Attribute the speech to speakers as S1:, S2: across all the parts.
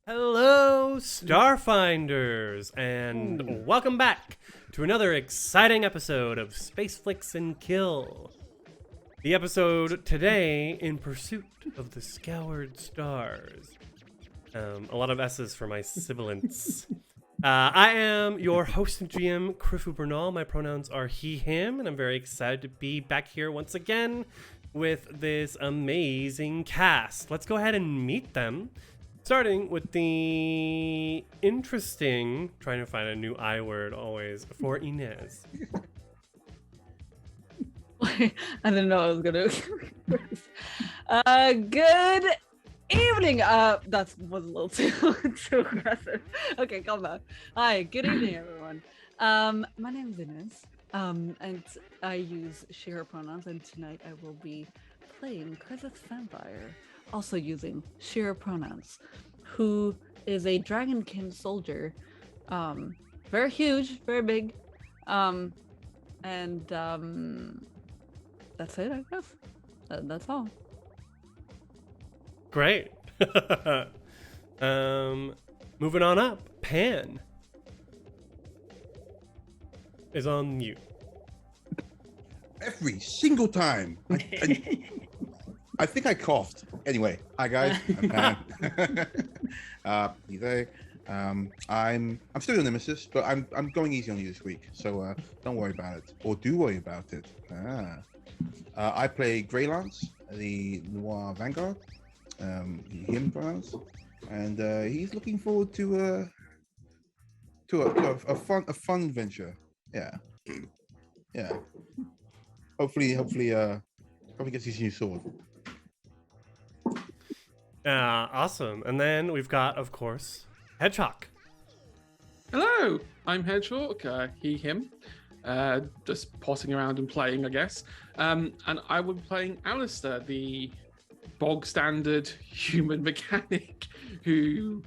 S1: Hello, Starfinders, and welcome back to another exciting episode of Spaceflix and Kill. The episode today, In Pursuit of the Scoured Stars. A lot of S's for my sibilants. I am your host and GM, Krifu Bernal. My pronouns are he, him, and I'm very excited to be back here once again with this amazing cast. Let's go ahead and meet them. Starting with the interesting, trying to find a new I word always, for Inez.
S2: I didn't know I was gonna. Good evening. That was a little too aggressive. Okay, calm down. Hi, good evening, everyone. My name is Inez. And I use she, her pronouns, and tonight I will be playing Kreseth Vampire, also using she, her pronouns, who is a dragonkin soldier, very huge, very big, and that's it, I guess. That's all.
S1: Great. Moving on up, Pan is on mute.
S3: Every single time. I think I coughed. Anyway, hi guys. I'm Pan. I'm still your nemesis, but I'm going easy on you this week, so don't worry about it, or do worry about it. I play Greylance, the Noir Vanguard. Him pronouns, and he's looking forward to a fun adventure. Yeah. Hopefully gets his new sword.
S1: Awesome. And then we've got, of course, Hedgehog.
S4: Hello, I'm Hedgehog, he, him. Just possing around and playing, I guess. And I will be playing Alistair, the bog standard human mechanic who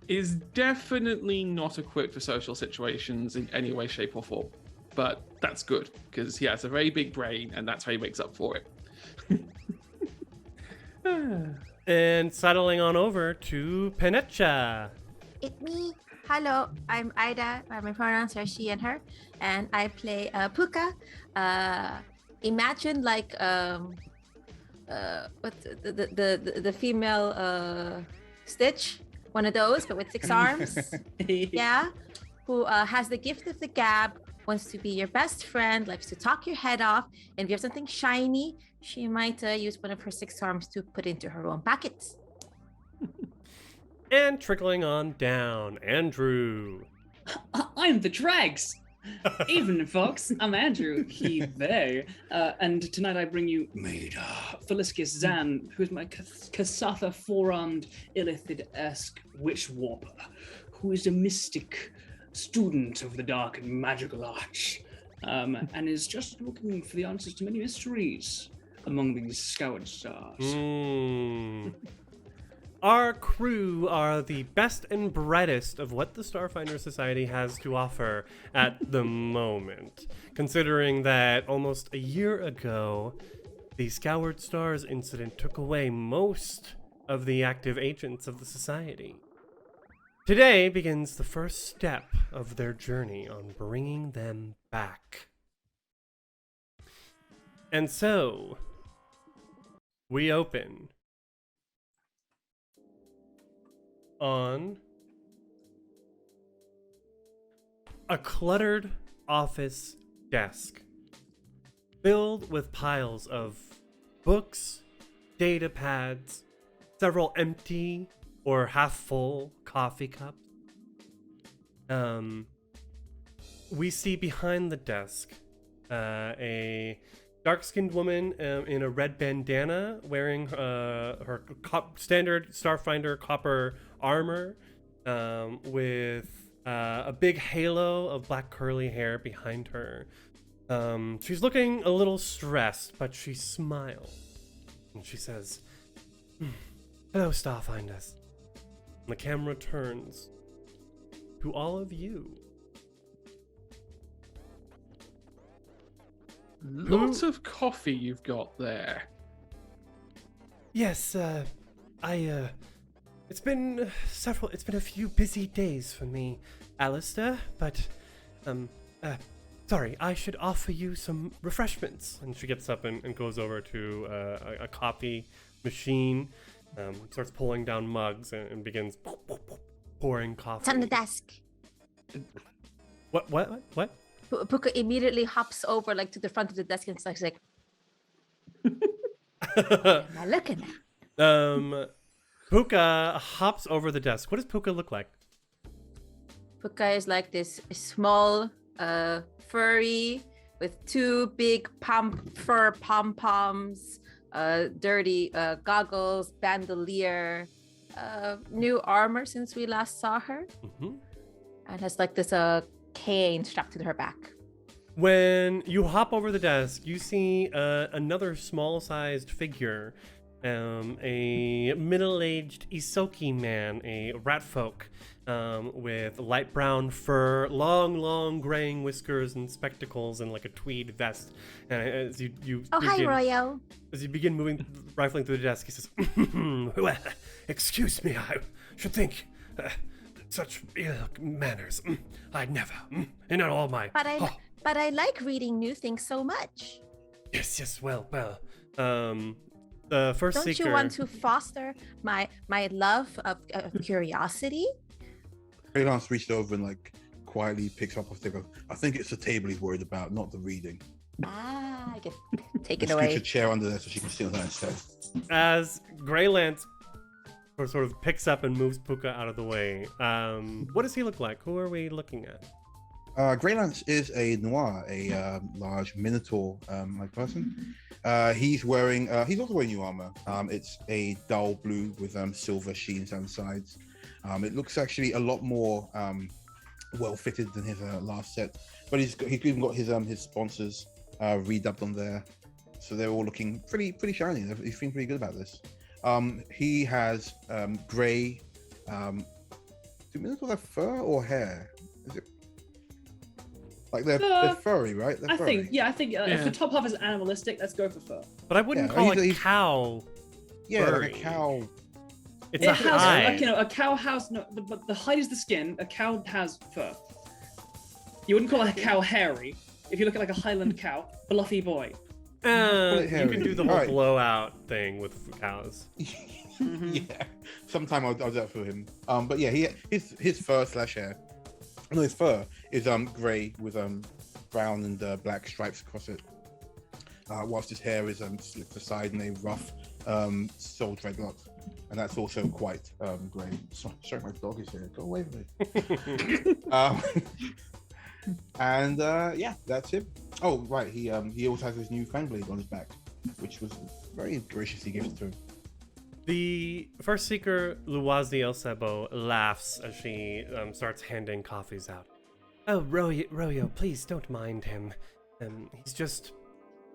S4: is definitely not equipped for social situations in any way, shape, or form. But that's good, because he has a very big brain, and that's how he makes up for it.
S1: And settling on over to Penecha.
S5: It's me. Hello, I'm Ida. My pronouns are she and her, and I play Puka. Imagine like what's the female Stitch, one of those, but with 6 arms. Yeah, who has the gift of the gab, wants to be your best friend, likes to talk your head off, and if you have something shiny, she might use one of her 6 arms to put into her own pockets.
S1: And trickling on down, Andrew.
S6: I'm the Drags. Evening, folks. I'm Andrew, he, they. And tonight I bring you Maida, Feliscus Zan, who is my Kasatha four-armed, illithid-esque witch warper, who is a mystic student of the dark and magical arts, and is just looking for the answers to many mysteries among these Scoured Stars.
S1: Our crew are the best and brightest of what the Starfinder Society has to offer at the moment, considering that almost a year ago, the Scoured Stars incident took away most of the active agents of the Society. Today begins the first step of their journey on bringing them back. And so, we open on a cluttered office desk filled with piles of books, data pads, several empty or half full coffee cups. We see behind the desk a dark-skinned woman in a red bandana wearing her standard Starfinder copper armor with a big halo of black curly hair behind her. She's looking a little stressed, but she smiles. And she says, "Hello, Starfinders." And the camera turns to all of you.
S4: Lots of coffee you've got there.
S1: Yes, It's been a few busy days for me, Alistair, but, sorry, I should offer you some refreshments. And she gets up and goes over to a coffee machine, starts pulling down mugs and begins pouring coffee.
S5: It's on the desk.
S1: What?
S5: Puka immediately hops over like to the front of the desk and starts like, now looking at.
S1: Puka hops over the desk. What does Puka look like?
S5: Puka is like this small, furry with two big fur pom-poms, dirty goggles, bandolier, new armor since we last saw her, and has like this cane strapped to her back.
S1: When you hop over the desk, you see another small-sized figure, a middle-aged Isoki man, a rat folk, with light brown fur, long graying whiskers and spectacles, and like a tweed vest. And as you
S5: Hi, Royo.
S1: As you begin rifling through the desk, he says, "Well, excuse me, I should think such ill manners. I'd never, in all my."
S5: But I like reading new things so much.
S1: Yes. Well. The first
S5: Don't
S1: seeker.
S5: you want to foster my love of curiosity?
S3: Freelance reached over and like quietly picks up a stick. I think it's the table he's worried about, not the reading.
S5: I get taken
S3: Scooch
S5: away.
S3: a chair under there so she can sit on that instead.
S1: As Greylance sort of picks up and moves Puka out of the way, what does he look like? Who are we looking at?
S3: Greylance is a noir, a large minotaur like person. He's also wearing new armor. It's a dull blue with silver sheens down the sides. It looks actually a lot more well fitted than his last set, but he's even got his sponsors redubbed on there, so they're all looking pretty shiny. He's feeling pretty good about this. He has gray. Do minotaurs have fur or hair? Is it like they're furry, right? They're furry.
S6: I think if the top half is animalistic, let's go for fur.
S1: But I wouldn't call a cow.
S3: Yeah,
S1: furry.
S3: like a cow.
S1: It's
S6: It
S1: a
S6: has,
S1: hide.
S6: like, a cow has no, but the hide is the skin. A cow has fur. You wouldn't call a cow hairy. If you look at like a Highland cow, fluffy boy.
S1: You can do the whole
S3: Alright.
S1: blowout thing with cows.
S3: Yeah, sometime I'll do that for him. But yeah, his fur / hair. No, his fur is grey with brown and black stripes across it. Whilst his hair is slicked aside in a rough soul dreadlock, and that's also quite grey. Sorry, my dog is here. Go away from me. And yeah, that's him. Oh right, he also has his new fang blade on his back, which was very graciously gifted to him.
S1: The first seeker, Luwazi El Sebo, laughs as she starts handing coffees out. Oh, Royo, please don't mind him. He's just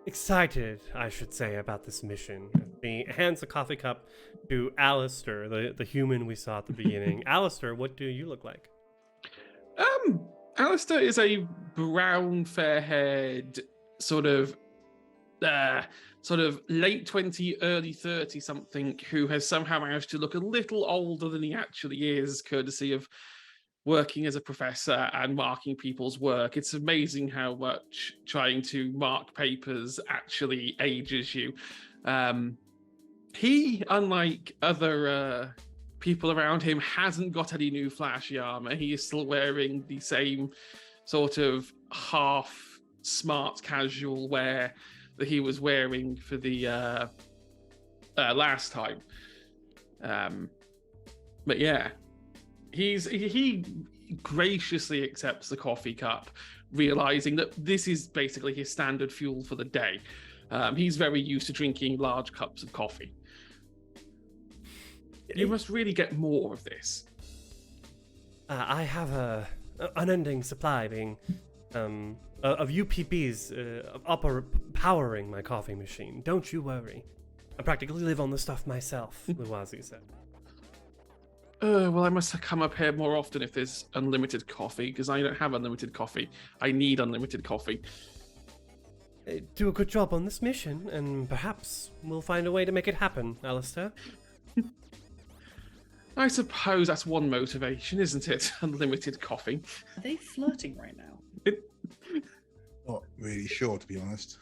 S1: excited, I should say, about this mission. He hands a coffee cup to Alistair, the human we saw at the beginning. Alistair, what do you look like?
S4: Alistair is a brown, fair-haired, sort of late 20, early 30 something who has somehow managed to look a little older than he actually is, courtesy of working as a professor and marking people's work. It's amazing how much trying to mark papers actually ages you. He, unlike other people around him, hasn't got any new flashy armor. He is still wearing the same sort of half smart casual wear that he was wearing for the last time. But yeah, he graciously accepts the coffee cup, realizing that this is basically his standard fuel for the day. He's very used to drinking large cups of coffee. You must really get more of this.
S1: I have a unending supply being of UPBs powering my coffee machine. Don't you worry. I practically live on the stuff myself, Luwazi said.
S4: Well, I must come up here more often if there's unlimited coffee, because I don't have unlimited coffee. I need unlimited coffee.
S1: Do a good job on this mission, and perhaps we'll find a way to make it happen, Alistair.
S4: I suppose that's one motivation, isn't it? Unlimited coffee.
S6: Are they flirting right now?
S3: Not really sure, to be honest.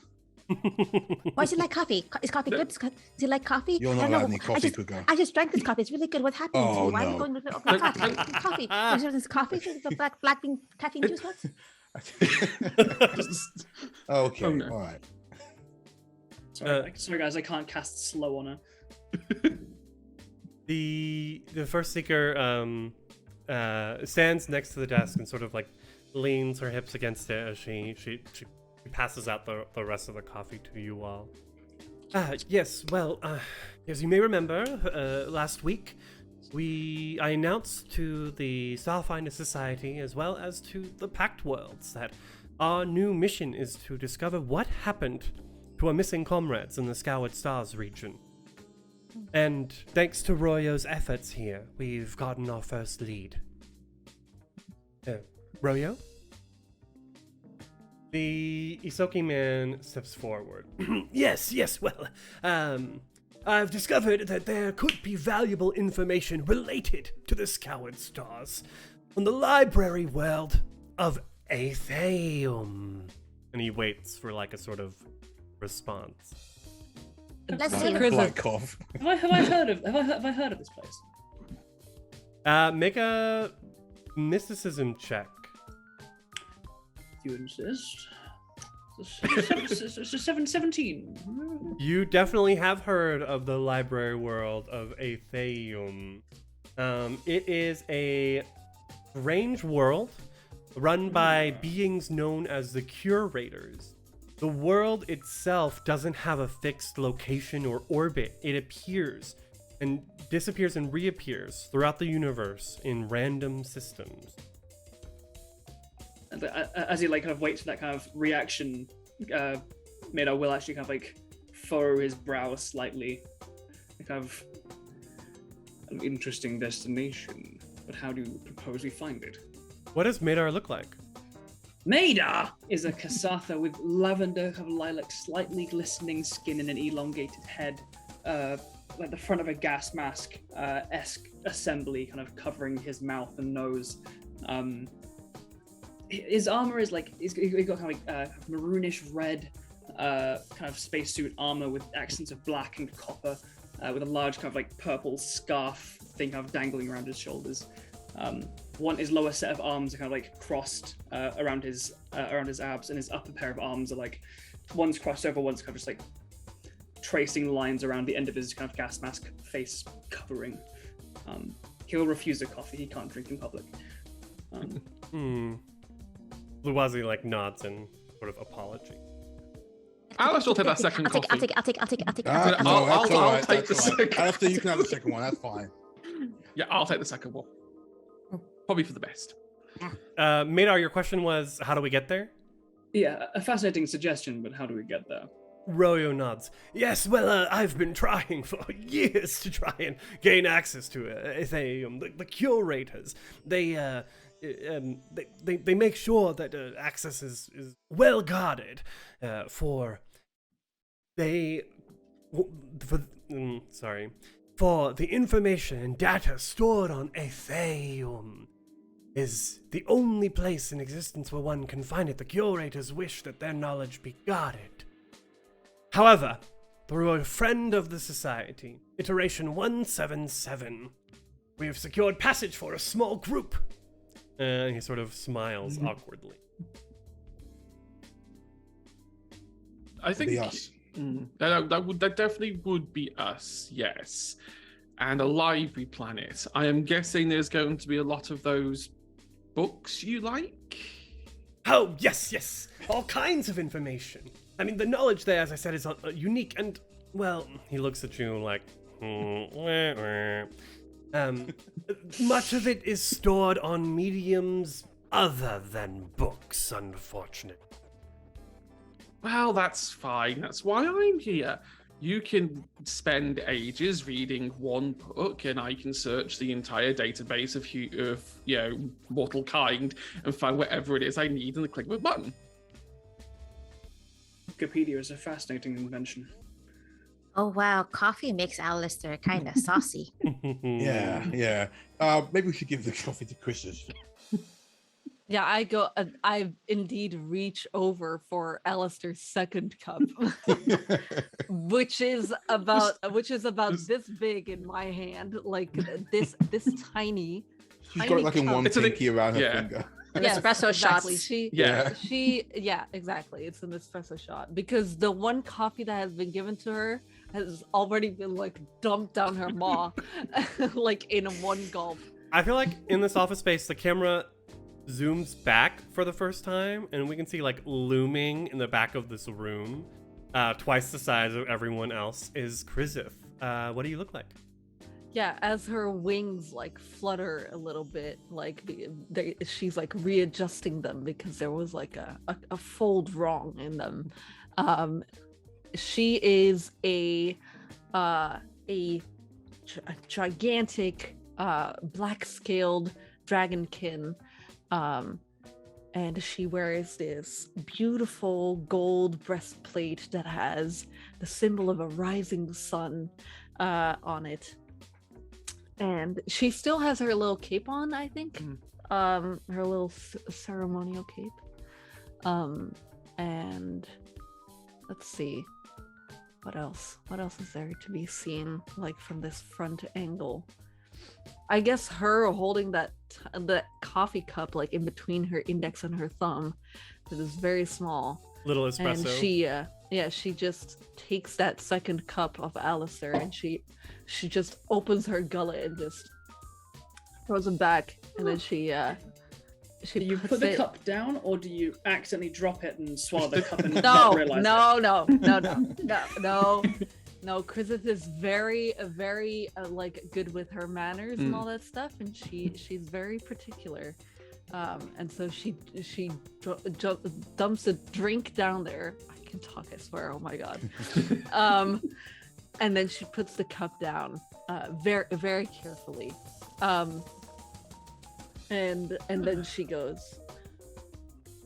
S5: Why is it like coffee? Is coffee good? Is it like coffee?
S3: You're
S5: I
S3: not
S5: don't know.
S3: allowed any coffee, Cougar.
S5: I just drank this coffee. It's really good. What's happening to
S3: Oh,
S5: you? Why are
S3: no.
S5: you going with the coffee? Is coffee? Is it black bean caffeine juice? What?
S3: Okay,
S4: Oh, no.
S3: all right.
S6: Sorry, guys, I can't cast slow on her.
S1: The first seeker stands next to the desk and sort of like leans her hips against it as she passes out the rest of the coffee to you all. Yes, well, as you may remember, last week I announced to the Starfinder Society as well as to the Pact Worlds that our new mission is to discover what happened to our missing comrades in the Scoured Stars region. And thanks to Royo's efforts here, we've gotten our first lead. Royo? The Isoki man steps forward. Yes, well, I've discovered that there could be valuable information related to the Scoured Stars on the library world of Atheum. And he waits for like a sort of response.
S5: Let's see.
S3: Black cough.
S6: Have I heard of this place?
S1: Make a mysticism check.
S6: You insist. 17.
S1: You definitely have heard of the library world of Atheum. It is a strange world run by beings known as the Curators. The world itself doesn't have a fixed location or orbit. It appears and disappears and reappears throughout the universe in random systems.
S6: As he like kind of waits for that kind of reaction, Mado will actually kind of like furrow his brow slightly. Kind of an interesting destination, but how do you propose we find it?
S1: What does Madar look like?
S6: Maida is a Kasatha with lavender, kind of lilac, slightly glistening skin and an elongated head, like the front of a gas mask esque assembly, kind of covering his mouth and nose. His armor is like he's got kind of like maroonish red, kind of spacesuit armor with accents of black and copper, with a large kind of like purple scarf thing kind of dangling around his shoulders. His lower set of arms are kind of like crossed around his abs, and his upper pair of arms are like one's crossed over, one's kind of just like tracing lines around the end of his kind of gas mask face covering. He'll refuse a coffee. He can't drink in public.
S1: Luwazi like nods in sort of apology.
S4: Alice will take that second coffee.
S5: I'll take it.
S4: I'll take the second.
S3: After you can have the second one. That's fine.
S4: Yeah, I'll take the second one. Probably for the best.
S1: Madar, your question was, how do we get there?
S6: Yeah, a fascinating suggestion, but how do we get there?
S1: Royo nods. Yes, well, I've been trying for years to try and gain access to Atheum. The Curators. They make sure that access is well guarded for the information and data stored on Atheum is the only place in existence where one can find it. The Curators wish that their knowledge be guarded. However, through a friend of the Society, Iteration 177, we have secured passage for a small group. And he sort of smiles awkwardly.
S4: I think
S3: Be us.
S4: That definitely would be us, yes. And a library planet. I am guessing there's going to be a lot of those books you like?
S1: Oh, yes. All kinds of information. I mean, the knowledge there, as I said, is unique and, well, he looks at you like, much of it is stored on mediums other than books, unfortunately.
S4: Well, that's fine. That's why I'm here. You can spend ages reading one book, and I can search the entire database of mortal kind and find whatever it is I need in the click of a button.
S6: Wikipedia is a fascinating invention.
S5: Oh wow, coffee makes Alistair kind of saucy.
S3: Yeah. Maybe we should give the coffee to Chris's.
S2: Yeah, I indeed reach over for Alistair's second cup, which is about this big in my hand, like this tiny.
S3: She's got it like in
S2: cup.
S3: one pinky around her finger.
S5: An
S2: Yes,
S5: espresso
S2: exactly.
S5: shots.
S2: Yeah, exactly. It's an espresso shot because the one coffee that has been given to her has already been like dumped down her maw, like in one gulp.
S1: I feel like in this office space, the camera zooms back for the first time, and we can see like looming in the back of this room, twice the size of everyone else, is Krizith. What do you look like?
S2: Yeah, as her wings like flutter a little bit, like she's like readjusting them because there was like a fold wrong in them. She is a gigantic black-scaled dragonkin, and she wears this beautiful gold breastplate that has the symbol of a rising sun on it. And she still has her little cape on, I think. Her little ceremonial cape. And let's see. What else? What else is there to be seen, like from this front angle? I guess her holding that coffee cup, like in between her index and her thumb, that is very small.
S1: Little espresso.
S2: And she just takes that second cup of Alistair and she just opens her gullet and just throws it back, and then she
S6: Do you put the cup down, or do you accidentally drop it and swallow the cup and
S2: No,
S6: not realize
S2: no. No, Krizith is very like good with her manners and all that stuff, and she's very particular. And so she dumps a drink down there. I can talk, I swear. Oh my god. And then she puts the cup down, very very carefully. And then she goes,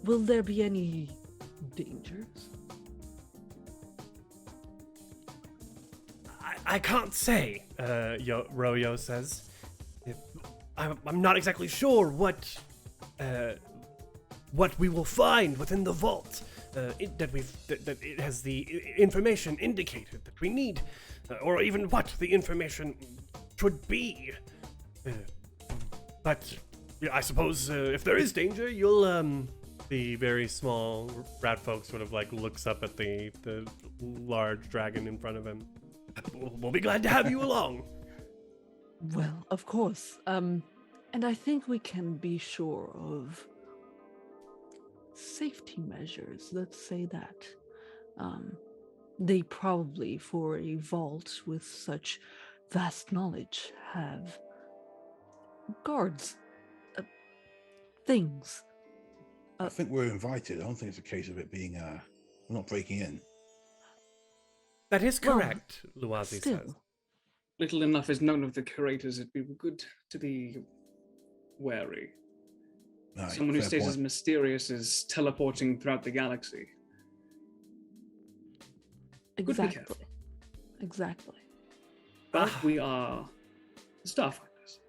S2: "Will there be any dangers?"
S1: I can't say, Royo says. I'm not exactly sure what we will find within the vault. That it has the information indicated that we need, or even what the information should be. But I suppose if there is danger, you'll the very small rat folk sort of like looks up at the large dragon in front of him. We'll be glad to have you along.
S2: Well, of course. And I think we can be sure of safety measures. Let's say that. They probably, for a vault with such vast knowledge, have guards, things.
S3: I think we're invited. I don't think it's a case of it being we're not breaking in.
S1: That is correct, Luazi
S2: Still.
S1: says.
S6: Little enough is known of the curators. It'd be good to be wary.
S3: Right,
S6: Someone who
S3: fair
S6: stays
S3: point.
S6: as mysterious as teleporting throughout the galaxy. Good to be careful.
S2: Exactly.
S6: But we are Starfinders.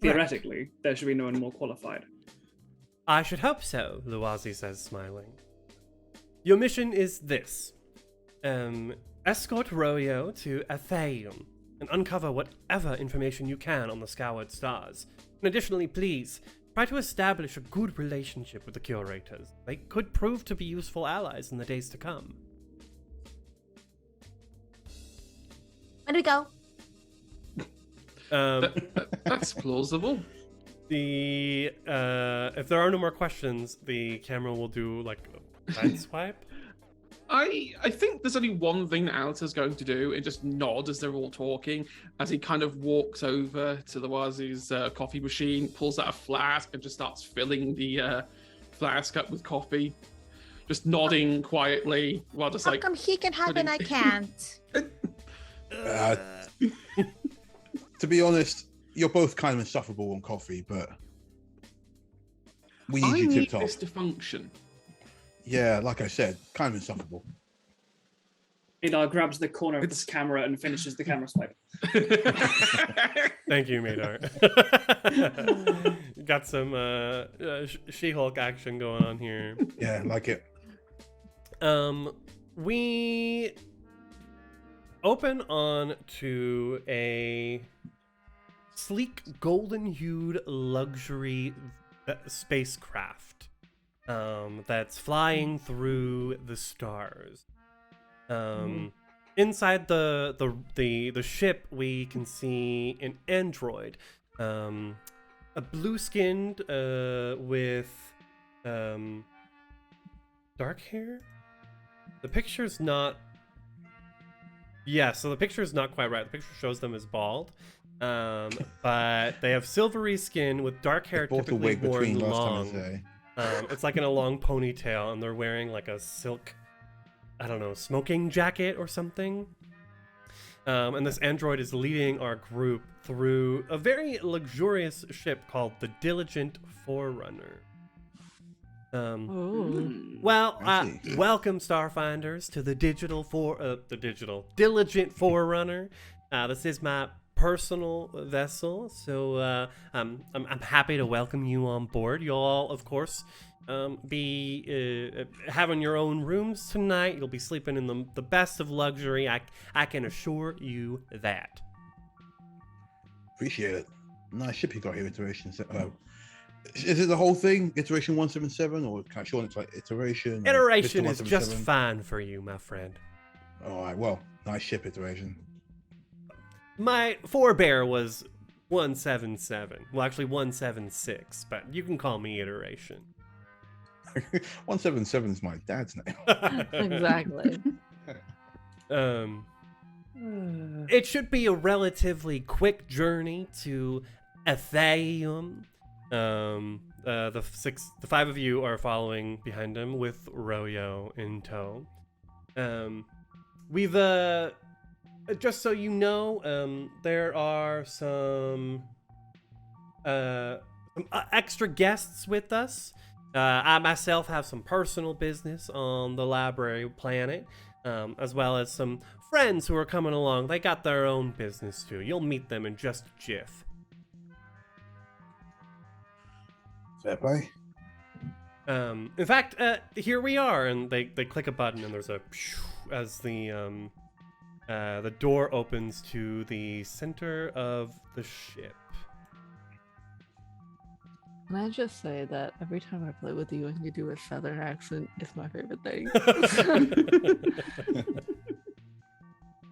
S6: Theoretically, there should be no one more qualified.
S1: I should hope so, Luazi says, smiling. Your mission is this. Escort Royo to Athaion and uncover whatever information you can on the Scoured Stars. And additionally, please, try to establish a good relationship with the curators. They could prove to be useful allies in the days to come.
S5: Where do we go?
S4: That's plausible.
S1: If there are no more questions, the camera will do like a side swipe.
S4: I think there's only one thing that Alistair's going to do, and just nod as they're all talking, as he kind of walks over to Luazi's coffee machine, pulls out a flask, and just starts filling the flask up with coffee. Just nodding quietly while just
S5: How
S4: like...
S5: come he can have and I can't?
S3: To be honest, you're both kind of insufferable on coffee, but we need
S4: I
S3: you
S4: need
S3: tip top.
S4: this to function.
S3: Yeah, like I said, kind of insufferable.
S6: Madar grabs the corner of this camera and finishes the camera swipe.
S1: Thank you, Madar. Got some She-Hulk action going on here.
S3: Yeah, like it.
S1: We open on to a sleek, golden-hued luxury spacecraft that's flying through the stars. Inside the ship, we can see an android, a blue-skinned with dark hair. The picture's not. Yeah, so the picture's not quite right. The picture shows them as bald, but they have silvery skin with dark hair,
S3: Both the
S1: typically
S3: wig
S1: worn
S3: between last time
S1: long.
S3: and today.
S1: It's like in a long ponytail, and they're wearing like a silk, I don't know, smoking jacket or something. And this android is leading our group through a very luxurious ship called the Diligent Forerunner. Well,
S3: I see.
S1: welcome Starfinders to the Diligent Forerunner. This is my personal vessel, so I'm happy to welcome you on board. You'll all, of course, be having your own rooms tonight. You'll be sleeping in the best of luxury. I can assure you that.
S3: Appreciate it. Nice ship you got here, Iteration. Is it the whole thing, Iteration 177, or can I show it like Iteration? or
S1: Iteration
S3: Mr.
S1: is just
S3: 177?
S1: fine for you, my friend.
S3: All right, well, nice ship, Iteration.
S1: My forebear was 177. Well, actually 176, but you can call me Iteration.
S3: 177 is my dad's name.
S2: Exactly.
S1: It should be a relatively quick journey to Ethereum. The five of you are following behind him with Royo in tow. We've just so you know, there are some extra guests with us. I myself have some personal business on the library planet, as well as some friends who are coming along. They got their own business too. You'll meet them in just a jiff.
S3: Fair play.
S1: In fact, here we are, and they click a button, and there's a as the door opens to the center of the ship.
S2: Can I just say that every time I play with you and you do a southern accent, it's my favorite thing.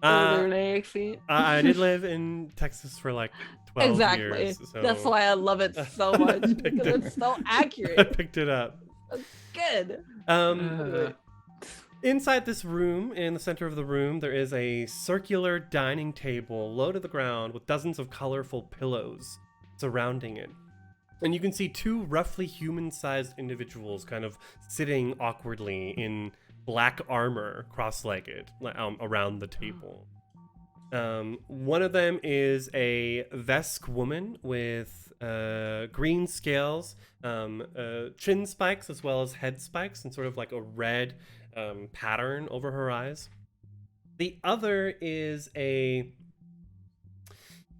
S2: Southern accent.
S1: I did live in Texas for like 12
S2: Exactly.
S1: years. So
S2: That's why I love it so much
S1: Picked
S2: because
S1: it.
S2: it's so
S1: I
S2: accurate.
S1: picked it up.
S2: Good.
S1: Inside this room, in the center of the room, there is a circular dining table low to the ground with dozens of colorful pillows surrounding it. And you can see two roughly human-sized individuals kind of sitting awkwardly in black armor, cross-legged, around the table. One of them is a Vesk woman with green scales, chin spikes, as well as head spikes, and sort of like a red pattern over her eyes. The other is a...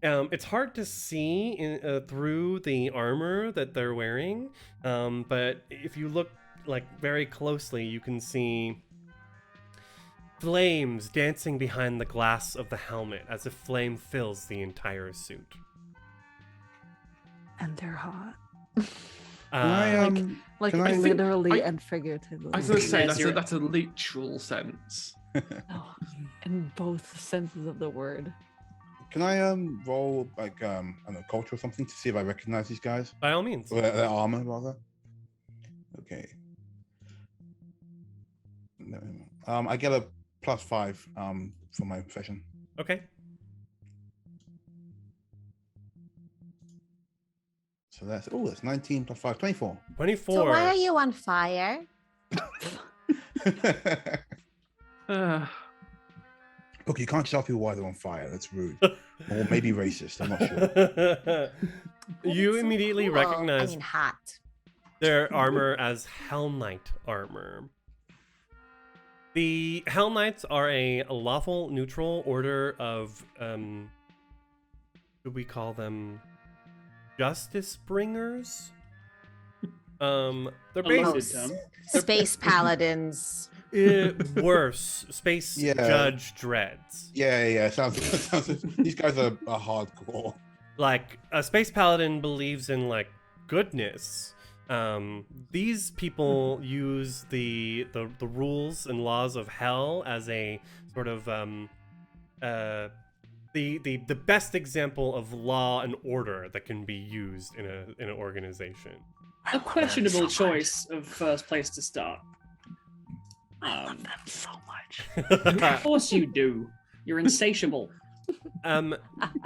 S1: it's hard to see through the armor that they're wearing, but if you look like very closely, you can see flames dancing behind the glass of the helmet as if flame fills the entire suit.
S2: And they're hot.
S3: Can
S2: Like
S3: Can I-
S2: literally and figuratively.
S4: I was going to say
S6: Yes, you're-
S4: that's a literal sense.
S2: Oh, in both senses of the word.
S3: Can I roll like I don't know, culture or something to see if I recognize these guys?
S1: By all means.
S3: Or their armor rather. Okay. No, I get a +5 for my profession.
S1: Okay.
S3: So that's 19 + 5, 24.
S1: 24.
S5: So why are you on fire?
S3: Look, you can't tell people why they're on fire. That's rude. Or maybe racist. I'm not sure.
S1: You
S5: It's so
S1: immediately
S5: cool.
S1: recognize
S5: I mean, hot.
S1: their armor as Hell Knight armor. The Hell Knights are a lawful neutral order of, should we call them justice bringers? They're
S6: Loaded
S1: basically
S6: term.
S5: Space paladins.
S1: worse. Space
S3: Yeah.
S1: Judge Dreads.
S3: Yeah. Sounds. These guys are hardcore.
S1: Like a space paladin believes in like goodness. These people use the rules and laws of hell as a sort of the best example of law and order that can be used in an organization.
S6: A questionable choice of first place to start.
S2: So much.
S6: Of course you do. You're insatiable.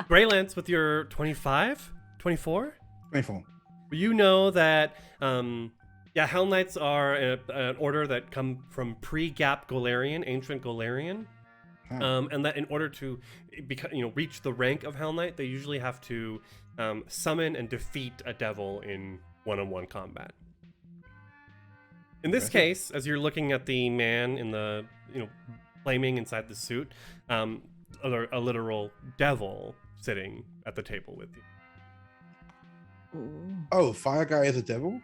S1: Greylance with your 25, 24.
S3: 24.
S1: You know that, Hell Knights are an order that come from pre-Gap Golarion, ancient Golarion, and that in order to, reach the rank of Hell Knight, they usually have to summon and defeat a devil in one-on-one combat. In this case, as you're looking at the man in the, flaming inside the suit, a literal devil sitting at the table with you.
S2: Ooh.
S3: Oh, Fire Guy is a devil?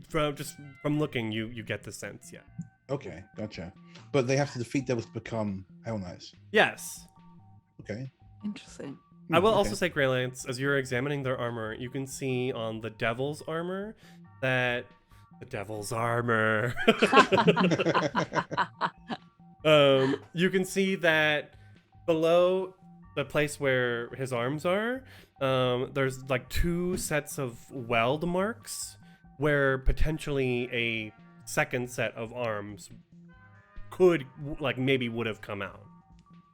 S1: From looking, you get the sense, yeah.
S3: Okay, gotcha. But they have to defeat devils to become Hell Knights.
S1: Yes.
S3: Okay.
S2: Interesting.
S1: I will
S3: Okay.
S1: also say, Greylance, as you're examining their armor, you can see on the devil's armor that the devil's armor. You can see that below the place where his arms are, there's like 2 sets of weld marks where potentially a second set of arms could maybe would have come out.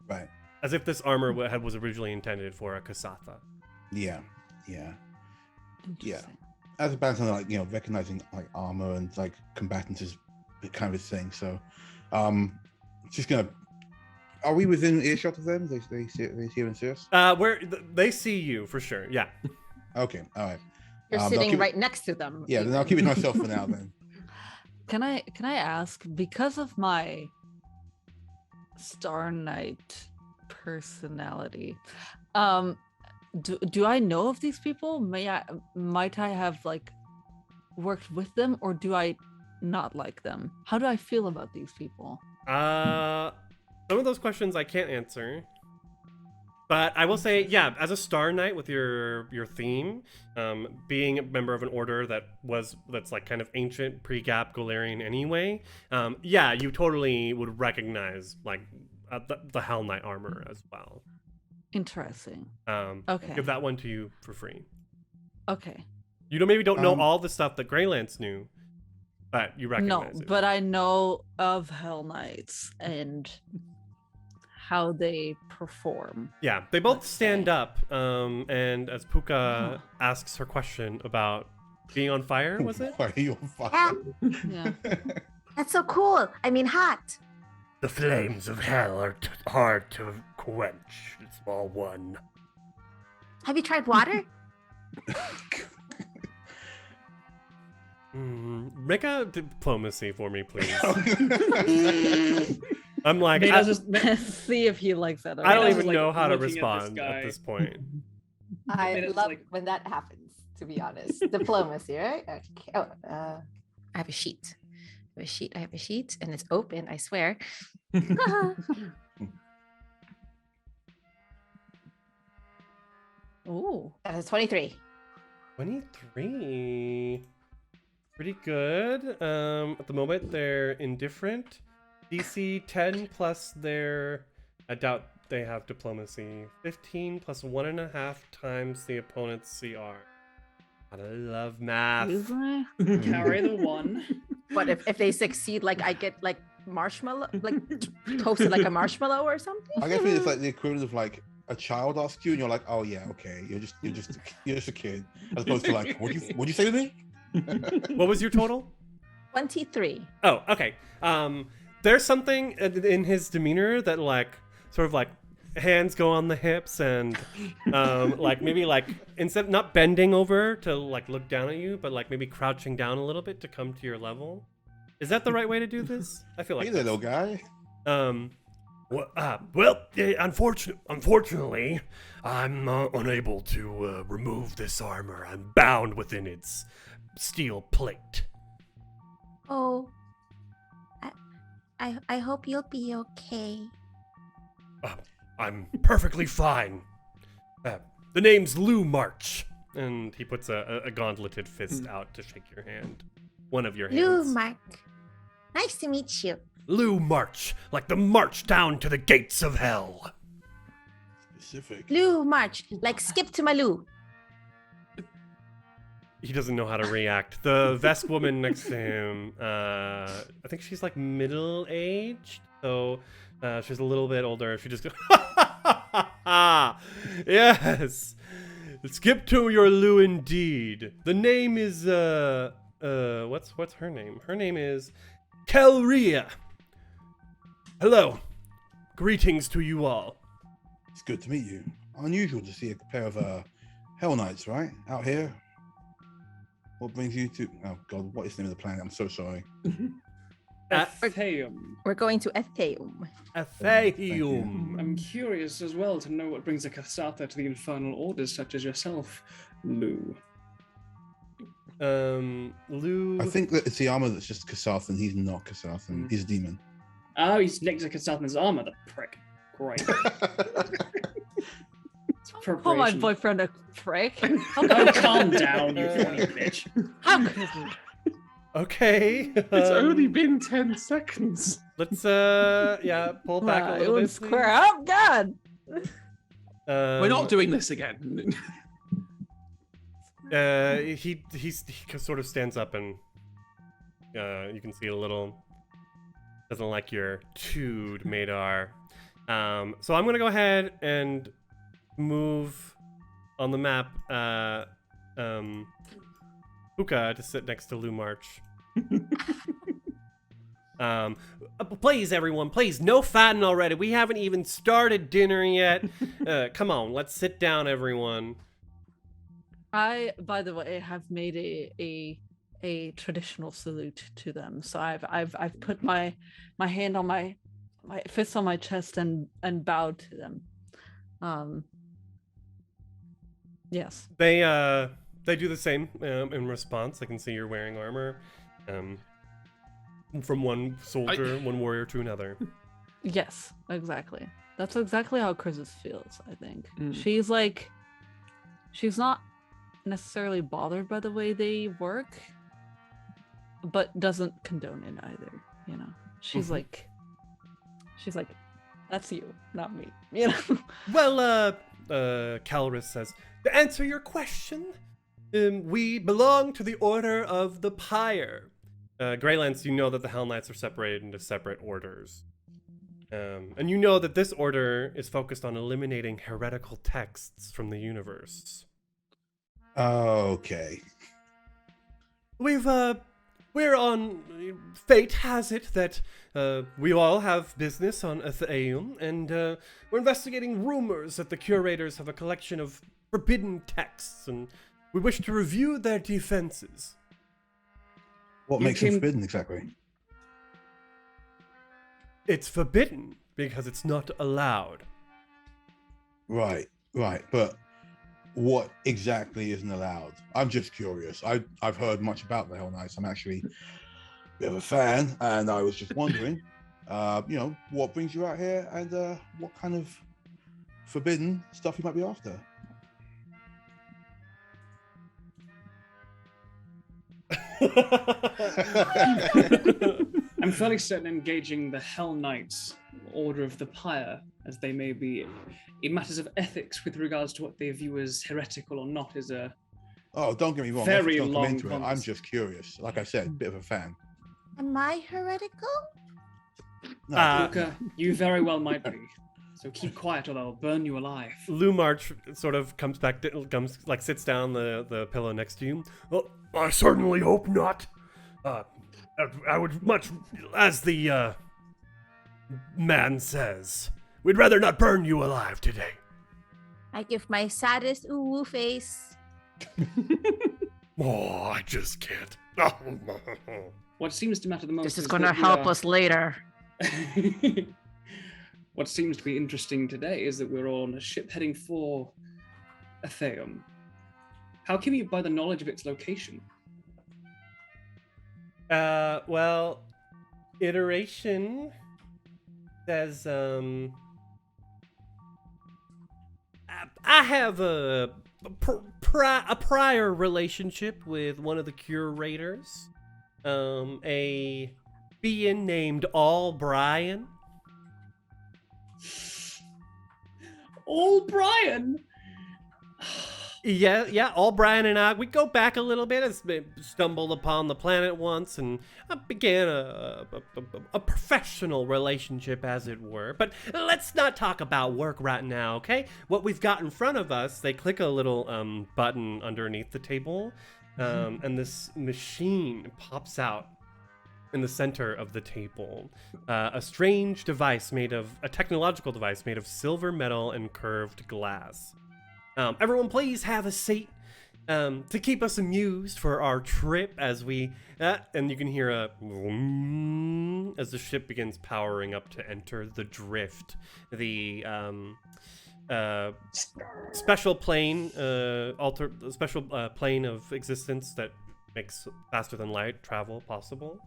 S3: Right.
S1: As if this armor was originally intended for a Kasatha.
S3: Yeah.
S2: Interesting.
S3: As a balance on recognizing like armor and like combatants is kind of a thing. So, just gonna. Are we within earshot of them? They see and see us.
S1: They see you for sure. Yeah.
S3: Okay. All right.
S5: You're
S3: I'll
S5: sitting
S3: keep-
S5: right next to them.
S3: Yeah. Then I'll keep it to myself for now. Then.
S2: Can I ask, because of my Star Knight personality, do I know of these people? Might I have worked with them, or do I not like them? How do I feel about these people?
S1: Some of those questions I can't answer. But I will say, yeah, as a Star Knight with your theme, being a member of an order that's like kind of ancient, pre-Gap Golarion anyway, yeah, you totally would recognize the Hell Knight armor as well.
S2: Interesting.
S1: Okay. Give that one to you for free.
S2: Okay.
S1: You maybe don't know all the stuff that Greylance knew, but you recognize it.
S2: But I know of Hell Knights and how they perform.
S1: Yeah, they both stand up, and as Puka asks her question about being on fire, was it?
S3: Why are you on fire?
S2: Yeah.
S5: That's so cool. I mean, hot.
S1: The flames of hell are hard to quench, small one.
S5: Have you tried water?
S1: Make a diplomacy for me, please. I'm like,
S6: Maybe
S1: I
S6: just
S2: See if he likes that.
S1: don't
S6: I was
S1: even
S6: like
S1: know how to
S6: looking at this
S1: respond
S6: guy.
S1: at this point.
S5: I
S6: mean, it's
S5: love
S6: like-
S5: when that happens, to be honest. Diplomacy, right? Okay. Oh, I have a sheet. I have a sheet, and it's open, I swear.
S2: Ooh.
S5: That is 23.
S1: 23. Pretty good. At the moment, they're indifferent. DC 10 plus their... I doubt they have diplomacy. 15 plus 1.5 times the opponent's CR. I love math.
S2: Excuse me?
S6: carry the 1.
S5: What if they succeed? I get marshmallow, toasted like a marshmallow or something.
S3: I guess it's like the equivalent of a child asks you, and you're like, "Oh yeah, okay, you're just a kid," as opposed to what'd you say to me?
S1: What was your total?
S5: 23.
S1: Oh, okay. There's something in his demeanor that sort of hands go on the hips and maybe instead not bending over to look down at you, but maybe crouching down a little bit to come to your level. Is that the right way to do this? I feel like
S3: Hey there, little guy.
S1: Unfortunately, I'm unable to remove this armor. I'm bound within its steel plate.
S5: Oh, I hope you'll be okay.
S1: I'm perfectly fine. The name's Lou March. And he puts a gauntleted fist out to shake your hand. One of your hands.
S5: Lou Mark, nice to meet you.
S1: Lou March, like the march down to the gates of hell.
S3: Specific.
S5: Lou March, like skip to my Lou.
S1: He doesn't know how to react. The vest woman next to him, I think she's like middle-aged, so she's a little bit older. She just goes, yes, skip to your Lou indeed. The name is, what's her name? Her name is Kelria. Hello. Greetings to you all.
S3: It's good to meet you. Unusual to see a pair of Hell Knights, right? Out here. What brings you to... Oh, God, what is the name of the planet? I'm so sorry.
S6: Atheum.
S5: We're going to Atheum.
S1: Atheum.
S6: I'm curious as well to know what brings a Kasatha to the infernal orders such as yourself, Lou.
S1: Lou...
S3: I think that it's the armor that's just Kasathan. He's not Kasathan. He's a demon.
S6: Oh, he's next to Kasathan's armor, the prick. Great.
S2: Call my boyfriend a prick.
S6: Oh, calm down, you funny bitch.
S2: How could he?
S1: Okay.
S4: It's only been 10 seconds.
S1: Let's pull back a little bit.
S2: Square up, God.
S4: We're not doing this again.
S1: He sort of stands up and you can see a little doesn't like your tood, Madar. So I'm gonna go ahead and move on the map Puka to sit next to Lou March. Please, everyone, please, no fatting already. We haven't even started dinner yet. Come on, let's sit down, everyone.
S2: I, by the way, have made a traditional salute to them. So I've put my hand on my fist on my chest and bowed to them. Yes.
S1: They do the same in response. I can see you're wearing armor. From one soldier, one warrior to another.
S2: Yes, exactly. That's exactly how Chrysis feels, I think.
S4: Mm.
S2: She's not necessarily bothered by the way they work, but doesn't condone it either, you know. She's like, that's you, not me, you know.
S1: Well, Calrus says, to answer your question, we belong to the Order of the Pyre. Greylance, you know that the Hell Knights are separated into separate orders. And you know that this order is focused on eliminating heretical texts from the universe.
S3: Okay.
S1: We're on... Fate has it that we all have business on Atheum, and we're investigating rumors that the curators have a collection of forbidden texts, and we wish to review their defenses.
S3: What makes them forbidden, exactly?
S1: It's forbidden because it's not allowed.
S3: Right. But what exactly isn't allowed? I'm just curious. I've heard much about the Hell Knights. I'm actually a bit of a fan, and I was just wondering, what brings you out here, and what kind of forbidden stuff you might be after.
S6: I'm fairly certain engaging the Hell Knights, Order of the Pyre, as they may be in matters of ethics with regards to what they view as heretical or not, is a
S3: don't get me wrong.
S6: very
S3: don't come
S6: long
S3: into it. I'm just curious. Like I said, bit of a fan.
S5: Am I heretical?
S3: No,
S6: Luca, you very well might be. So keep quiet or I'll burn you alive.
S1: Lou March sort of comes back, sits down the pillow next to you. Well, I certainly hope not. I would much, as the man says, we'd rather not burn you alive today.
S5: I give my saddest ooh face.
S1: Oh, I just can't.
S6: What seems to matter the most
S2: This is
S6: is
S2: gonna
S6: that we
S2: help
S6: are-
S2: us later.
S6: what seems to be interesting today is that we're all on a ship heading for Atheum. How came you by the knowledge of its location?
S1: Well, Iteration says, I have a prior relationship with one of the curators, a being named All Brian.
S6: All Brian!
S1: Yeah, All Brian and I, we go back a little bit. I stumbled upon the planet once and I began a professional relationship, as it were. But let's not talk about work right now, okay? What we've got in front of us, they click a little button underneath the table, and this machine pops out in the center of the table. A strange device a technological device made of silver, metal, and curved glass. Everyone, please have a seat to keep us amused for our trip as we... and you can hear a... as the ship begins powering up to enter the drift. The special plane, special plane of existence that makes faster than light travel possible.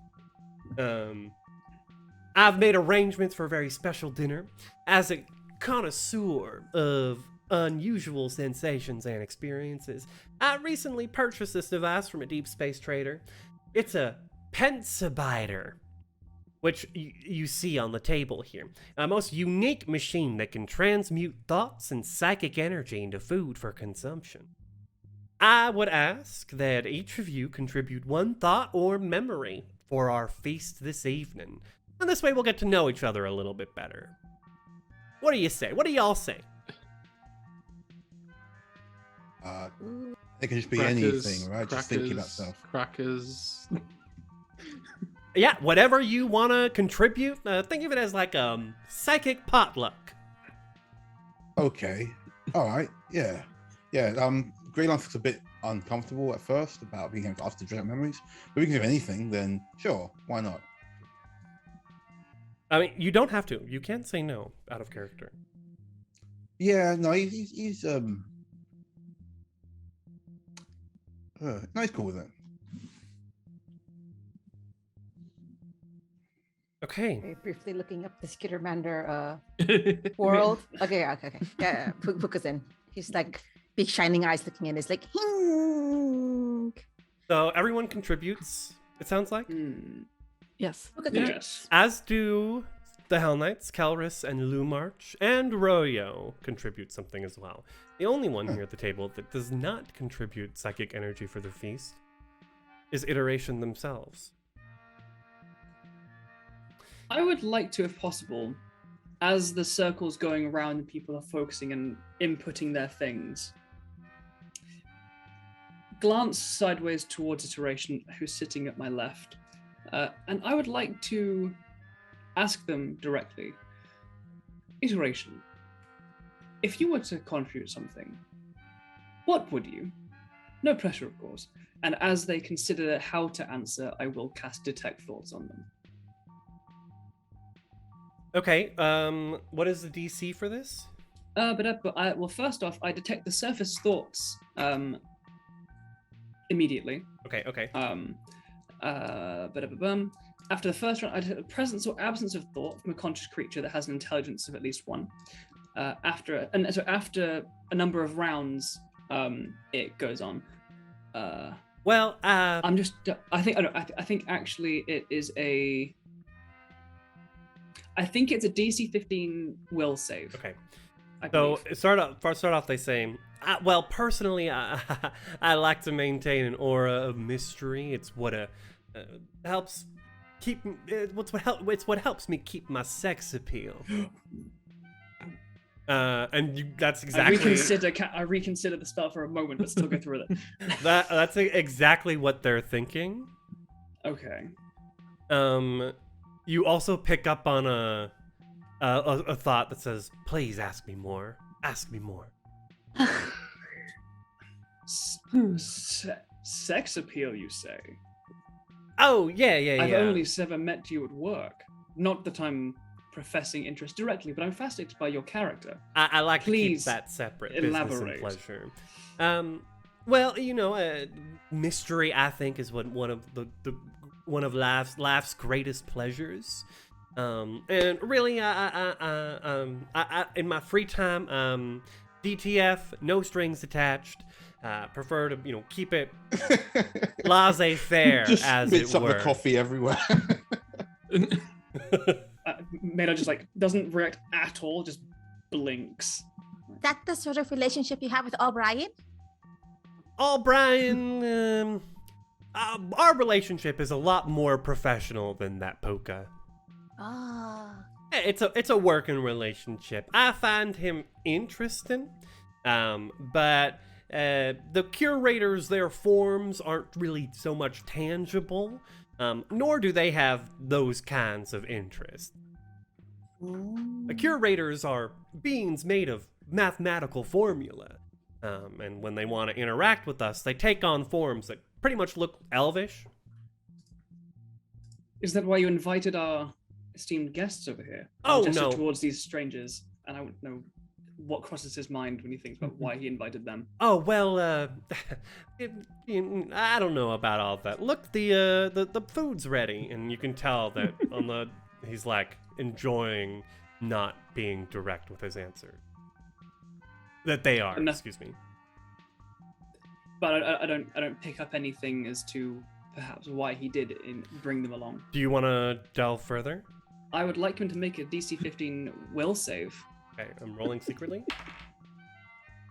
S1: I've made arrangements for a very special dinner. As a connoisseur of unusual sensations and experiences, I recently purchased this device from a deep space trader. It's a pensabiter, which you see on the table here. A most unique machine that can transmute thoughts and psychic energy into food for consumption. I would ask that each of you contribute one thought or memory for our feast this evening. And this way we'll get to know each other a little bit better. What do you say? What do y'all say?
S3: It can just be anything, right? Just thinking about stuff.
S4: Crackers.
S1: Yeah, whatever you want to contribute. Think of it as like psychic potluck.
S3: Okay. All right. Yeah. Greylance looks a bit uncomfortable at first about being able to ask to direct memories, but we can do anything. Then sure, why not?
S1: I mean, you don't have to. You can say no out of character.
S3: Yeah. No, he's no, he's cool with it.
S1: Okay.
S5: Very briefly looking up the Skittermander world. Okay. Yeah, focus in. He's like big shining eyes looking in. It's like, hink.
S1: So everyone contributes, it sounds like?
S2: Yes.
S6: Yes.
S1: As do the Hell Knights, Calrus and Lumarch, and Royo contribute something as well. The only one here at the table that does not contribute psychic energy for the feast is Iteration themselves.
S6: I would like to, if possible, as the circle's going around and people are focusing and inputting their things, glance sideways towards Iteration, who's sitting at my left, and I would like to ask them directly, Iteration, if you were to contribute something, what would you? No pressure, of course. And as they consider how to answer, I will cast Detect Thoughts on them.
S1: Okay, what is the DC for this?
S6: Well, first off, I detect the surface thoughts immediately.
S1: Okay.
S6: After the first round, I detect the presence or absence of thought from a conscious creature that has an intelligence of at least 1. After a number of rounds, it goes on.
S1: I
S6: think actually it is a. I think it's a DC 15 will save.
S1: Okay.
S6: I
S1: So
S6: believe.
S1: start off, they say, well, personally, I like to maintain an aura of mystery. It's what helps keep. It's what helps me keep my sex appeal. That's exactly.
S6: I reconsider the spell for a moment, but still go through with it.
S1: That's exactly what they're thinking.
S6: Okay.
S1: You also pick up on a thought that says, "Please ask me more. Ask me more."
S6: Sex appeal, you say?
S1: Oh yeah.
S6: I've only ever met you at work. Not that I'm professing interest directly, but I'm fascinated by your character.
S1: I like to keep
S6: Please
S1: that separate,
S6: elaborate.
S1: business and pleasure. Well, mystery, I think, is one of one of life's greatest pleasures. And really, I in my free time, DTF, no strings attached. Prefer to keep it laissez-faire,
S3: Just
S1: as
S3: spits
S1: it
S3: up
S1: were.
S3: the coffee everywhere.
S6: Maida just like doesn't react at all, just blinks.
S5: Is that the sort of relationship you have with O'Brien?
S1: Brian, our relationship is a lot more professional than that, Puka.
S5: Ah.
S1: It's a working relationship. I find him interesting, but the curators, their forms aren't really so much tangible, nor do they have those kinds of interests. The curators are beings made of mathematical formula, and when they want to interact with us, they take on forms that pretty much look elvish.
S6: Is that why you invited our esteemed guests over here?
S1: Oh,
S6: Gesture
S1: no.
S6: Towards these strangers, and I don't know what crosses his mind when he thinks about why he invited them.
S1: Oh well, I don't know about all that. Look, the food's ready, and you can tell that he's like enjoying not being direct with his answer. That they are, excuse me.
S6: But I don't pick up anything as to perhaps why he did bring them along.
S1: Do you want to delve further?
S6: I would like him to make a DC 15 will save.
S1: Okay, I'm rolling secretly.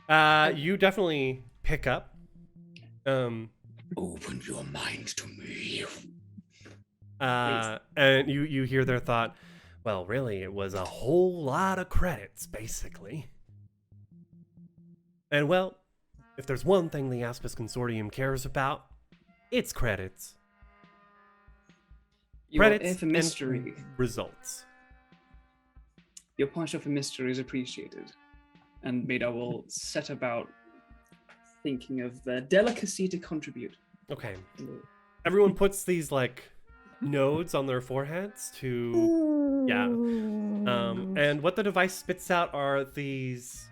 S1: You definitely pick up.
S7: Open your mind to me.
S1: And you hear their thought. Well, really, it was a whole lot of credits, basically. And well, if there's one thing the Aspis Consortium cares about, it's credits.
S6: Your
S1: Credits
S6: ear for mystery.
S1: and results.
S6: Your penchant for mystery is appreciated. And Maida will set about thinking of the delicacy to contribute.
S1: Okay. Everyone puts these nodes on their foreheads to and what the device spits out are these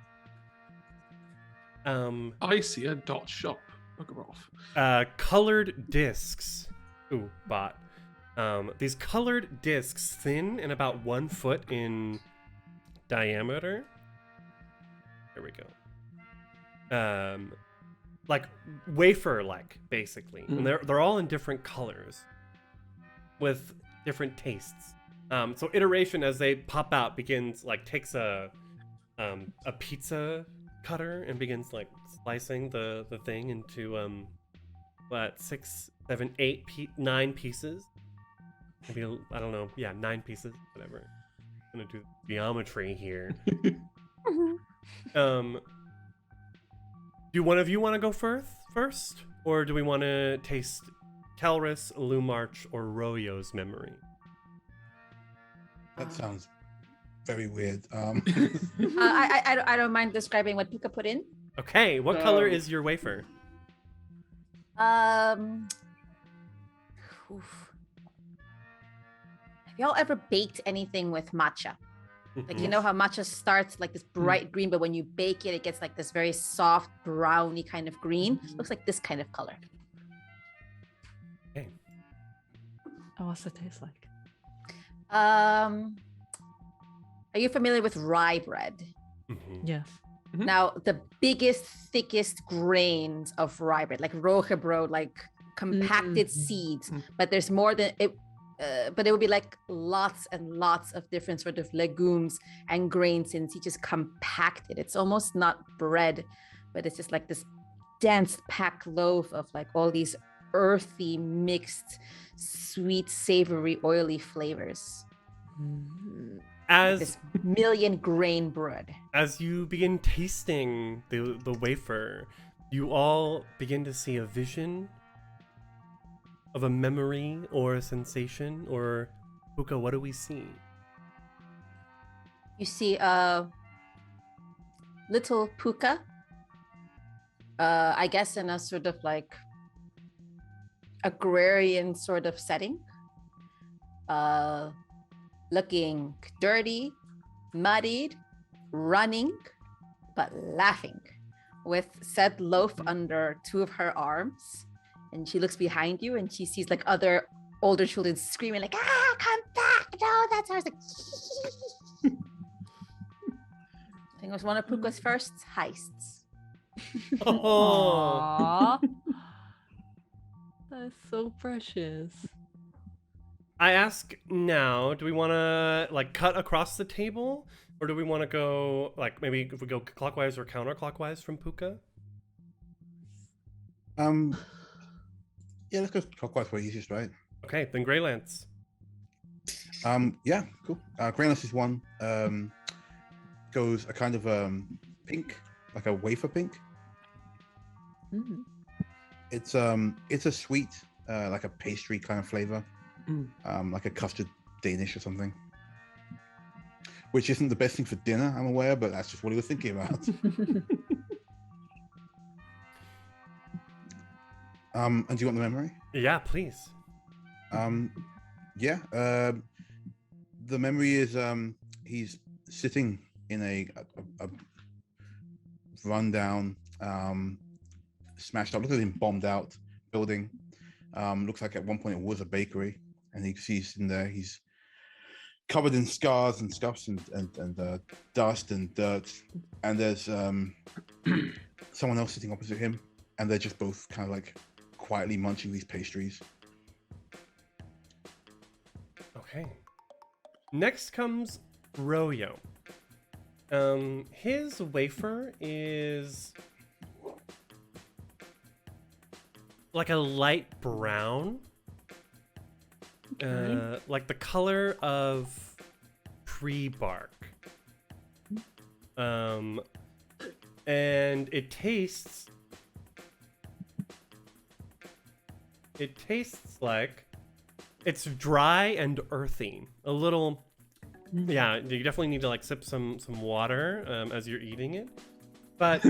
S4: I see a dot shop. Bugger off.
S1: colored discs. Ooh, bot. These colored discs, thin and about 1 foot in diameter. There we go. Like wafer-like, basically. And they're all in different colors with different tastes. So iteration, as they pop out, begins takes a pizza cutter and begins slicing the thing into 6, 7, 8, 9 pieces. Maybe I don't know. Yeah, 9 pieces. Whatever. I'm gonna do geometry here. Do one of you want to go first, or do we want to taste Kelris, Lumarch, or Royo's memory?
S3: That sounds very weird.
S5: I don't mind describing what Pika put in.
S1: Okay, what color is your wafer?
S5: Oof. Have y'all ever baked anything with matcha? You know how matcha starts like this bright green, but when you bake it, it gets this very soft, browny kind of green. Looks like this kind of color.
S1: Okay.
S2: Oh, what's it taste like?
S5: Are you familiar with rye bread?
S2: Yes.
S5: Now, the biggest, thickest grains of rye bread, like rogebrood, compacted seeds, but there's more than it. But it would be lots and lots of different sort of legumes and grains, since he just compacted. It's almost not bread, but it's just this dense packed loaf of all these earthy, mixed, sweet, savory, oily flavors.
S1: As
S5: this million grain bread.
S1: As you begin tasting the wafer, you all begin to see a vision of a memory or a sensation, or Puka, what do we see?
S5: You see little Puka, I guess in a sort of agrarian sort of setting, looking dirty, muddied, running, but laughing, with said loaf under 2 of her arms. And she looks behind you and she sees like other older children screaming like, ah, come back. No, that's ours. Like, I think it was one of Puka's first heists.
S1: Oh.
S2: Aww. That's so precious.
S1: I ask now, do we want to like cut across the table, or do we want to go like maybe if we go clockwise or counterclockwise from Puka?
S3: Yeah, let's go clockwise for easiest, right?
S1: Okay, then Grey Lance.
S3: Yeah, cool. Grey Lance is one. Goes a kind of pink, like a wafer pink.
S5: Mm.
S3: It's a sweet, like a pastry kind of flavor, like a custard Danish or something. Which isn't the best thing for dinner, I'm aware, but that's just what he was thinking about. And do you want the memory?
S1: Yeah, please.
S3: Yeah. The memory is he's sitting in a rundown, smashed up, look at him, bombed out building. Looks like at one point it was a bakery, and he sees in there he's covered in scars and scuffs and dust and dirt, and there's someone else sitting opposite him, and they're just both kind of like quietly munching these pastries.
S1: Okay. Next comes Royo. His wafer is like a light brown, like the color of tree bark. And it tastes like it's dry and earthy. A little, yeah. You definitely need to like sip some water as you're eating it. But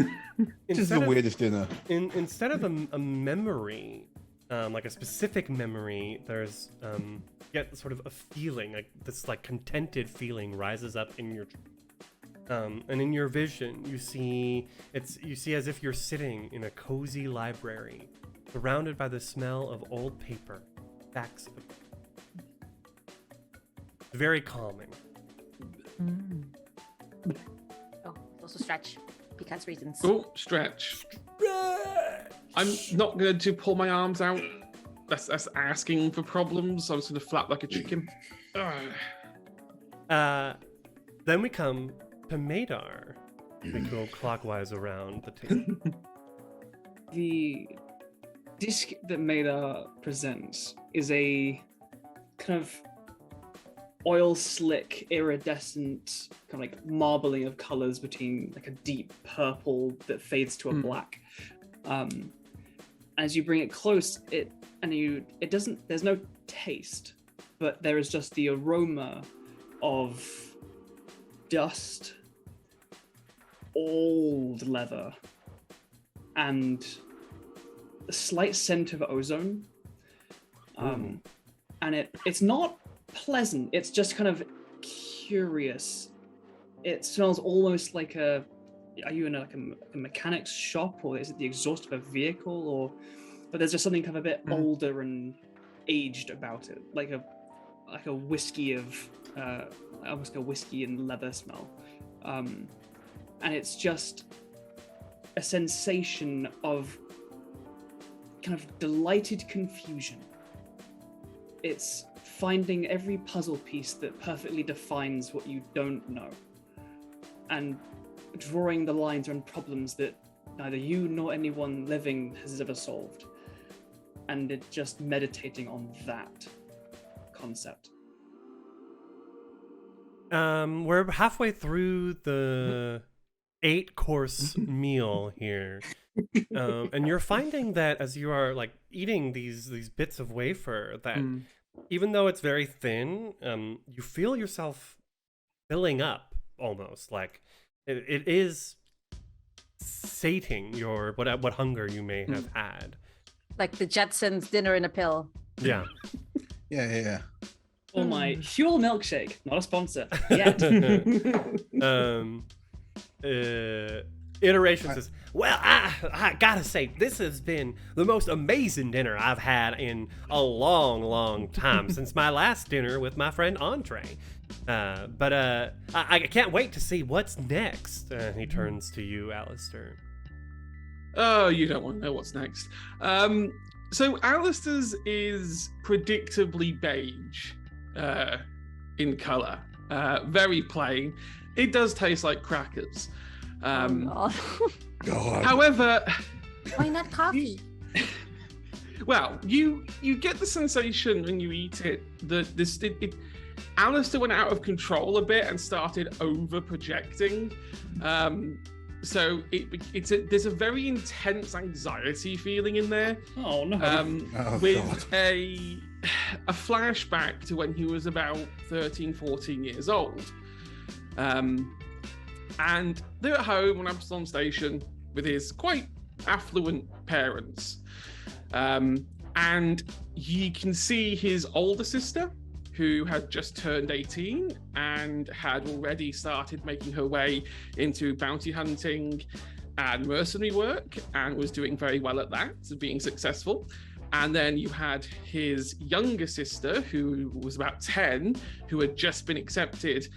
S3: This is the weirdest dinner.
S1: Instead of a memory, like a specific memory, there's you get sort of a feeling, like this like contented feeling rises up in your, and in your vision you see as if you're sitting in a cozy library, surrounded by the smell of old paper, backs of very calming.
S5: Oh, also stretch because reasons.
S4: Oh, stretch. I'm not going to pull my arms out. That's asking for problems. I'm just going to flap like a chicken.
S1: Then we come to Madar. We go clockwise around the table.
S6: The disc that Maida presents is a kind of oil slick, iridescent, kind of like marbling of colors between like a deep purple that fades to a black. As you bring it close, there's no taste, but there is just the aroma of dust, old leather, and a slight scent of ozone. And it's not pleasant, it's just kind of curious. It smells almost like are you in a mechanic's shop, or is it the exhaust of a vehicle, but there's just something kind of a bit older and aged about it, like a whiskey of almost like a whiskey and leather smell. And it's just a sensation of kind of delighted confusion. It's finding every puzzle piece that perfectly defines what you don't know, and drawing the lines around problems that neither you nor anyone living has ever solved, and it just meditating on that concept.
S1: We're halfway through the 8-course meal here, and you're finding that as you are like eating these bits of wafer, that even though it's very thin, you feel yourself filling up almost, like it is sating your what hunger you may have had.
S5: Like the Jetsons' dinner in a pill.
S1: Yeah.
S3: Yeah.
S6: For my Huel milkshake, not a sponsor yet.
S1: Iteration says, well, I gotta say, this has been the most amazing dinner I've had in a long, long time since my last dinner with my friend Andre. But I can't wait to see what's next. He turns to you, Alistair.
S4: Oh, you don't want to know what's next. So Alistair's is predictably beige in colour. Very plain. It does taste like crackers.
S2: God.
S4: However,
S5: Why not coffee?
S4: well, you get the sensation when you eat it that Alistair went out of control a bit and started over projecting. So there's a very intense anxiety feeling in there.
S6: Oh no!
S4: With a flashback to when he was about 13, 14 years old. And they're at home on Absalom Station with his quite affluent parents. And you can see his older sister, who had just turned 18 and had already started making her way into bounty hunting and mercenary work and was doing very well at that, so being successful. And then you had his younger sister, who was about 10, who had just been accepted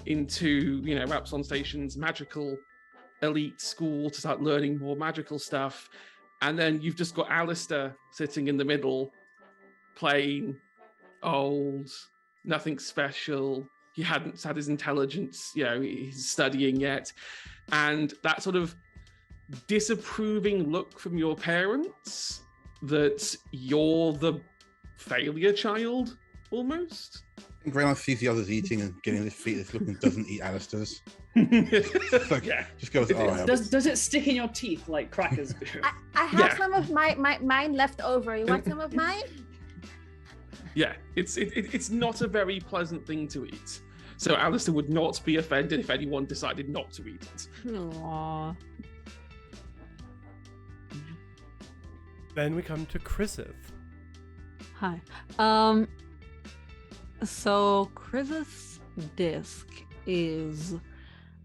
S4: into, Absalom Station's magical elite school to start learning more magical stuff. And then you've just got Alistair sitting in the middle, plain, old, nothing special. He hadn't had his intelligence, he's studying yet. And that sort of disapproving look from your parents that you're the failure child, almost.
S3: I think Greyland sees the others eating and getting his feet this look and doesn't eat Alistair's. Yeah. Just goes,
S6: Does it stick in your teeth like crackers do?
S5: I have some of mine left over. You want some of mine?
S4: Yeah, it's not a very pleasant thing to eat. So Alistair would not be offended if anyone decided not to eat it.
S2: Aww.
S1: Then we come to Chrisith.
S2: Hi. So Chris's disc is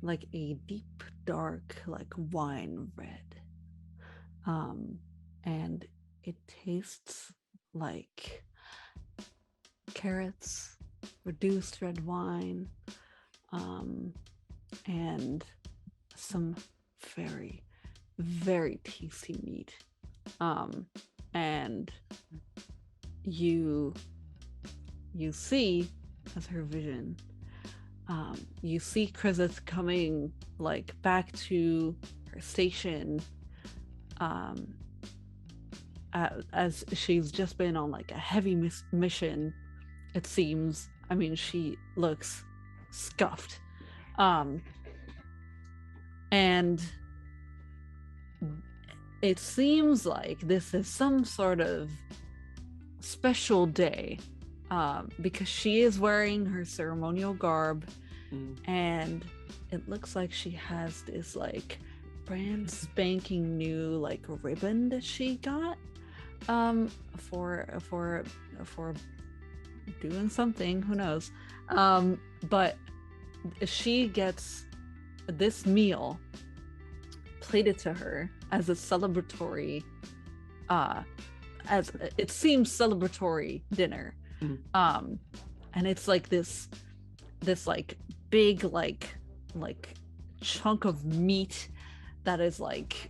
S2: like a deep, dark, like wine red. And it tastes like carrots, reduced red wine, and some very, very tasty meat. And you see, as her vision, you see Chrisith coming like back to her station, as she's just been on like a heavy mission, it seems. I mean, she looks scuffed, and it seems like this is some sort of special day, because she is wearing her ceremonial garb, and it looks like she has this like brand spanking new like ribbon that she got for doing something, who knows, but she gets this meal plated to her as a celebratory, as it seems celebratory dinner. And it's like this like big like chunk of meat that is like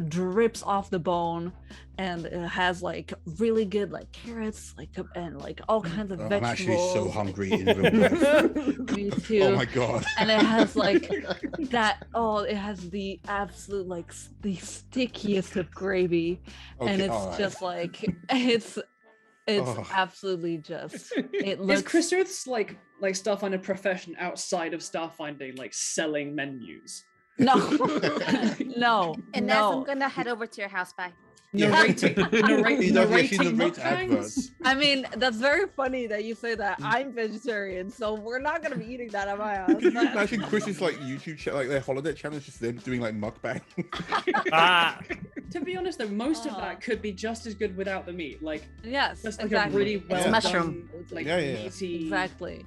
S2: drips off the bone, and it has like really good like carrots and like all kinds of vegetables.
S3: I'm actually so hungry in real life.
S2: Me too.
S3: Oh my god.
S2: And it has like that. Oh, it has the absolute like the stickiest of gravy, and it's just like it's absolutely just. It looks.
S6: Is Chris's like Starfinder profession outside of Starfinding like selling menus?
S2: No, no,
S5: And
S2: no.
S5: I'm gonna head over to your house. Bye.
S6: narrating,
S3: He
S6: narrating
S3: narrates
S6: mukbangs.
S3: adverts.
S2: I mean, that's very funny that you say that. I'm vegetarian, so we're not gonna be eating that at my house.
S3: Could you imagine Chris's like YouTube like their holiday channel is just them doing like mukbang?
S1: Ah,
S6: To be honest, though, most of
S2: Oh.
S6: that could be just as good without the meat. Like,
S2: Yes,
S6: just like
S2: exactly.
S6: a really well
S3: Yeah.
S5: mushroom.
S6: done, like
S3: Yeah, yeah.
S6: meaty,
S2: Exactly.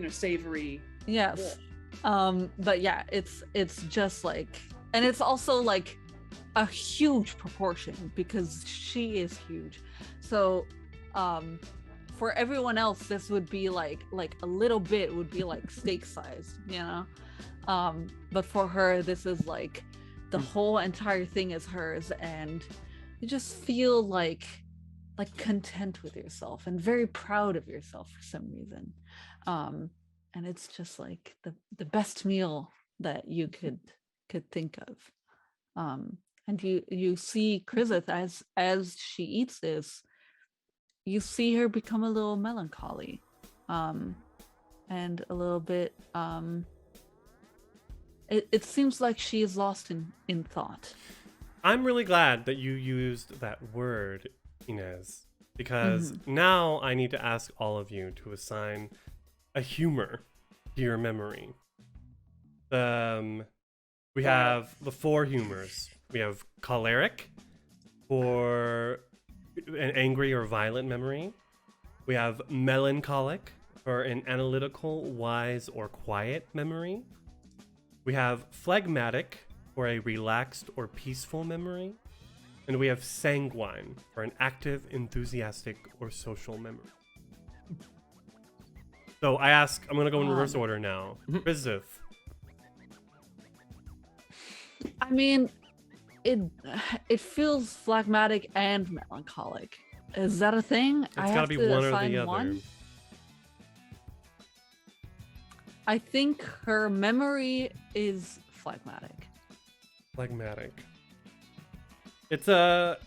S6: savory.
S2: Yes. But yeah, it's just like, and it's also like a huge proportion because she is huge. So, for everyone else, this would be like a little bit would be like steak sized, you know. But for her, this is like the whole entire thing is hers, and you just feel like content with yourself and very proud of yourself for some reason. And it's just like the best meal that you could think of. And you see Krizith as she eats this, you see her become a little melancholy, and a little bit it seems like she is lost in thought.
S1: I'm really glad that you used that word, Inez, because now I need to ask all of you to assign a humor to your memory. We have the 4 humors. We have choleric for an angry or violent memory. We have melancholic for an analytical, wise, or quiet memory. We have phlegmatic for a relaxed or peaceful memory. And we have sanguine for an active, enthusiastic, or social memory. So I'm going to go in reverse order now. Krizith.
S2: I mean, it feels phlegmatic and melancholic. Is that a thing?
S1: It's got to be one or the other.
S2: One? I think her memory is phlegmatic.
S1: Phlegmatic. It's a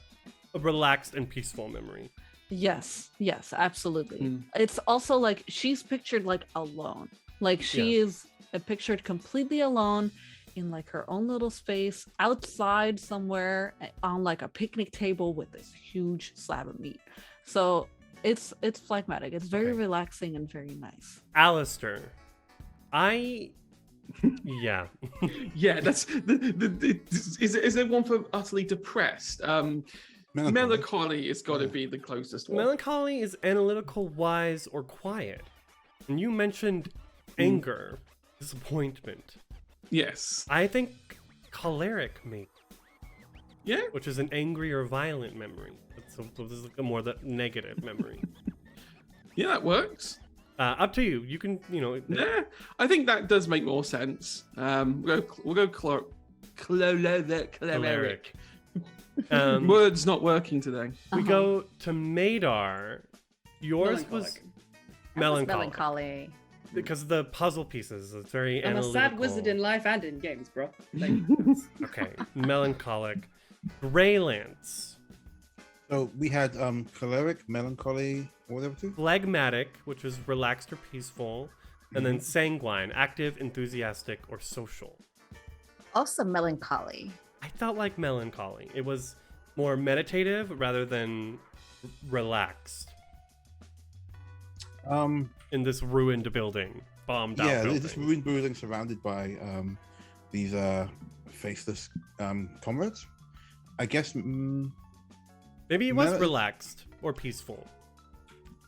S1: relaxed and peaceful memory.
S2: Yes, absolutely. It's also like she's pictured like alone. Like she is pictured completely alone in like her own little space outside somewhere on like a picnic table with this huge slab of meat. So it's phlegmatic. It's very relaxing and very nice.
S1: Alistair. Yeah.
S4: Yeah, that's is there one for utterly depressed? Melancholy has got to be the closest one.
S1: Melancholy is analytical, wise, or quiet. And you mentioned anger, disappointment.
S4: Yes.
S1: I think choleric, maybe.
S4: Yeah.
S1: Which is an angry or violent memory. So this is more the negative memory.
S4: Yeah, that works.
S1: Up to you. You can,
S4: Yeah, I think that does make more sense. We'll go choleric. Words not working today.
S1: We go to Madar. Yours was
S5: Melancholy.
S1: because the puzzle pieces. It's very
S6: I'm
S1: analytical.
S6: a sad wizard in life and in games, bro.
S1: Okay, melancholic. Greylance.
S3: So we had choleric, melancholy, what were the other 2?
S1: Phlegmatic, which was relaxed or peaceful, and then sanguine, active, enthusiastic, or social.
S5: Also melancholy.
S1: I felt like melancholy. It was more meditative rather than relaxed. In this ruined building, bombed out building.
S3: This ruined building surrounded by these faceless comrades. I guess
S1: Maybe it was relaxed or peaceful.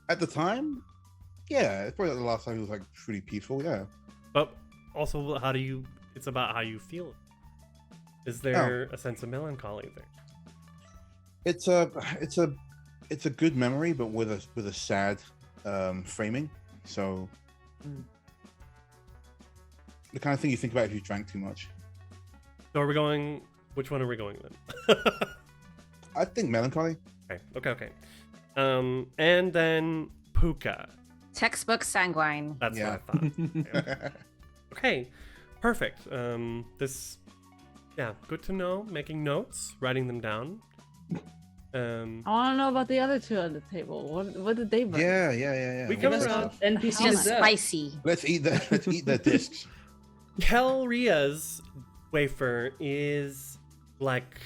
S3: at the time, yeah, it's probably the last time it was like pretty peaceful. Yeah,
S1: But also, it's about how you feel. Is there a sense of melancholy there?
S3: it's a good memory, but with a sad framing. So the kind of thing you think about if you drank too much.
S1: So which one are we going then?
S3: I think melancholy.
S1: Okay. And then Puka.
S5: Textbook sanguine.
S1: That's
S3: Yeah.
S1: what I thought. Okay, perfect. Good to know. Making notes, writing them down.
S2: I want to know about the other 2 on the table. What did they bring?
S3: Yeah.
S1: We come
S3: Let's-
S1: around.
S6: NPC
S5: Just
S6: dessert.
S5: spicy.
S3: Let's eat their discs.
S1: Kelria's wafer is like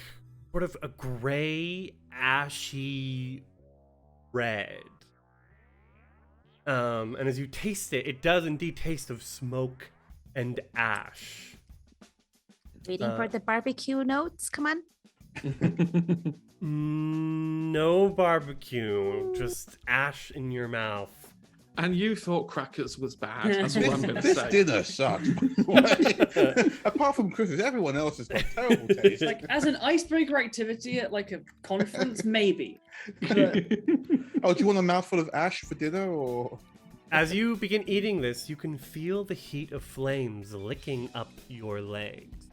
S1: sort of a gray, ashy red. And as you taste it, it does indeed taste of smoke and ash.
S5: Waiting for the barbecue notes. Come on.
S1: No barbecue, just ash in your mouth.
S4: And you thought crackers was bad. That's what I'm going to
S3: This
S4: say.
S3: dinner sucks. Apart from Chris's, everyone else has got terrible taste.
S6: Like as an icebreaker activity at like a conference, maybe. But
S3: Oh, do you want a mouthful of ash for dinner, or?
S1: As you begin eating this, you can feel the heat of flames licking up your legs.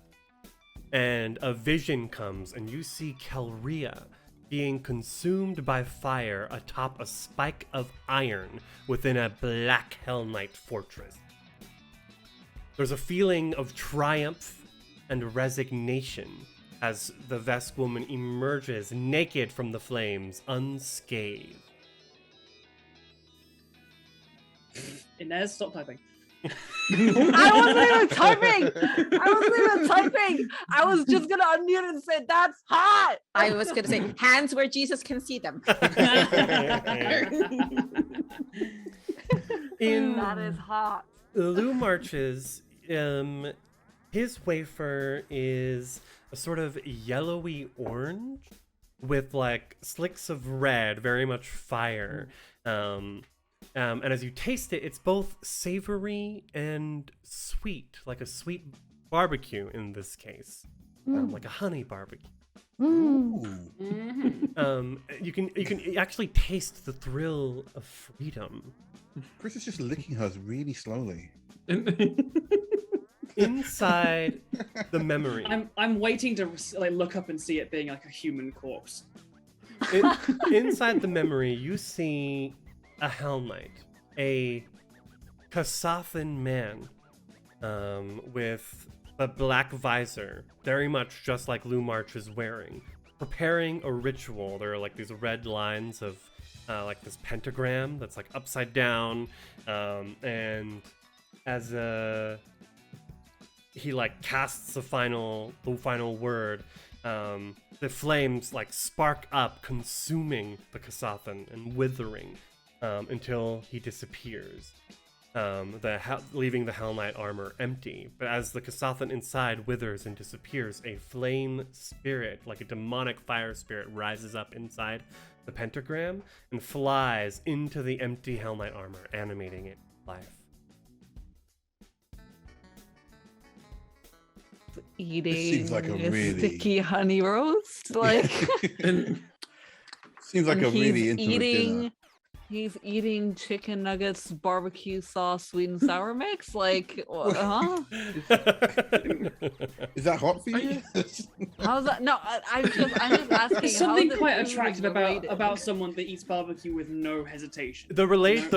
S1: And a vision comes, and you see Kelria being consumed by fire atop a spike of iron within a black Hell Knight fortress. There's a feeling of triumph and resignation as the Vesk woman emerges naked from the flames, unscathed.
S6: Inez, stop typing.
S2: I wasn't even typing. I was just gonna unmute and say that's hot.
S5: I was going to say hands where Jesus can see them.
S1: In
S2: That is hot.
S1: Lou March's, his wafer is a sort of yellowy orange with like slicks of red, very much fire. And as you taste it, it's both savory and sweet, like a sweet barbecue in this case, like a honey barbecue.
S3: Ooh.
S1: You can actually taste the thrill of freedom.
S3: Chris is just licking hers really slowly.
S1: Inside the memory.
S6: I'm waiting to like look up and see it being like a human corpse.
S1: Inside the memory, you see a Hell Knight, a Kasathan man, with a black visor, very much just like Lou March is wearing, preparing a ritual. There are like these red lines of like this pentagram that's like upside down, and as he like casts the final word, the flames like spark up, consuming the Kasathan and withering until he disappears, leaving the Hell Knight armor empty. But as the Kasathan inside withers and disappears, a flame spirit, like a demonic fire spirit, rises up inside the pentagram and flies into the empty Hell Knight armor, animating it life.
S2: Eating
S3: seems like a really-
S2: sticky honey roast. Like
S3: Seems like
S2: and
S3: a really
S2: he's
S3: intimate dinner.
S2: He's eating chicken nuggets, barbecue sauce, sweet and sour mix. Like, huh?
S3: Is that hot for you?
S2: How's that? No, I'm just asking.
S6: There's something
S2: how is
S6: quite
S2: it
S6: attractive
S2: related?
S6: about someone that eats barbecue with no hesitation.
S1: The
S6: Great
S1: relation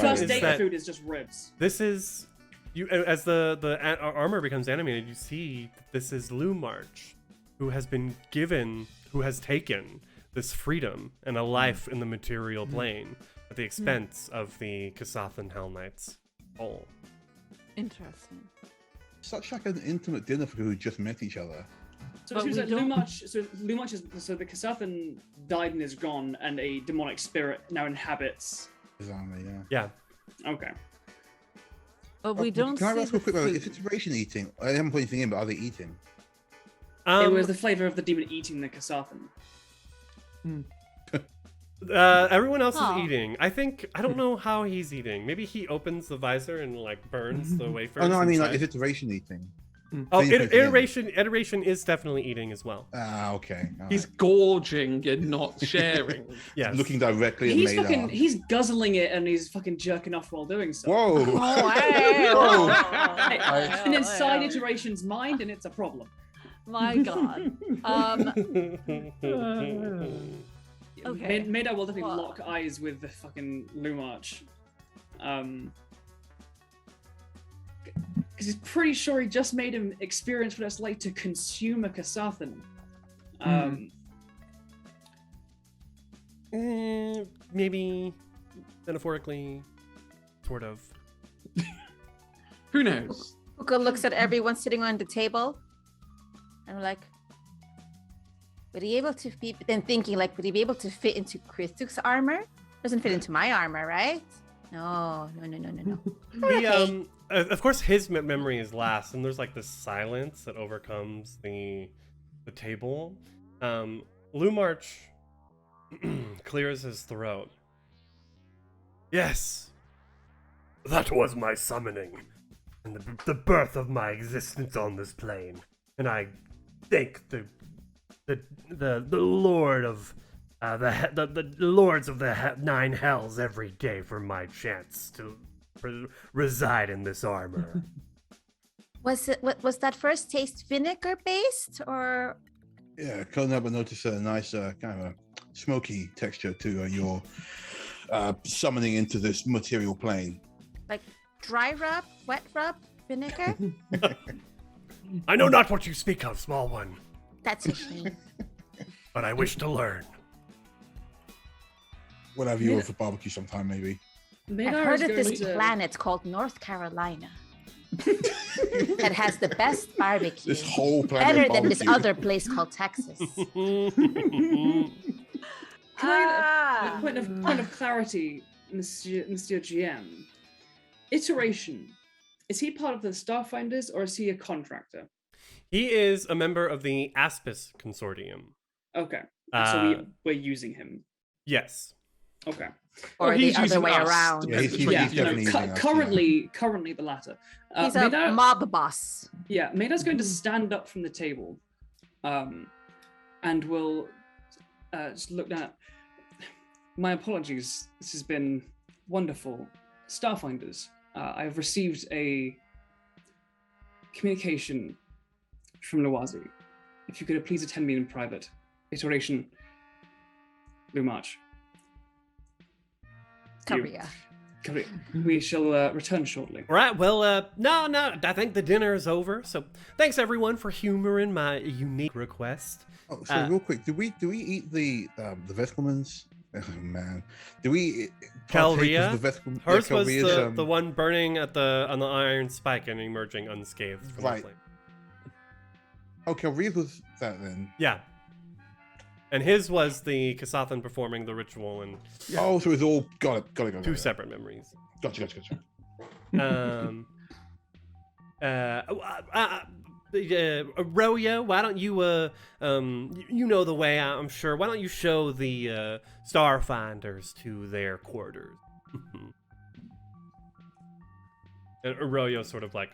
S6: first
S1: is
S6: date
S1: that
S6: food is just ribs.
S1: this is you as the armor becomes animated. You see that this is Lou March, who has taken this freedom and a life in the material plane at the expense of the Kasathan Hell Knights' soul.
S2: Interesting.
S3: Such like an intimate dinner for people who just met each other.
S6: So
S2: But
S6: it seems
S2: we
S6: like
S2: don't-
S6: Lou March is so the Kasathan died and is gone, and a demonic spirit now inhabits.
S3: Bizarrely, yeah.
S1: Yeah.
S6: Okay.
S2: But we don't
S3: Can I
S2: see
S3: ask
S2: the
S3: a quick moment?
S2: food.
S3: If it's ration eating, I haven't put anything in, but are they eating?
S6: It was the flavor of the demon eating the Kasathan.
S1: Everyone else
S2: Huh.
S1: is eating. I don't know how he's eating. Maybe he opens the visor and like burns the wafer.
S3: Oh no, I mean like if it's ration eating.
S1: Oh,
S3: Then you put it in.
S1: iteration is definitely eating as well.
S3: Ah, okay. all
S4: He's
S3: right.
S4: gorging and not sharing.
S1: Yes.
S3: Looking directly at Maynard.
S6: He's guzzling it and he's fucking jerking off while doing so.
S3: Whoa!
S2: Oh,
S3: Whoa.
S6: It's an inside iteration's mind, and it's a problem.
S2: My God. Okay.
S6: Maida will definitely
S2: Well-
S6: lock eyes with the fucking Lumarch. Because he's pretty sure he just made him experience what it's like to consume a Kasathan.
S1: Maybe metaphorically, sort of.
S4: Who knows?
S5: Puka looks at everyone sitting on the table and we're like, would he able to fit? But then thinking like, would he be able to fit into Christuk's armor? Doesn't fit into my armor, right? No.
S1: The, of course, his memory is last, and there's like this silence that overcomes the table. Lumarch clears his throat. Yes, that was my summoning, and the birth of my existence on this plane. And I thank the Lord of the lords of the 9 hells every day for my chance to reside in this armor.
S5: Was that first taste vinegar based or?
S3: Yeah, couldn't help but notice a nice kind of a smoky texture to your summoning into this material plane.
S5: Like dry rub, wet rub, vinegar?
S1: I know not what you speak of, small one,
S5: That's a shame.
S1: but I wish to learn.
S3: We'll have you over for barbecue sometime, maybe.
S5: I've heard of this planet called North Carolina that has the best barbecue.
S3: This whole planet
S5: better than this
S3: barbecue.
S5: other place called Texas.
S6: Point of clarity, Mr. GM. Iteration. Is he part of the Starfinders or is he a contractor?
S1: He is a member of the Aspis Consortium.
S6: Okay. So we're using him.
S1: Yes.
S6: Okay.
S5: Or the
S4: he's
S5: other
S4: using
S5: way
S4: us.
S5: around.
S3: Yeah, he's definitely using us,
S6: Currently the latter.
S5: He's a mob boss.
S6: Yeah, Maida's going to stand up from the table, and will just look down. My apologies. This has been wonderful. Starfinders, I've received a communication from Lawazi. If you could please attend me in private. Iteration. Lumarch.
S5: Korea.
S6: We shall return shortly.
S1: All right. Well, no. I think the dinner is over. So thanks everyone for humoring my unique request.
S3: Oh, so real quick, do we eat the Veskelmans? Oh man, do we?
S1: Calria? Hers was
S3: Calria's,
S1: the one burning on the iron spike and emerging unscathed from
S3: Right.
S1: the flame.
S3: Oh, Calria's was that then?
S1: Yeah. And his was the Kasathan performing the ritual and
S3: Oh, so it's all got it.
S1: two separate memories.
S3: Gotcha.
S1: Royo, why don't you you know the way, I'm sure. Why don't you show the Starfinders to their quarters? And Royo sort of like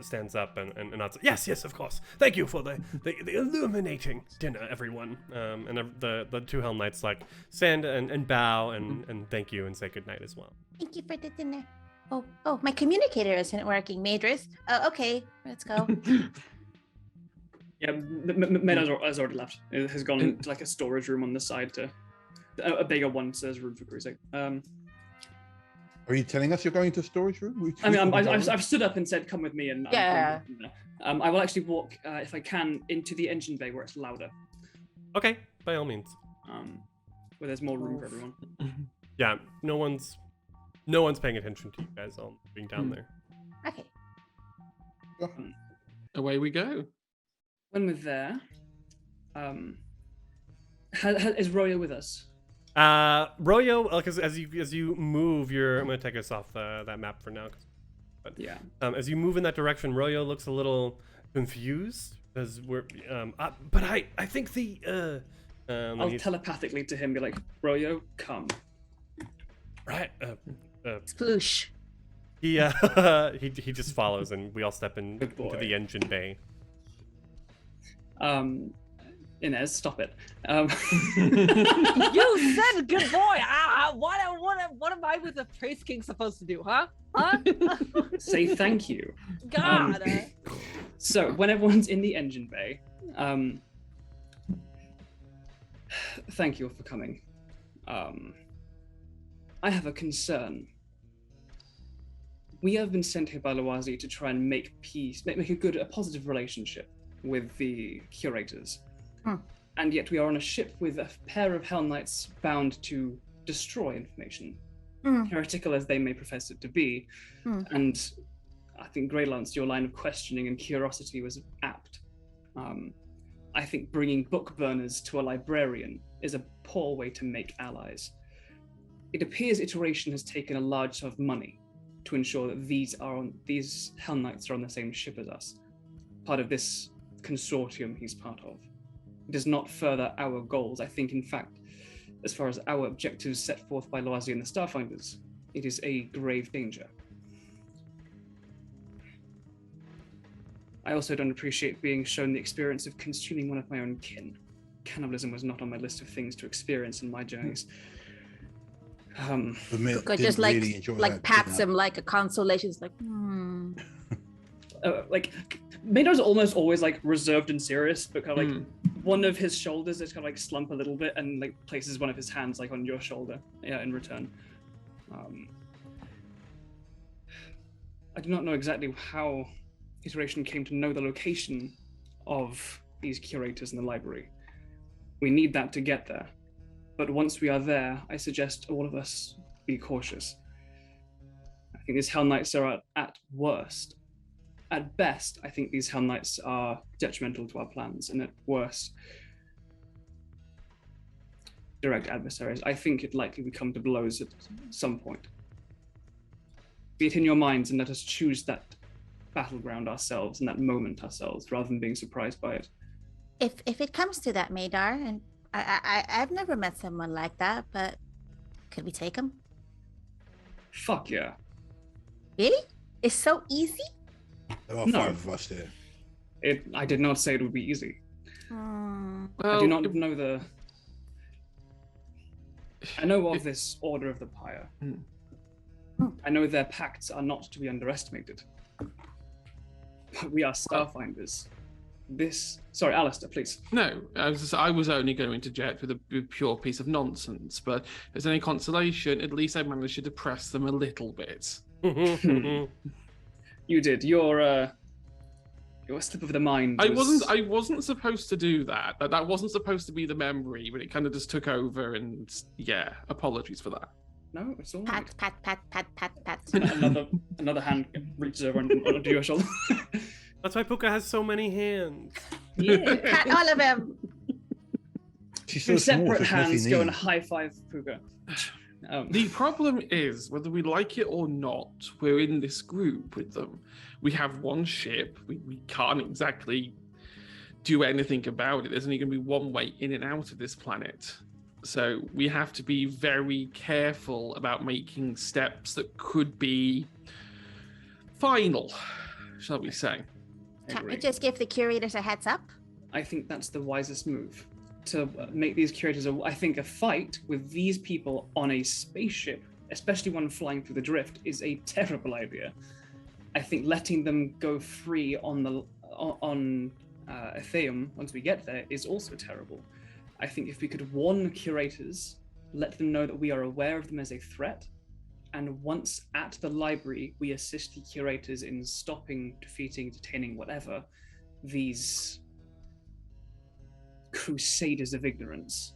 S1: stands up and nods. Yes, of course. Thank you for the illuminating dinner, everyone. And the two Hell Knights like stand and bow and thank you and say goodnight as well.
S5: Thank you for the dinner. Oh, my communicator isn't working, Madris. Okay, let's go.
S6: Yeah, Maida has already left. It has gone to like a storage room on the side to a bigger one, so there's room for cruising.
S3: Are you telling us you're going to a storage room?
S6: I've stood up and said, "Come with me," and
S5: Yeah.
S6: I will actually walk, if I can, into the engine bay where it's louder,
S1: Okay, by all means.
S6: where there's more room for everyone.
S1: Yeah, no one's paying attention to you guys all being down there.
S5: Okay.
S4: Away we go.
S6: When we're there, is Royo with us?
S1: Royo, because as you move, I'm gonna take us off that map for now. But
S6: Yeah.
S1: As you move in that direction, Royo looks a little confused because we're. But I think the.
S6: I'll telepathically to him be like, "Royo, come."
S1: Right.
S5: Sploosh.
S1: He just follows, and we all step into
S6: boy.
S1: the engine bay.
S6: Inez, stop it.
S2: You said good boy. What am I with the praise king supposed to do, huh?
S6: Say thank you.
S2: God.
S6: So when everyone's in the engine bay, thank you all for coming. I have a concern. We have been sent here by Lawazi to try and make peace, make a positive relationship with the curators. And yet we are on a ship with a pair of Hell Knights bound to destroy information, heretical as they may profess it to be. And I think, Greylance, your line of questioning and curiosity was apt. I I think bringing book burners to a librarian is a poor way to make allies. It appears Iteration has taken a large sum of money to ensure that these Hell Knights are on the same ship as us, part of this consortium he's part of. It does not further our goals. I think, in fact, as far as our objectives set forth by Loazi and the Starfinders, it is a grave danger. I also don't appreciate being shown the experience of consuming one of my own kin. Cannibalism was not on my list of things to experience in my journeys.
S5: Puka just like pats him like a consolation. It's like,
S6: like Maynard's almost always like reserved and serious, but kind of like one of his shoulders is kind of like slump a little bit and like places one of his hands like on your shoulder, in return. I do not know exactly how Iteration came to know the location of these curators in the library. We need that to get there. But once we are there, I suggest all of us be cautious. I think these Hell Knights are at worst. At best, I think these Hell Knights are detrimental to our plans, and at worst, direct adversaries. I think it likely will come to blows at some point. Be it in your minds, and let us choose that battleground ourselves and that moment ourselves, rather than being surprised by it.
S5: if it comes to that, Madar, and I've never met someone like that, but could we take him?
S6: Fuck yeah.
S5: Really? It's so easy?
S3: There are
S6: No.
S3: 5 of us here.
S6: I did not say it would be easy.
S5: Hmm.
S6: I do not know the... I know of this Order of the Pyre. I know their pacts are not to be underestimated. But we are Starfinders. Sorry, Alistair, please.
S4: No, I was only going to interject with a pure piece of nonsense, but if there's any consolation, at least I managed to depress them a little bit.
S6: You did. You're a slip of the mind.
S4: I wasn't supposed to do that. That wasn't supposed to be the memory, but it kind of just took over, and yeah, apologies for that.
S6: No, it's all
S5: Pat,
S6: right.
S5: pat.
S6: Another hand reaches over onto your shoulder.
S1: That's why Puka has so many hands.
S6: Yeah.
S5: Pat all of them.
S3: She's
S6: Two
S3: so small,
S6: separate
S3: so it's messy
S6: hands go and
S3: knees.
S6: high five Puka.
S4: The problem is, whether we like it or not, we're in this group with them. We have one ship. We can't exactly do anything about it. There's only going to be one way in and out of this planet. So we have to be very careful about making steps that could be final, shall we say.
S5: Can't we just give the curators a heads up?
S6: I think that's the wisest move. To make these curators, I think a fight with these people on a spaceship, especially one flying through the drift, is a terrible idea. I think letting them go free on Etheum once we get there is also terrible. I think if we could warn the curators, let them know that we are aware of them as a threat, and once at the library, we assist the curators in stopping, defeating, detaining, whatever, these crusaders of ignorance.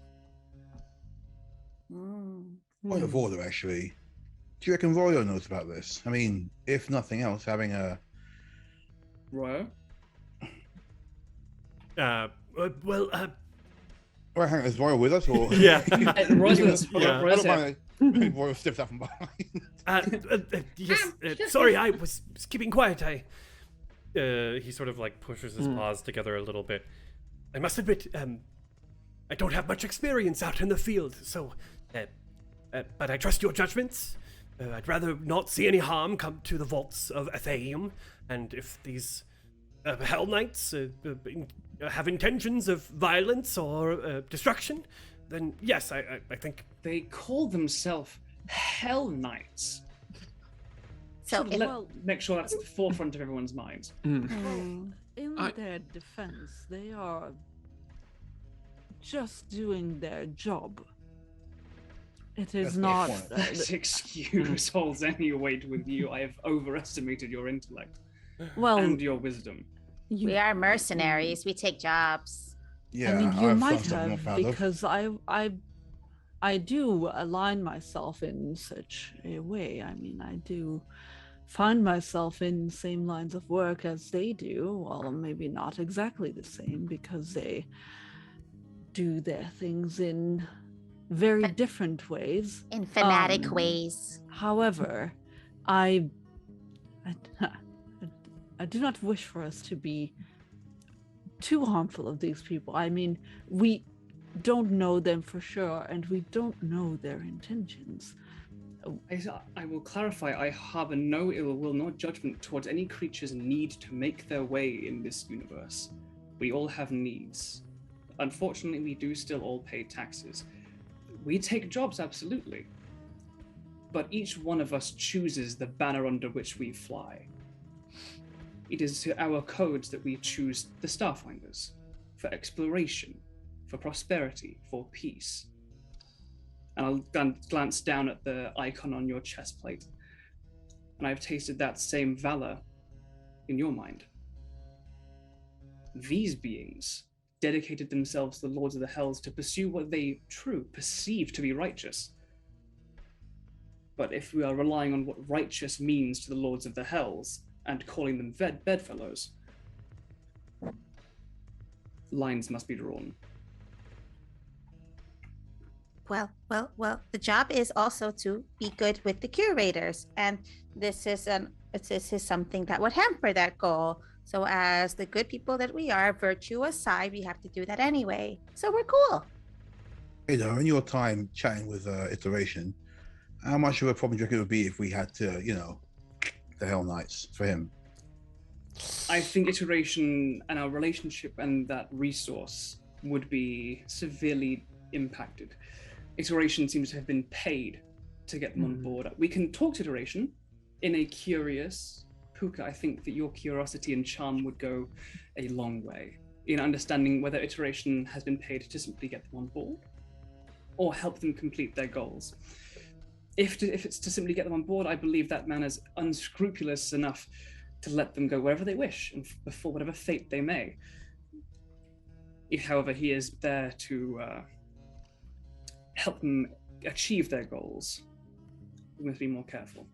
S3: Point of order, actually. Do you reckon Royo knows about this? I mean, if nothing else, having a...
S6: Royo?
S3: Right, hang on, is Royo with us, or...?
S1: Yeah.
S6: Royo's with us.
S1: Yeah.
S3: I
S6: Royo's
S3: don't
S6: here.
S3: mind. Royo steps out from behind.
S1: Yes. Sorry, I was keeping quiet. He sort of like pushes his paws together a little bit. I must admit, I don't have much experience out in the field, so, but I trust your judgments. I'd rather not see any harm come to the vaults of Etheum, and if these Hell Knights have intentions of violence or destruction, then yes, I think...
S6: They call themselves Hell Knights.
S5: So
S6: Make sure that's at the forefront of everyone's minds.
S2: In their defense, they are just doing their job. It is
S3: That's my
S2: not.
S3: point.
S6: This excuse holds any weight with you. I have overestimated your intellect
S2: Well,
S6: and your wisdom.
S5: we are mercenaries. We take jobs.
S3: Yeah,
S2: I mean, you
S3: I've
S2: might
S3: done something I'm
S2: have,
S3: proud of.
S2: because I do align myself in such a way. I mean, I do find myself in the same lines of work as they do. Well, maybe not exactly the same because they do their things in very different ways.
S5: In fanatic ways.
S2: However, I do not wish for us to be too harmful of these people. I mean, we don't know them for sure, and we don't know their intentions.
S6: I will clarify, I harbor no ill will nor judgment towards any creature's need to make their way in this universe. We all have needs. Unfortunately, we do still all pay taxes. We take jobs, absolutely. But each one of us chooses the banner under which we fly. It is to our codes that we choose the Starfinders, for exploration, for prosperity, for peace. And I'll glance down at the icon on your chest plate, and I've tasted that same valor in your mind. These beings dedicated themselves to the Lords of the Hells to pursue what they perceive to be righteous. But if we are relying on what righteous means to the Lords of the Hells and calling them bedfellows, lines must be drawn.
S5: Well, the job is also to be good with the curators, and this is something that would hamper that goal. So as the good people that we are, virtue aside, we have to do that anyway. So we're cool.
S3: You know, in your time chatting with Iteration, how much of a problem do you reckon it would be if we had to, the Hell Knights for him?
S6: I think Iteration and our relationship and that resource would be severely impacted. Iteration seems to have been paid to get them on board. We can talk to Iteration in a curious Puka. I think that your curiosity and charm would go a long way in understanding whether Iteration has been paid to simply get them on board or help them complete their goals. If it's to simply get them on board, I believe that man is unscrupulous enough to let them go wherever they wish and before whatever fate they may. If, however, he is there to help them achieve their goals, we must be more careful.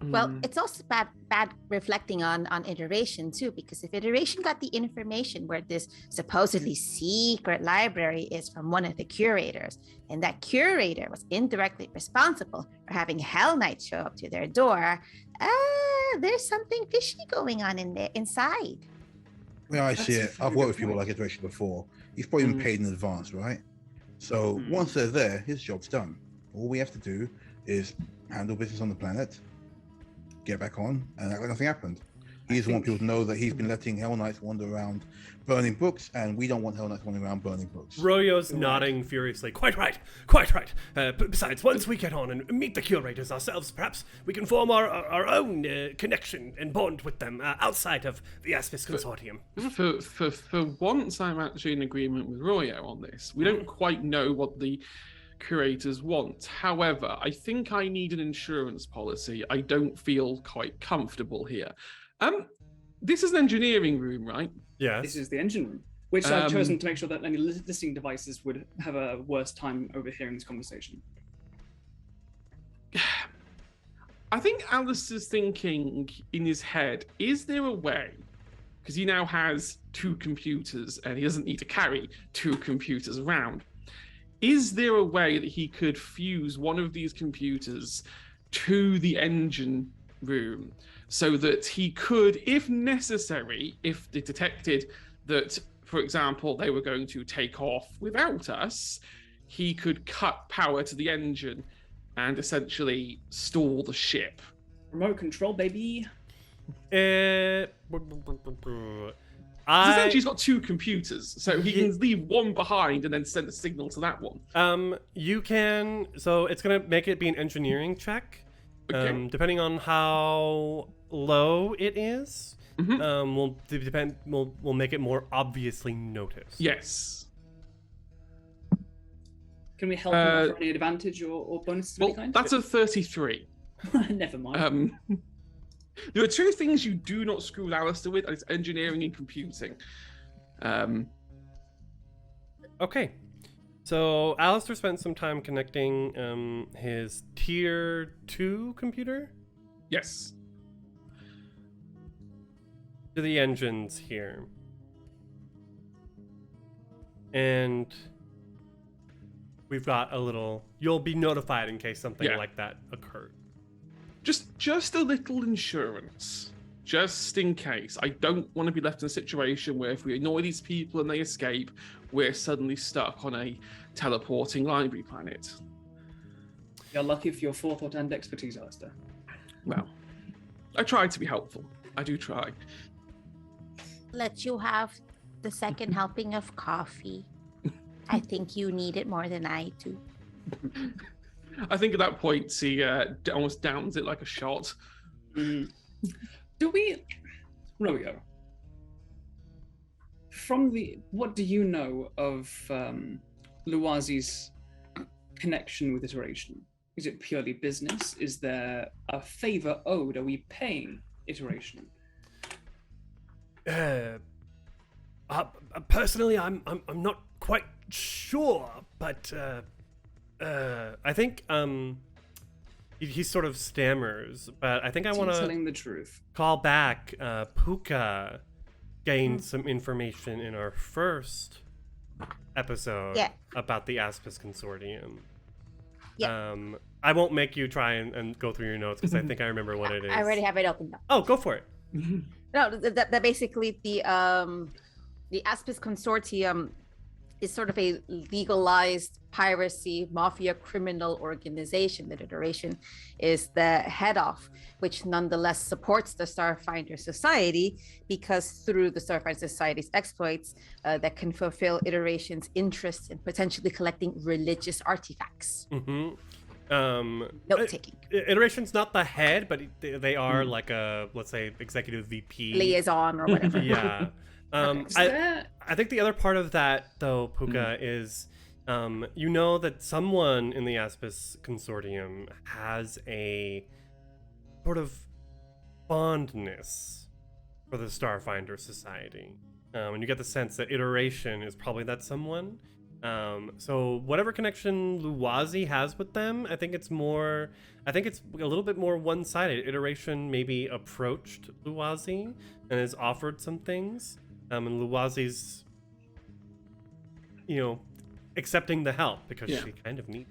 S5: Well, it's also bad reflecting on Iteration too, because if Iteration got the information where this supposedly secret library is from one of the curators, and that curator was indirectly responsible for having Hell Knights show up to their door, there's something fishy going on in there inside.
S3: Yeah, I see it. I've worked with people like Iteration before. He's probably been paid in advance, right? So once they're there, his job's done. All we have to do is handle business on the planet, get back on, and act like nothing happened. He doesn't want people to know that he's been letting Hell Knights wander around burning books, and we don't want Hell Knights wandering around burning books.
S1: Royo's nodding furiously. Quite right. Besides, once we get on and meet the curators ourselves, perhaps we can form our own connection and bond with them outside of the Aspis Consortium.
S4: For once, I'm actually in agreement with Royo on this. We don't quite know what the curators want. However, I think I need an insurance policy. I don't feel quite comfortable here. This is an engineering room, right?
S1: Yes.
S6: This is the engine room, which I've chosen to make sure that any listening devices would have a worse time overhearing this conversation.
S4: I think Alistair's thinking in his head, is there a way, because he now has 2 computers and he doesn't need to carry 2 computers around, is there a way that he could fuse one of these computers to the engine room so that he could, if necessary, if they detected that, for example, they were going to take off without us, he could cut power to the engine and essentially stall the ship?
S6: Remote control, baby.
S4: Essentially, he's got 2 computers, so he can leave one behind and then send a signal to that one.
S1: You can. So it's gonna make it be an engineering check.
S4: Okay.
S1: Depending on how low it is, will make it more obviously noticed.
S4: Yes.
S6: Can we help him for any advantage or bonuses of any kind?
S4: That's a 33.
S6: Never mind.
S4: There are 2 things you do not screw Alistair with, and it's engineering and computing.
S1: Okay. So Alistair spent some time connecting his tier 2 computer.
S4: Yes.
S1: to the engines here. And we've got a little... You'll be notified in case something like that occurred.
S4: Just a little insurance. Just in case. I don't want to be left in a situation where if we annoy these people and they escape, we're suddenly stuck on a teleporting library planet.
S6: You're lucky for your forethought and expertise, Alistair.
S4: Well, I try to be helpful. I do try.
S5: Let you have the second helping of coffee. I think you need it more than I do.
S4: I think at that point, he almost downs it like a shot.
S6: Do we... Romeo, what do you know of Luazi's connection with Iteration? Is it purely business? Is there a favor owed? Are we paying Iteration?
S1: Personally, I'm not quite sure, but I think he sort of stammers, but I think I want to
S6: telling the truth.
S1: Call back. Puka gained some information in our first episode about the Aspis Consortium. Yeah. I won't make you try and go through your notes because I think I remember what it is.
S5: I already have it opened up.
S1: Oh, go for it.
S5: No, that basically the Aspis Consortium is sort of a legalized piracy mafia criminal organization that Iteration is the head of, which nonetheless supports the Starfinder Society because through the Starfinder Society's exploits that can fulfill Iteration's interest in potentially collecting religious artifacts. Note-taking.
S1: Iteration's not the head, but they are like a, let's say, executive VP.
S5: Liaison or whatever.
S1: Yeah. I think the other part of that, though, Puka, is you know that someone in the Aspis Consortium has a sort of fondness for the Starfinder Society. And you get the sense that Iteration is probably that someone. So whatever connection Luazi has with them, I think it's a little bit more one-sided. Iteration maybe approached Luazi and has offered some things. And Luazi's, accepting the help because she kind of needs.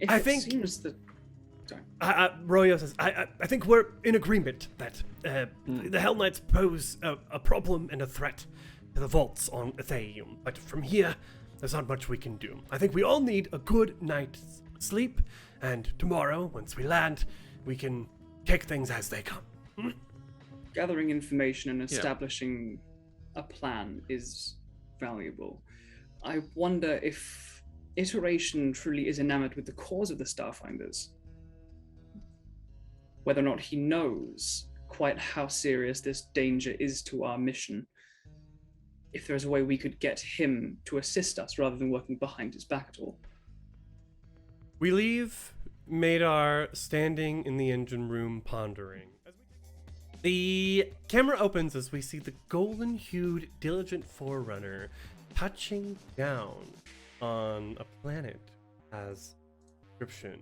S6: I think seems that.
S1: Royo says, I think we're in agreement that the Hell Knights pose a problem and a threat to the vaults on Atheium. But from here, there's not much we can do. I think we all need a good night's sleep, and tomorrow, once we land, we can take things as they come.
S6: Gathering information and establishing a plan is valuable. I wonder if Iteration truly is enamored with the cause of the Starfinders. Whether or not he knows quite how serious this danger is to our mission. If there's a way we could get him to assist us rather than working behind his back at all.
S1: We leave Madar standing in the engine room pondering. The camera opens as we see the golden-hued Diligent Forerunner touching down on a planet as description.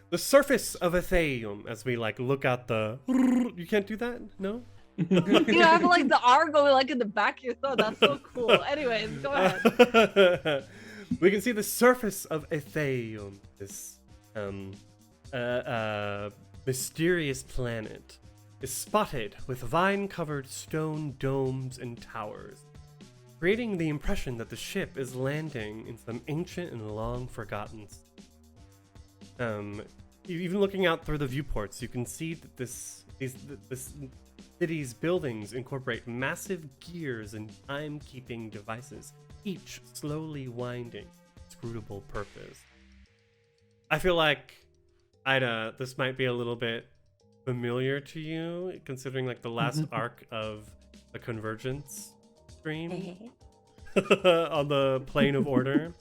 S1: The surface of Atheium as we look at the... You can't do that? No?
S2: You have the R going in the back of your throat. That's so cool. Anyways, go ahead.
S1: We can see the surface of Atheium, this mysterious planet, is spotted with vine-covered stone domes and towers, creating the impression that the ship is landing in some ancient and long-forgotten city. Even looking out through the viewports, you can see that this city's buildings incorporate massive gears and timekeeping devices, each slowly winding its scrutable purpose. I feel like, Ida, this might be a little bit familiar to you, considering the last arc of the Convergence stream on the Plane of Order.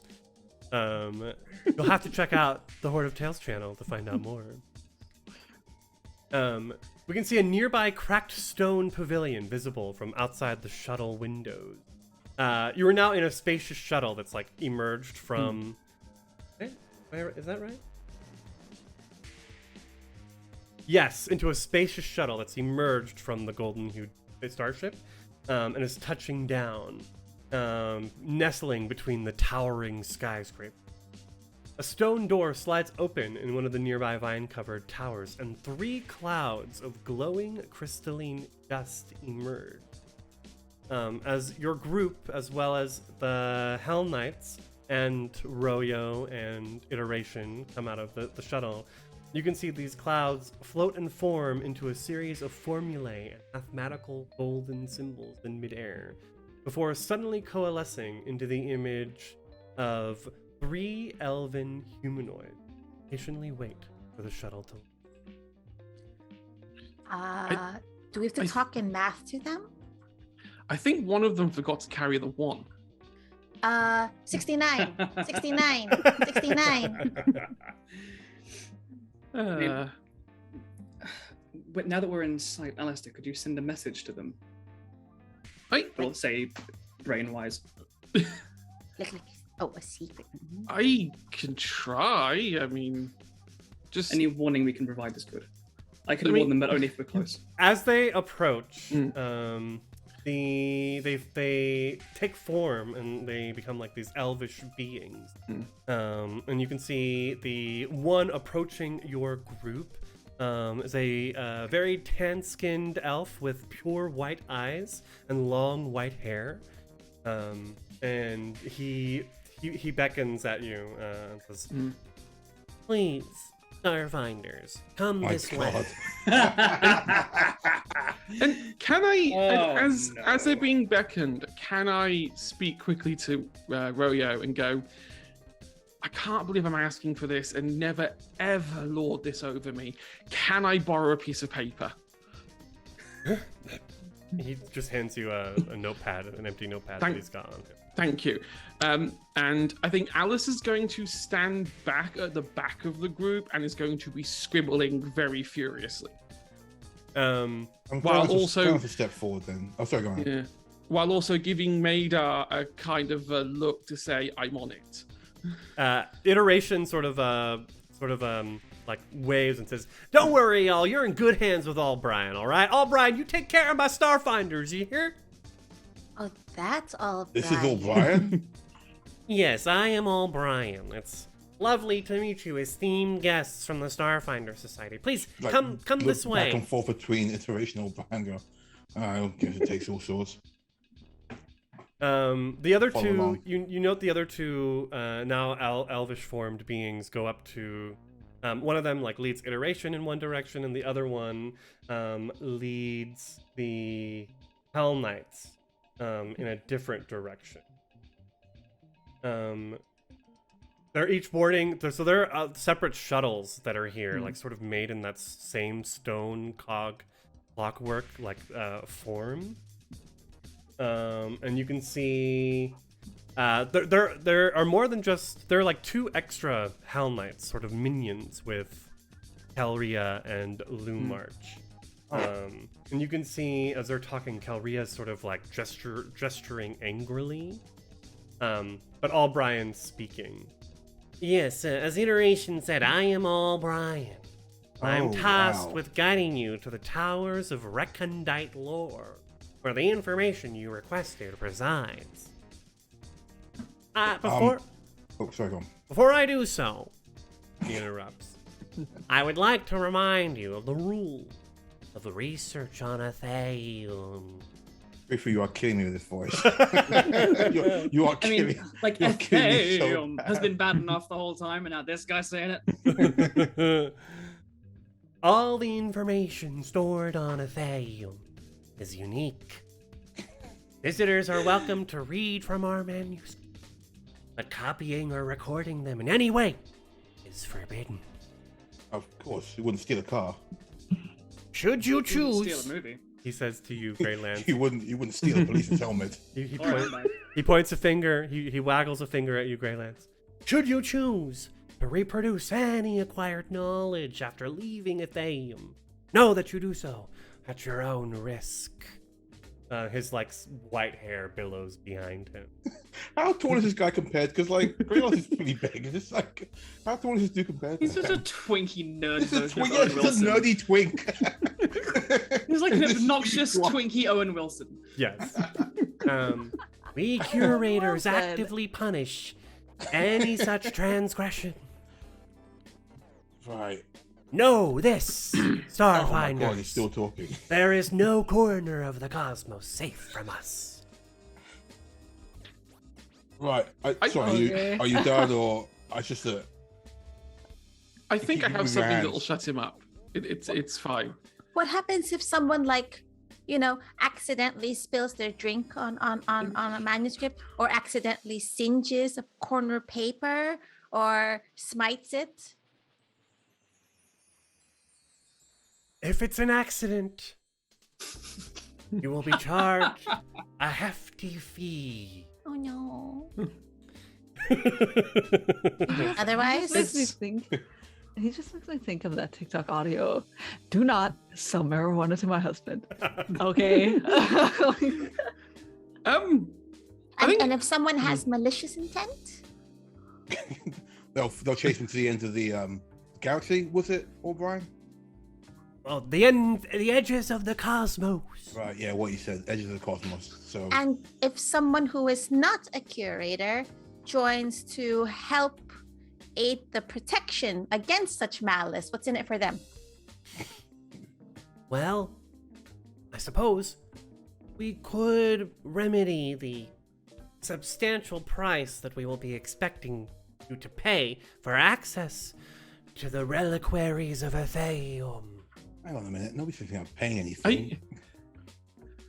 S1: You'll have to check out the Horde of Tales channel to find out more. We can see a nearby cracked stone pavilion visible from outside the shuttle windows. You are now in a spacious shuttle that's emerged from... Is that right? Yes, into a spacious shuttle that's emerged from the golden hued starship, and is touching down, nestling between the towering skyscraper. A stone door slides open in one of the nearby vine-covered towers, and 3 clouds of glowing crystalline dust emerge. As your group, as well as the Hell Knights and Royo and Iteration come out of the shuttle, you can see these clouds float and form into a series of formulae and mathematical golden symbols in midair, before suddenly coalescing into the image of 3 elven humanoids patiently wait for the shuttle to leave.
S5: Do we have to talk in math to them?
S4: I think one of them forgot to carry the 1.
S5: 69. 69. 69.
S6: But now that we're inside, Alistair, could you send a message to them?
S4: I
S6: Or say, brain-wise.
S5: Like, oh, a secret.
S4: I can try. I mean, just
S6: Any warning we can provide is good. I can
S4: I mean-
S6: warn them, but only if we're close.
S1: As they approach, they take form and they become like these elvish beings. And you can see the one approaching your group is a very tan-skinned elf with pure white eyes and long white hair. And he beckons at you and says, "Please, Starfinders, come this way."
S4: And can I,
S6: Oh,
S4: as
S6: no.
S4: they're being beckoned, can I speak quickly to Royo and go, I can't believe I'm asking for this and never ever lord this over me. Can I borrow a piece of paper?
S1: He just hands you a notepad, an empty notepad
S4: Thank-
S1: that he's got on him.
S4: Thank you. And I think Alice is going to stand back at the back of the group and is going to be scribbling very furiously.
S3: I'm
S4: While
S3: going
S4: also-
S3: to step forward then. Oh, sorry, go on.
S4: Yeah. While also giving Madar a kind of a look to say, I'm on it.
S1: Iteration sort of like waves and says, "Don't worry, y'all. You're in good hands with Allbrian, all right? Allbrian, you take care of my Starfinders, you hear?"
S5: Oh, that's all.
S3: This is all Brian.
S1: Yes, I am Allbrian. It's lovely to meet you, esteemed guests from the Starfinder Society. Please
S3: Like,
S1: come
S3: look
S1: this
S3: Back
S1: way.
S3: and forth between iteration or Brian. Go. I guess it takes all sorts.
S1: The other
S3: Follow
S1: two,
S3: along.
S1: you note the other two now elvish formed beings go up to. One of them like leads Iteration in one direction, and the other one leads the Hell Knights in a different direction. They're each boarding, so there are separate shuttles that are here, like sort of made in that same stone clockwork like form. And you can see there are more than just, there are like 2 extra Hell Knights, sort of minions with Calria and Lumarch. And you can see as they're talking, Calria is sort of like gesturing angrily, but Allbrian's speaking. Yes, as Iteration said, I am Allbrian. I'm tasked with guiding you to the towers of recondite lore, where the information you requested resides.
S3: Oh, sorry, go on.
S1: Before I do so, he interrupts, I would like to remind you of the rules of the research on Athalion.
S3: Briefly, you are killing me with this voice. you are
S6: I
S3: killing
S6: mean, like,
S3: you're killing me so
S6: Ethereum
S3: bad.
S6: has been bad enough the whole time, and now this guy's saying it.
S1: All the information stored on Athalion is unique. Visitors are welcome to read from our manuscripts, but copying or recording them in any way is forbidden.
S3: Of course, you wouldn't steal a car.
S1: Should you
S6: Steal
S1: choose,
S6: a movie.
S1: he says to you, Greylands.
S3: You wouldn't steal a police's helmet.
S1: He
S6: All right,
S1: points,
S6: bye.
S1: he points a finger, he waggles a finger at you, Greylands. Should you choose to reproduce any acquired knowledge after leaving Athalion, know that you do so at your own risk. His like white hair billows behind him.
S3: How tall is this guy compared? Because like Greylance is pretty big. It's just like how tall is this dude compared?
S4: He's
S3: to
S4: just a
S3: him?
S4: twinky nerd
S3: It's a
S4: version
S3: twink.
S4: of
S3: Yeah,
S4: Owen
S3: it's a
S4: Wilson.
S3: nerdy twink.
S6: He's like an
S3: This
S6: obnoxious
S3: twat.
S6: Twinkie Owen Wilson.
S1: Yes. We curators
S2: Well said.
S1: actively punish any such transgression.
S3: Right.
S1: Know this,
S3: Oh my
S1: Starfinder.
S3: god, he's still talking.
S1: There is no corner of the cosmos safe from us.
S3: Right. Sorry,
S2: Okay.
S3: are you done or I just
S4: I think I
S3: keep
S4: have
S3: moving
S4: something
S3: around.
S4: that'll shut him up. It's fine.
S5: What happens if someone like, accidentally spills their drink on a manuscript, or accidentally singes a corner paper, or smites it?
S1: If it's an accident, you will be charged a hefty fee.
S5: Oh no.
S2: He
S5: Otherwise,
S2: just makes me think. He just makes me think of that TikTok audio. Do not sell marijuana to my husband. Okay.
S5: and if someone has malicious intent,
S3: they'll chase him to the end of the galaxy, was it, O'Brien?
S1: Well, the edges of the cosmos.
S3: Right, yeah, what you said, edges of the cosmos. So
S5: and if someone who is not a curator joins to help aid the protection against such malice, what's in it for them?
S1: Well, I suppose we could remedy the substantial price that we will be expecting you to pay for access to the reliquaries of Atheum.
S3: hang on a minute, nobody's thinking I'm paying anything.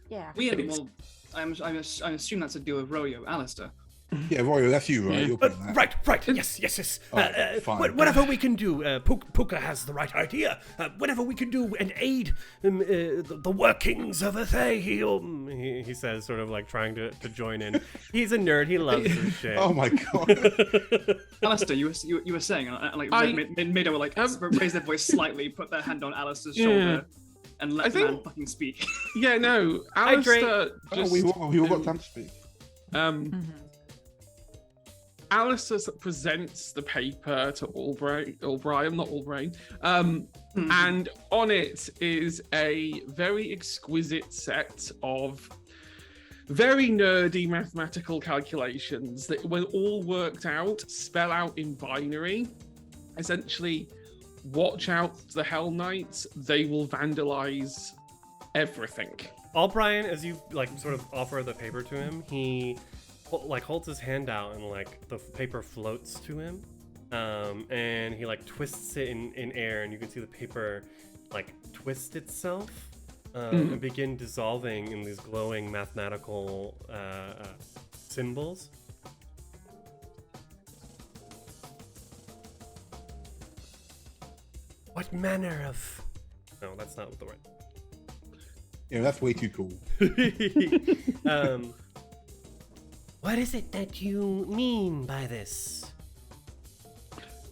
S5: Yeah.
S6: Well, I assume that's a deal with Royo, Alistair.
S3: Yeah, Royo, that's you, right?
S4: Yeah.
S3: You're paying that.
S1: Right, yes.
S3: Alright, fine.
S1: Whatever we can do, Puka has the right idea. Whatever we can do and aid the workings of Atheum, he says, sort of like trying to join in. He's a nerd, he loves this shit.
S3: Oh my god.
S6: Alistair, you were saying, like mid like raise their voice slightly, put their hand on Alistair's shoulder, and let the man fucking speak.
S4: Yeah, no.
S1: Hydrate.
S4: Alistair just
S3: we all got time to speak.
S4: Alistair presents the paper to Albrian, and on it is a very exquisite set of very nerdy mathematical calculations that, when all worked out, spell out in binary. Essentially, watch out the Hell Knights, they will vandalize everything.
S1: Albrian, as you like sort of offer the paper to him, he like holds his hand out and like the paper floats to him, and he like twists it in air, and you can see the paper like twist itself and begin dissolving in these glowing mathematical symbols. What manner of... No, that's not the right...
S3: Yeah, that's way too cool.
S1: What is it that you mean by this?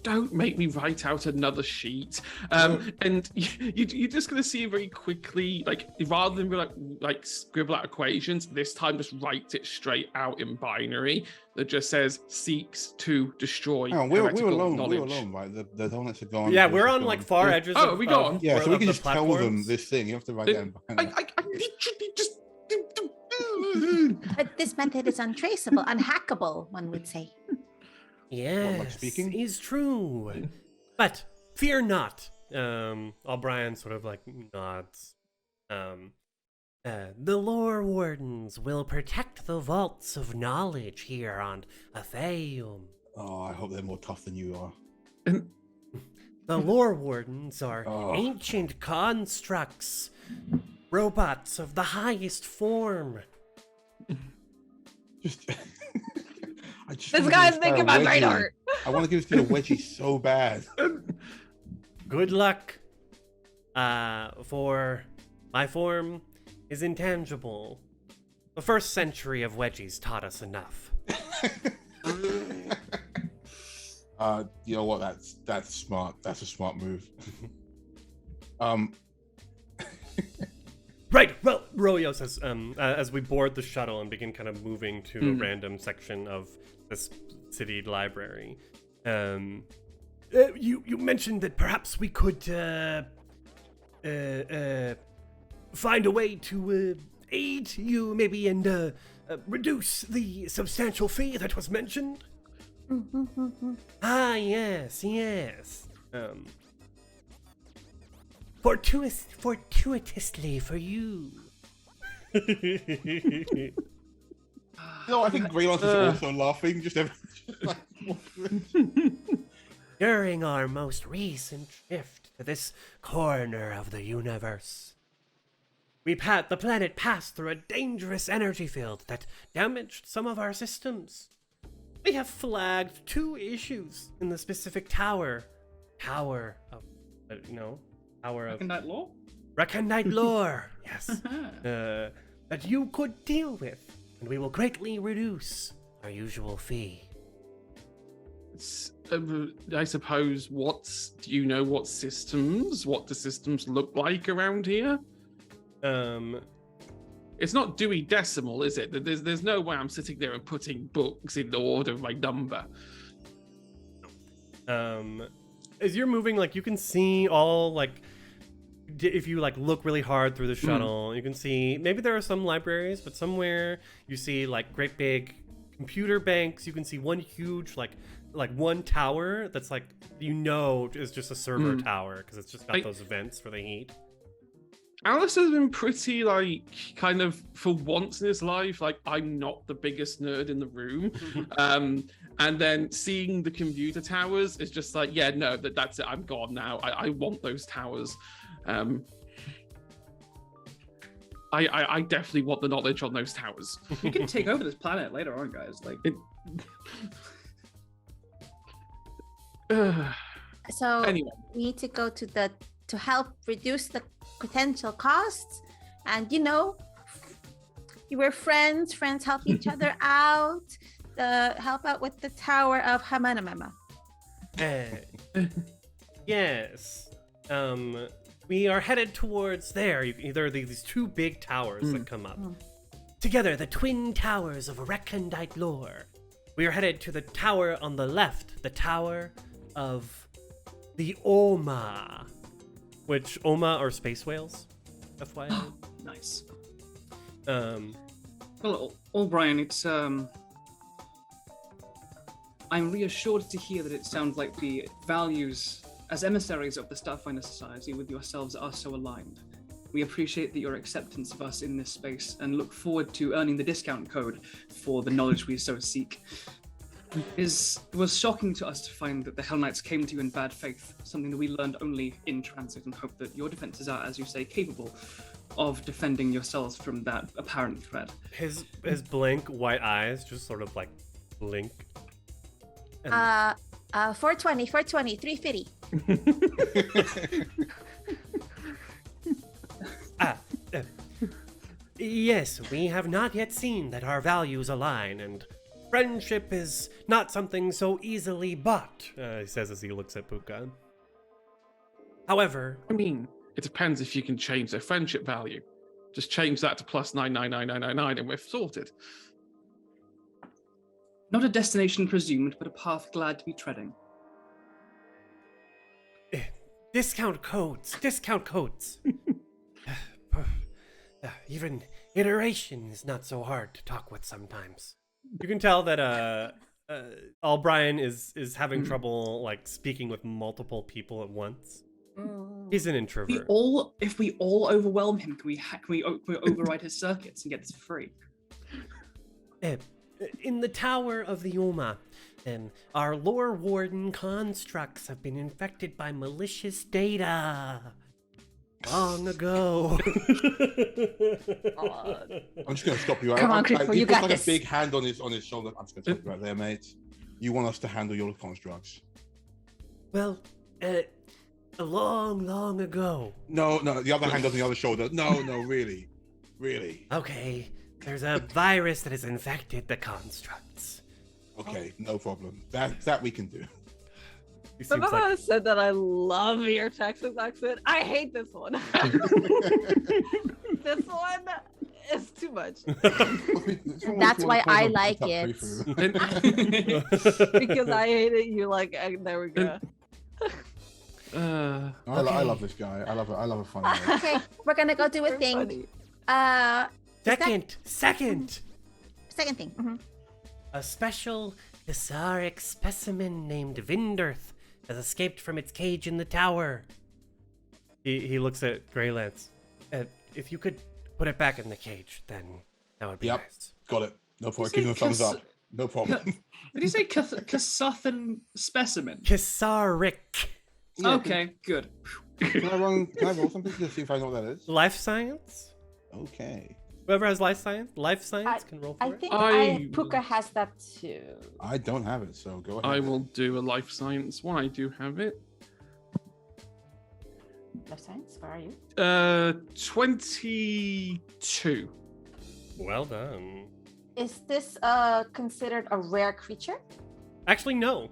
S4: Don't make me write out another sheet. And you're just going to see very quickly, like, rather than be like scribble out equations, this time just write it straight out in binary that just says seeks to destroy
S3: Hang on, we're
S4: heretical
S3: alone.
S4: knowledge.
S3: We're alone, right? The donuts are gone.
S1: Yeah,
S3: the
S1: we're
S3: rest are
S1: on like
S3: gone.
S1: far
S3: Yeah.
S1: edges.
S4: Oh, we got on.
S3: Yeah, so we
S1: of
S3: can
S1: the
S3: just tell them
S1: platforms.
S3: this thing. You don't have to write it down.
S4: I literally just...
S5: But this method is untraceable, unhackable, one would say.
S1: Yes,
S3: speaking?
S1: is true. But fear not. O'Brien sort of like nods. The lore wardens will protect the vaults of knowledge here on Atheum.
S3: Oh, I hope they're more tough than you are.
S1: The lore wardens are
S3: Oh.
S1: ancient constructs, robots of the highest form.
S3: Just, I just
S2: This
S3: wanna
S2: guy's
S3: give
S2: thinking
S3: guy a
S2: about great
S3: wedgie.
S2: art.
S3: I want to give this to a wedgie so bad.
S1: Good luck. For my form is intangible. The first century of wedgies taught us enough.
S3: You know what? That's smart. That's a smart move.
S1: Right. Well, Royo says, as we board the shuttle and begin kind of moving to a random section of this city library, you mentioned that perhaps we could find a way to aid you, maybe, and reduce the substantial fee that was mentioned. Ah, yes. Fortuitously for you.
S3: No, I think Greylance is also laughing. Just
S1: During our most recent shift to this corner of the universe, the planet passed through a dangerous energy field that damaged some of our systems. We have flagged 2 issues in the specific tower. Tower of
S6: Recondite law?
S1: Recondite lore, yes. That you could deal with, and we will greatly reduce our usual fee.
S4: I suppose what the systems look like around here? It's not Dewey Decimal, is it? There's no way I'm sitting there and putting books in the order of my number.
S1: As you're moving, like, you can see all, like, if you, like, look really hard through the shuttle, you can see, maybe there are some libraries, but somewhere you see, like, great big computer banks. You can see one huge, like one tower that's, like, is just a server tower, because it's just got those vents for the heat.
S4: Alice has been pretty, like, kind of, for once in his life, like, I'm not the biggest nerd in the room. And then seeing the computer towers is just like, yeah, no, that's it. I'm gone now. I want those towers. I definitely want the knowledge on those towers.
S6: You can take over this planet later on, guys. Like,
S5: So
S4: anyway.
S5: we need to go to help reduce the potential costs, and we're friends help each other out. Help out with the Tower of Hamanamama.
S1: Yes. We are headed towards there. Either these 2 big towers that come up. Together, the twin towers of recondite lore. We are headed to the tower on the left, the Tower of the Oma. Which, Oma are space whales, FYI.
S6: nice.
S1: Well,
S6: O'Brien, it's I'm reassured to hear that it sounds like the values as emissaries of the Starfinder Society with yourselves are so aligned. We appreciate your acceptance of us in this space and look forward to earning the discount code for the knowledge we so seek. It was shocking to us to find that the Hell Knights came to you in bad faith, something that we learned only in transit, and hope that your defenses are, as you say, capable of defending yourselves from that apparent threat.
S1: His blank white eyes just sort of, like, blink.
S5: 420, 350.
S1: Yes, we have not yet seen that our values align, and friendship is not something so easily bought, he says as he looks at Puka. However...
S4: I mean, it depends if you can change their friendship value. Just change that to plus 99999 and we're sorted.
S6: Not a destination presumed, but a path glad to be treading.
S1: Discount codes. Even iteration is not so hard to talk with sometimes. You can tell that O'Brien is having trouble, like, speaking with multiple people at once. He's an introvert.
S6: If we all overwhelm him, can we override his circuits and get this for free?
S1: In the Tower of the Oma, our lore warden constructs have been infected by malicious data. Long ago.
S3: I'm just going to stop you.
S5: Come on, Crickle, you got
S3: like
S5: this.
S3: A big hand on his shoulder. I'm just going to stop you right there, mate. You want us to handle your constructs?
S1: Well, a long ago.
S3: No, the other hand on the other shoulder. No, really.
S1: Okay, there's a virus that has infected the constructs.
S3: Okay, no problem. That we can do.
S1: He seems
S2: Remember
S1: like
S2: I said that I love your Texas accent? I hate this one. This one is too much.
S5: That's why I like it.
S2: Because I hate it, you like it. There we go.
S3: I love this guy. I love a funny guy.
S5: Okay, we're gonna go do a
S2: Very
S5: thing.
S2: funny.
S1: second.
S5: Second thing.
S1: A special Thesaric specimen named Vinderth has escaped from its cage in the tower. He looks at Greylance. If you could put it back in the cage, then that would be
S3: Yep.
S1: nice.
S3: Got it. No problem.
S6: Is
S3: Give him a
S6: it
S3: thumbs
S6: Cas-
S3: up. No problem.
S6: Did you say Kasathan specimen?
S1: Thesaric.
S6: Okay, good.
S3: Can I roll something to see if I know what that is?
S1: Life science?
S3: Okay.
S1: Whoever has life science can roll for
S5: I
S1: it.
S5: think
S4: I-
S5: Puka has that too.
S3: I don't have it, so go ahead.
S4: I will do a life science one. I do have it.
S5: Life science, where are you?
S4: 22.
S1: Well done.
S5: Is this considered a rare creature?
S1: Actually, no.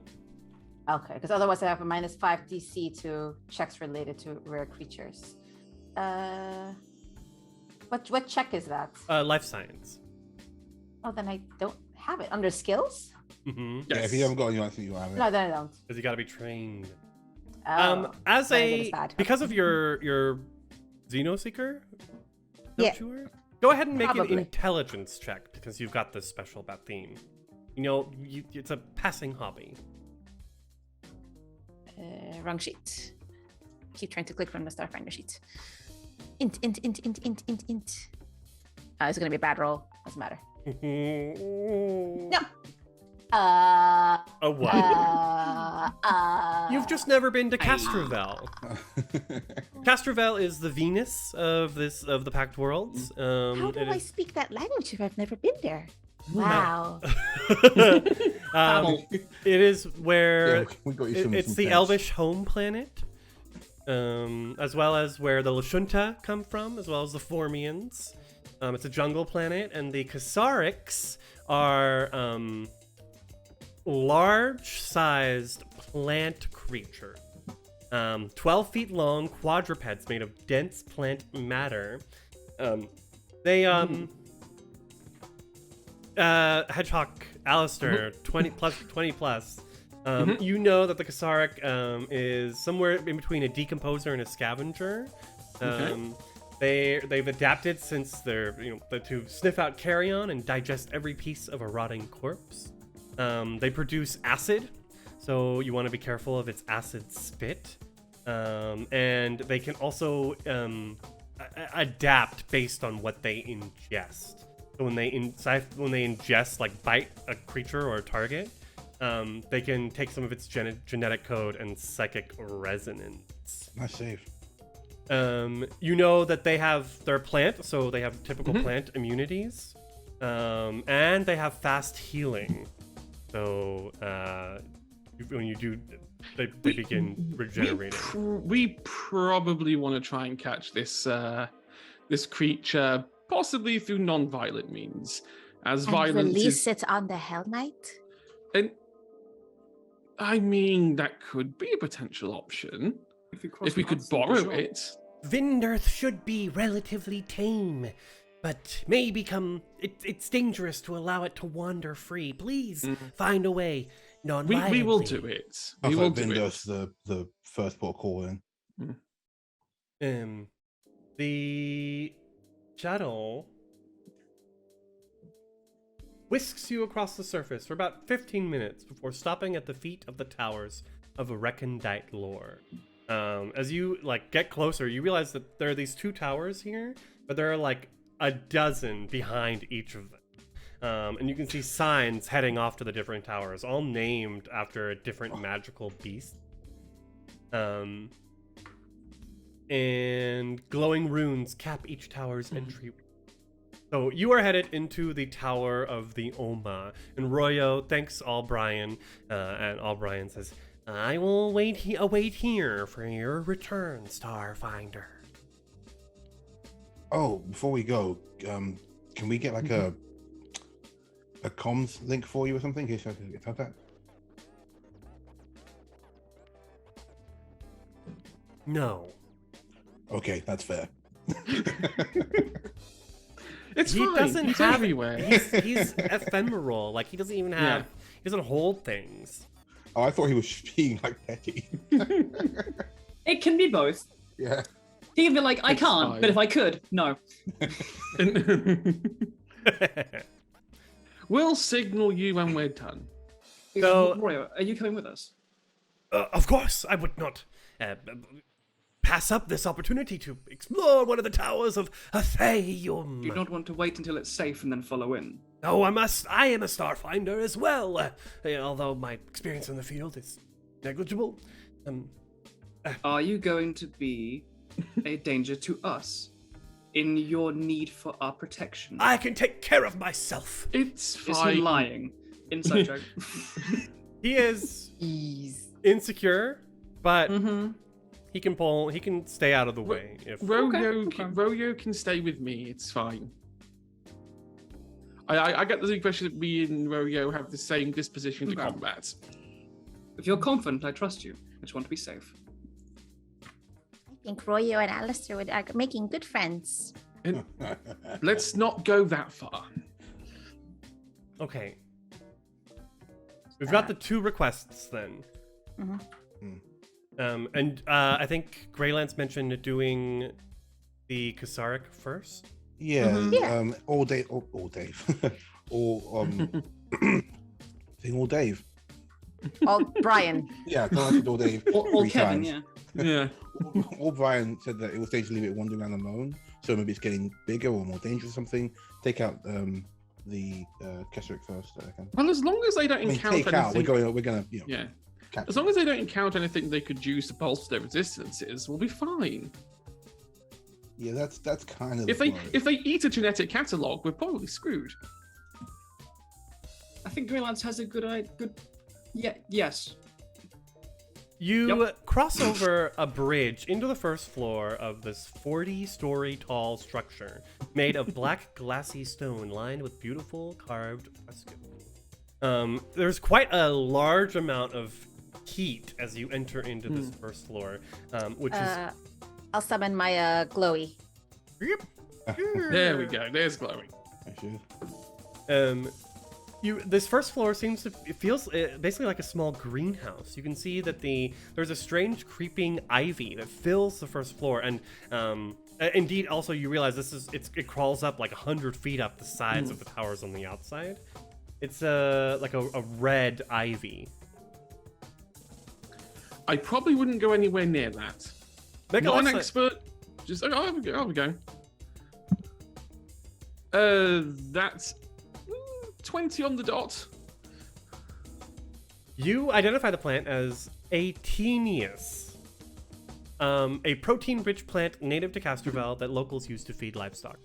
S5: Okay, because otherwise I have a -5 DC to checks related to rare creatures. What check is that?
S1: Life science.
S5: Oh, then I don't have it under skills.
S1: Mm-hmm.
S3: Yeah, if you haven't got it, you think you have it.
S5: No, then I don't.
S1: Because you got to be trained.
S5: Oh,
S1: As
S5: then I
S1: a
S5: think it's bad.
S1: because of your Xenoseeker,
S5: Yeah.
S1: don't you were? Go ahead and make an
S5: Probably.
S1: intelligence check because you've got this special bat theme. You know, it's a passing hobby.
S5: Wrong sheet. Keep trying to click from the Starfinder sheet. Int. It's gonna be a bad roll. Doesn't matter. No.
S1: A what? You've just never been to Castrovel. Castrovel is the Venus of the Pact Worlds.
S5: How do
S1: it
S5: I
S1: is-
S5: speak that language if I've never been there? Wow.
S1: It is where
S3: Yeah, we got you some
S1: it's the
S3: sense.
S1: Elvish home planet, as well as where the Lashunta come from, as well as the Formians. It's a jungle planet, and the Kasariks are large-sized plant creature, 12 feet long quadrupeds made of dense plant matter. Hedgehog Alistair, 20 plus. You know that the Kasaric is somewhere in between a decomposer and a scavenger. They've adapted since to sniff out carrion and digest every piece of a rotting corpse. They produce acid, so you want to be careful of its acid spit. And they can also adapt based on what they ingest. So when they ingest, like bite a creature or a target, they can take some of its genetic code and psychic resonance.
S3: Nice save.
S1: You know that they're plant, so they have typical plant immunities, and they have fast healing. So when you do, they begin regenerating.
S4: We probably want to try and catch this creature, possibly through non-violent means, as
S5: And
S4: violence
S5: release
S4: is.
S5: it on the Hell Knight?
S4: And I mean, that could be a potential option if we could borrow it.
S1: Vinderth should be relatively tame, but may become. It's dangerous to allow it to wander free. Please find a way. Non-violently.
S4: We will do it.
S3: I
S4: We will
S3: thought
S4: do it.
S3: Vinder's the first port of call in.
S1: The shuttle whisks you across the surface for about 15 minutes before stopping at the feet of the towers of a recondite lore. As you get closer, you realize that there are these two towers here, but there are like a dozen behind each of them. And you can see signs heading off to the different towers, all named after a different magical beast. And glowing runes cap each tower's entry. So you are headed into the Tower of the Oma. And Royo thanks Albrian, and Albrian says, I will await here for your return, Starfinder.
S3: Oh, before we go, can we get like a comms link for you or something? In case I could have that.
S1: No.
S3: Okay, that's fair.
S4: It's
S1: He
S4: fine.
S1: doesn't
S4: He's
S1: have
S4: everywhere.
S1: He's ephemeral. Like he doesn't even have.
S4: Yeah.
S1: He doesn't hold things.
S3: Oh, I thought he was being like petty.
S6: It can be both.
S3: Yeah.
S6: He can be like, I
S4: It's
S6: can't,
S4: fine.
S6: but if I could, no.
S4: We'll signal you when we're done.
S1: So-
S6: Royo, are you coming with us?
S1: Of course, I would not pass up this opportunity to explore one of the towers of Atheium.
S6: Do you not want to wait until it's safe and then follow in?
S1: Oh, I am a Starfinder as well. Although my experience in the field is negligible.
S6: Are you going to be a danger to us in your need for our protection?
S1: I can take care of myself.
S4: It's
S6: Is
S4: fine.
S6: he lying? Inside joke.
S1: He is insecure, but he can stay out of the way. If
S4: Royo can stay with me. It's fine. I get the impression that me and Royo have the same disposition to
S6: Okay.
S4: combat.
S6: If you're confident, I trust you. I just want to be safe.
S5: I think Royo and Alistair are making good friends.
S4: Let's not go that far.
S1: Okay. We've got the two requests then. And I think Greylance mentioned doing the Kasaric first.
S3: Yeah.
S5: Yeah.
S3: All Dave. All thing all Dave.
S5: Oh, Brian.
S3: Yeah, don't have to all Dave.
S6: Or
S3: 3
S6: Kevin,
S3: times.
S6: yeah.
S4: Yeah.
S3: Or Brian said that it was dangerous to leave it wandering around alone. So maybe it's getting bigger or more dangerous or something. Take out the Keswick first, I reckon.
S4: Well, as long as they don't
S3: I mean,
S4: encounter
S3: take out.
S4: anything,
S3: We're gonna, you know.
S4: yeah.
S3: Catch
S4: As long as they don't encounter anything they could use to bolster their resistances, we'll be fine.
S3: Yeah, that's kind of.
S4: If
S3: the
S4: they
S3: worry.
S4: if they eat a genetic catalog, we're probably screwed.
S6: I think Greylance has a good idea. Yeah, yes.
S1: You cross over a bridge into the first floor of this 40-story tall structure made of black glassy stone lined with beautiful carved frescoes. There's quite a large amount of heat as you enter into this first floor, which is
S5: I'll summon my glowy.
S4: There we go. There's glowing.
S3: I should.
S1: This first floor it feels basically like a small greenhouse. You can see that there's a strange creeping ivy that fills the first floor, and indeed also you realize it crawls up like 100 feet up the sides of the towers on the outside. It's like a red ivy.
S4: I probably wouldn't go anywhere near that.
S1: Make a
S4: Not an
S1: lesson-
S4: expert. Just oh, there we go. That's 20 on the dot.
S1: You identify the plant as Atenius, a protein-rich plant native to Castrovel that locals use to feed livestock.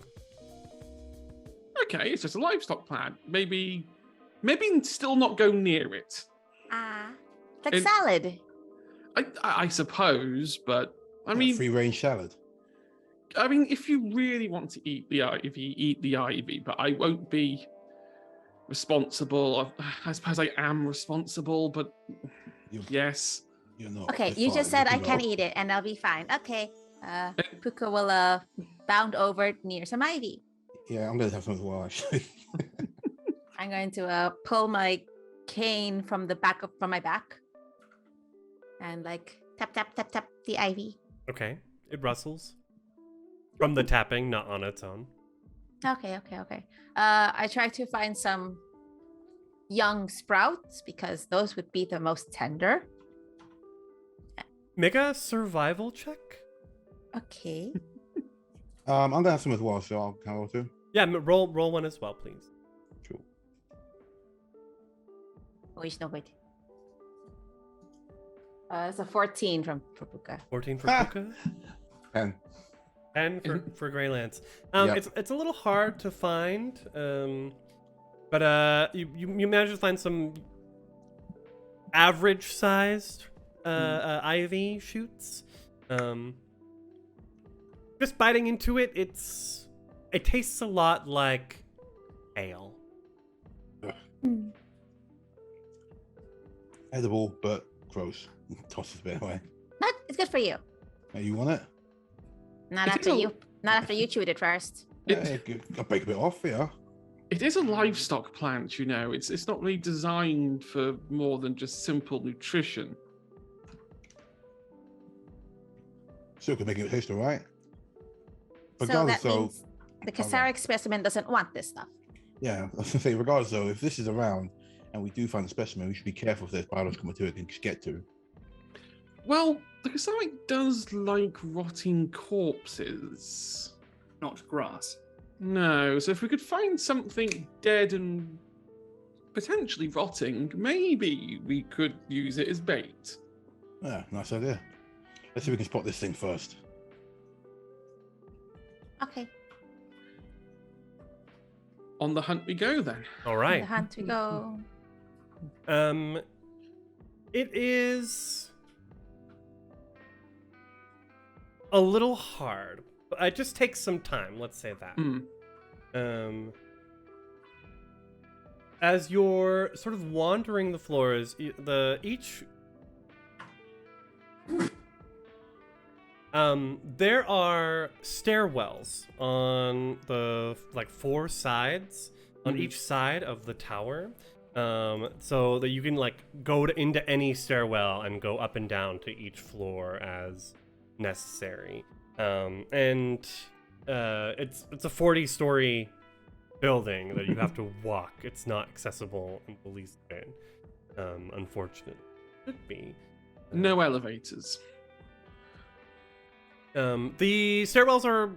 S4: Okay, it's just a livestock plant. Maybe still not go near it.
S5: Like
S4: And-
S5: salad.
S4: I suppose, but I mean,
S3: free range salad.
S4: if you really want to eat the ivy, eat the ivy. But I won't be responsible. I suppose I am responsible, but
S3: You-
S4: yes.
S3: You're not.
S5: Okay,
S3: it's
S5: you
S3: fine,
S5: just said I
S3: can
S5: can
S3: go.
S5: eat it and I'll be fine. Okay. Puka will bound over near some ivy.
S3: Yeah, I'm gonna have some as well actually.
S5: I'm going to pull my cane from my back and like tap tap tap tap the ivy.
S1: Okay, it rustles from the tapping, not on its own.
S5: Okay. I try to find some young sprouts because those would be the most tender.
S1: Make a survival check.
S5: Okay.
S3: I'm gonna have some as well, so I'll roll too.
S1: Yeah, roll one as well, please.
S3: Sure.
S5: Oh, it's no good. It's a 14 for Puka.
S1: 14 for Puka.
S3: 10.
S1: And for Greylance.
S3: Yep.
S1: It's a little hard to find, but you managed to find some average-sized ivy shoots. Just biting into it, it tastes a lot like ale.
S3: Edible, but gross. Toss it a bit away.
S5: But it's good for you.
S3: You want it?
S5: Not
S4: It
S5: after
S4: is a-
S5: you. Not after you chewed it first.
S3: Yeah, I'll break a bit off, yeah.
S4: It is a livestock plant, you know. It's not really designed for more than just simple nutrition.
S3: Still could make it taste alright.
S5: So
S3: Regardless,
S5: that means the Kasaric specimen doesn't want this stuff.
S3: yeah, I was gonna say, regardless though, if this is around and we do find a specimen, we should be careful if there's biological material it can get to.
S4: Well, the Kasaric does like rotting corpses.
S6: Not grass.
S4: No, so if we could find something dead and potentially rotting, maybe we could use it as bait.
S3: Yeah, nice idea. Let's see if we can spot this thing first.
S5: Okay.
S4: On the hunt we go then.
S1: All
S5: On
S1: right.
S5: the hunt we go.
S1: It is a little hard, but it just takes some time. Let's say that.
S4: Hmm.
S1: As you're sort of wandering the floors, there are stairwells on the four sides on each side of the tower, so that you can go into any stairwell and go up and down to each floor as necessary. And it's a 40-story building that you have to walk. It's not accessible in the least bit. Unfortunately, should be.
S4: No elevators.
S1: The stairwells are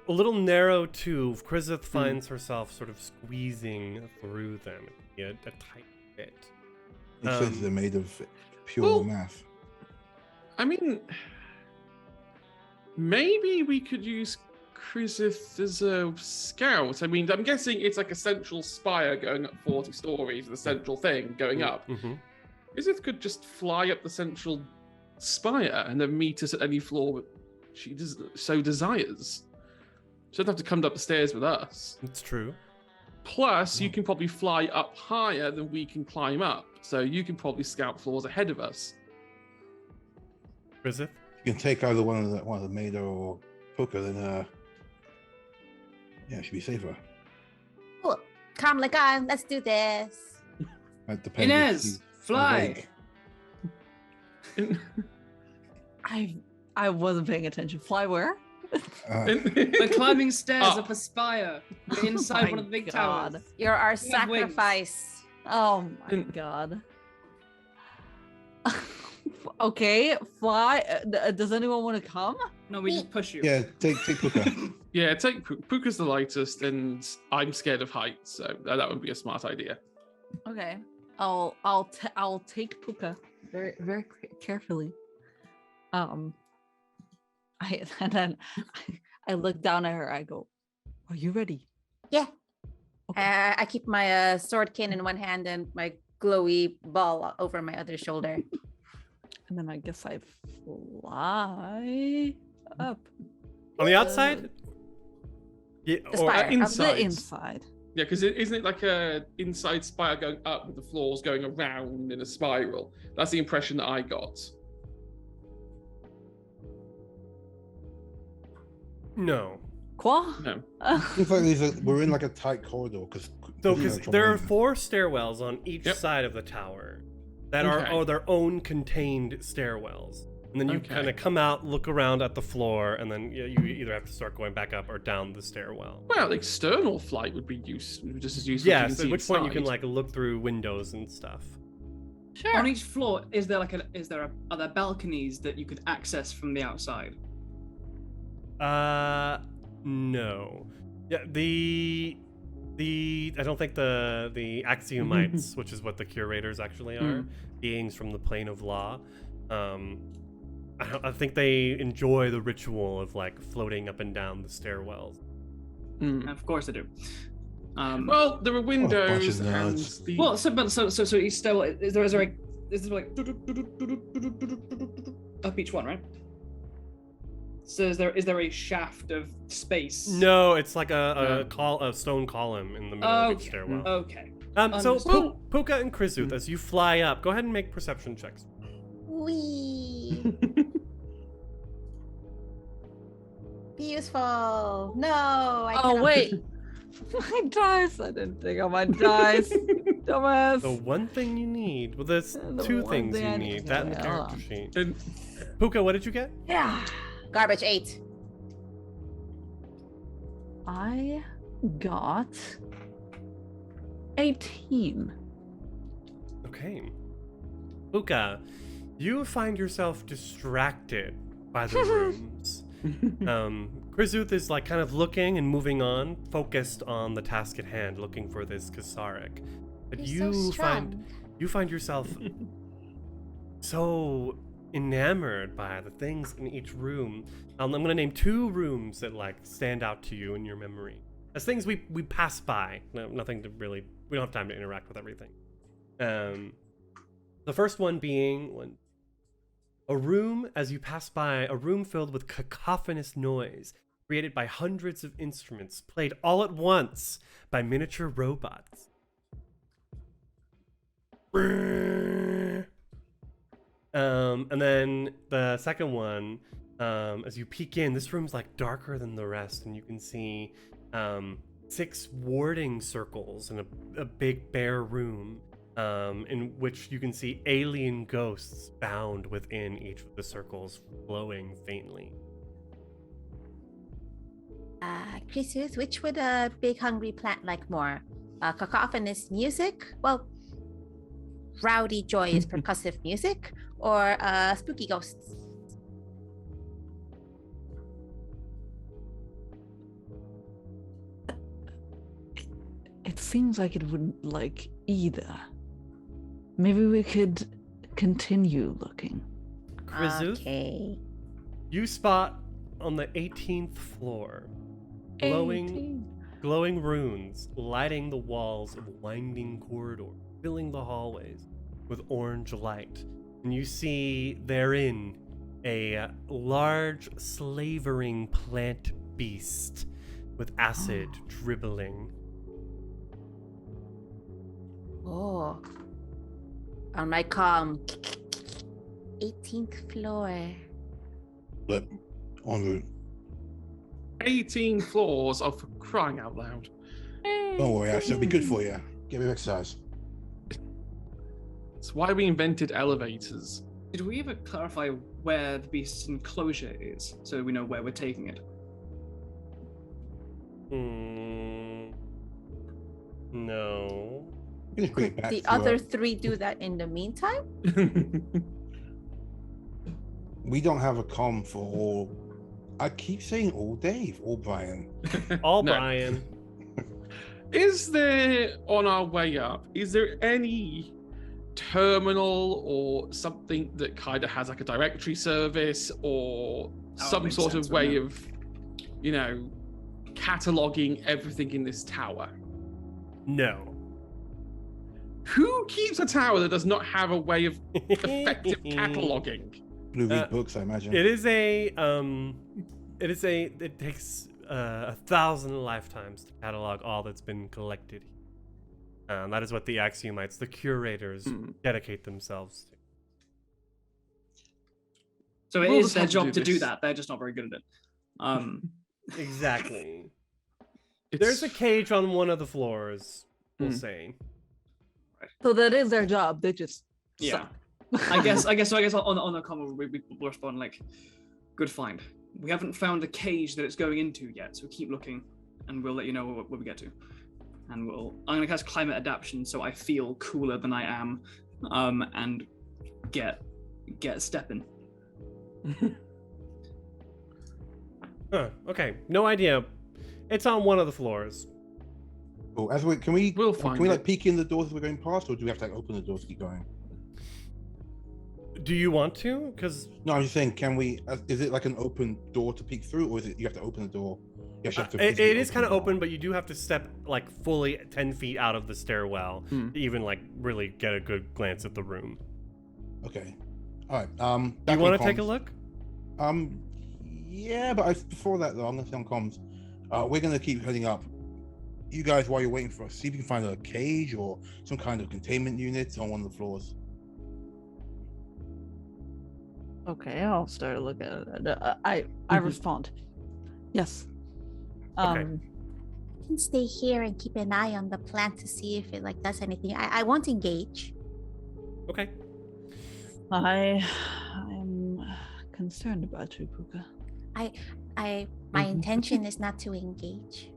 S1: a little narrow too. Krizith finds herself sort of squeezing through them a tight bit.
S3: It says they're made of pure
S4: well,
S3: math.
S4: I mean, maybe we could use Krizith as a scout. I mean, I'm guessing it's like a central spire going up 40 stories, the central thing going up.
S1: Mm-hmm.
S4: Krizith could just fly up the central spire and then meet us at any floor she so desires. She doesn't have to come up the stairs with us.
S1: It's true.
S4: Plus, you can probably fly up higher than we can climb up, so you can probably scout floors ahead of us.
S1: Krizith?
S3: You can take either one of the Maida or Puka, then yeah, it should be safer.
S5: Cool. Come like on. Let's do this.
S3: That depends if
S6: Inez,
S3: she's
S6: fly.
S3: awake.
S2: I wasn't paying attention. Fly where?
S6: We're climbing stairs
S4: Up.
S6: up a spire. We're inside
S2: My
S6: one of the big
S2: God.
S6: towers.
S5: You're our
S6: We have wings.
S5: sacrifice.
S2: Oh my god. Okay, fly. Does anyone want to come?
S6: No, we just push you.
S3: Yeah, take Puka.
S4: Yeah, take Puka's the lightest, and I'm scared of heights, so that would be a smart idea.
S2: Okay, I'll take Puka very carefully. I look down at her. I go, "Are you ready?"
S5: Yeah.
S2: Okay.
S5: I keep my sword cane in one hand and my glowy ball over my other shoulder.
S2: And then I guess I fly up.
S1: On the outside? Yeah,
S5: The
S1: or
S5: spire.
S4: inside.
S2: The inside.
S4: Yeah, because isn't it like a inside spire going up with the floors going around in a spiral? That's the impression that I got.
S1: no.
S2: Qua?
S4: No.
S3: Looks like we're in like a tight corridor because
S1: Because there are 4 stairwells on each
S4: Yep.
S1: side of the tower that
S4: Okay.
S1: are their own contained stairwells. And then you
S4: Okay.
S1: kind of come out, look around at the floor, and then you either have to start going back up or down the stairwell.
S4: Well, external flight would be just as useful.
S1: Yes,
S4: as
S1: at which point you can
S4: inside.
S1: look through windows and stuff.
S6: On each floor, are there balconies that you could access from the outside?
S1: No. Yeah, I don't think the Axiomites, which is what the curators actually are, beings from the plane of law. I think they enjoy the ritual of floating up and down the stairwells.
S6: Of course I do.
S4: Well, there are windows
S3: of
S4: and
S3: nerds.
S4: the...
S6: Well, so each stairwell is there like up each one, right? So is there a shaft of space?
S1: No, it's like a stone column in the middle of each stairwell.
S6: Okay.
S1: So
S6: understood.
S1: Puka and Krizuth, as you fly up, go ahead and make perception checks.
S5: Wee. Be useful. No, I
S2: Oh
S5: cannot.
S2: wait, my dice. I didn't think of my dice. Dumbass.
S1: The one thing you need. Well, there's
S2: The
S1: two
S2: one
S1: things
S2: thing
S1: you
S2: I need.
S1: need. That and the
S2: Okay, hold
S1: character
S2: on.
S1: sheet.
S4: And
S1: Puka, what did you get?
S2: Yeah.
S5: Garbage 8.
S2: I got 18.
S1: Okay. Puka, you find yourself distracted by the rooms. Krizuth is like kind of looking and moving on, focused on the task at hand, looking for this Kasaric. But
S5: You're so strong.
S1: you find yourself so enamored by the things in each room. I'm gonna name 2 rooms that like stand out to you in your memory as things we pass by. No, nothing to really. We don't have time to interact with everything. The first one being a room as you pass by, a room filled with cacophonous noise created by hundreds of instruments played all at once by miniature robots. And then the second one, as you peek in, this room's like darker than the rest, and you can see 6 warding circles in a big bare room, in which you can see alien ghosts bound within each of the circles, glowing faintly.
S5: Chrysius, which would a big hungry plant like more? Cacophonous music? Well, rowdy, joyous, percussive music? Or spooky ghosts?
S2: It seems like it wouldn't like either. Maybe we could continue looking.
S1: Krizuth,
S5: Okay.
S1: you spot on the 18th floor glowing runes lighting the walls of winding corridors, filling the hallways with orange light. And you see therein a large slavering plant beast with acid dribbling.
S5: Oh. On my comm. 18th floor.
S3: But en route.
S4: 18 floors of crying out loud.
S3: Don't worry, Ash. It'll be good for you. Get me exercise.
S4: It's why we invented elevators.
S6: Did we ever clarify where the beast's enclosure is, so we know where we're taking it?
S1: No.
S3: You can just bring it back
S5: The
S3: to,
S5: other 3 do that in the meantime?
S3: we don't have a comm for all. I keep saying all Dave, all Brian.
S1: All
S4: No.
S1: Brian.
S4: Is there, on our way up, is there any terminal or something that kind of has like a directory service or some
S6: makes
S4: sort
S6: sense,
S4: of way
S6: wouldn't
S4: of, cataloging everything in this tower?
S1: No.
S4: Who keeps a tower that does not have a way of effective cataloging?
S3: Blue read books, I imagine.
S1: It takes 1,000 lifetimes to catalog all that's been collected. That is what the Axiomites, the curators, dedicate themselves to.
S6: So it
S4: We'll
S6: is
S4: just
S6: their
S4: have to
S6: job
S4: do
S6: to do
S4: this.
S6: that. They're just not very good at it.
S1: Exactly.
S4: It's-
S1: There's a cage on one of the floors, we'll
S4: Hmm.
S1: say.
S2: So that is their job. They just
S6: Yeah.
S2: suck.
S6: I guess on the comment we will respond like, good find. We haven't found the cage that it's going into yet, so keep looking, and we'll let you know where we get to. And I'm gonna cast climate adaptation so I feel cooler than I am, and get stepping.
S1: Huh, okay, no idea. It's on one of the floors.
S3: Cool. We'll
S4: We'll
S3: can
S4: find
S3: we
S4: it.
S3: like peek in the doors as we're going past, or do we have to like open the doors to keep going?
S1: Do you want to? Because
S3: No, I'm just saying, can we? Is it like an open door to peek through, or is it you have to open the door? You actually have to
S1: it
S3: physically
S1: is kind of
S3: the door.
S1: open, but you do have to step like fully 10 feet out of the stairwell to even like really get a good glance at the room.
S3: Okay. All right.
S1: Do
S3: back
S1: you
S3: on
S1: want to take a
S3: comms.
S1: look?
S3: Yeah, but before that though, I'm gonna stay on comms. We're gonna keep heading up. You guys, while you're waiting for us, see if you can find a cage or some kind of containment unit on one of the floors.
S2: Okay, I'll start looking at it. I respond. Yes.
S1: Okay.
S5: I can stay here and keep an eye on the plant to see if it like does anything. I won't engage.
S1: Okay.
S2: I'm concerned about you, Puka.
S5: My intention is not to engage.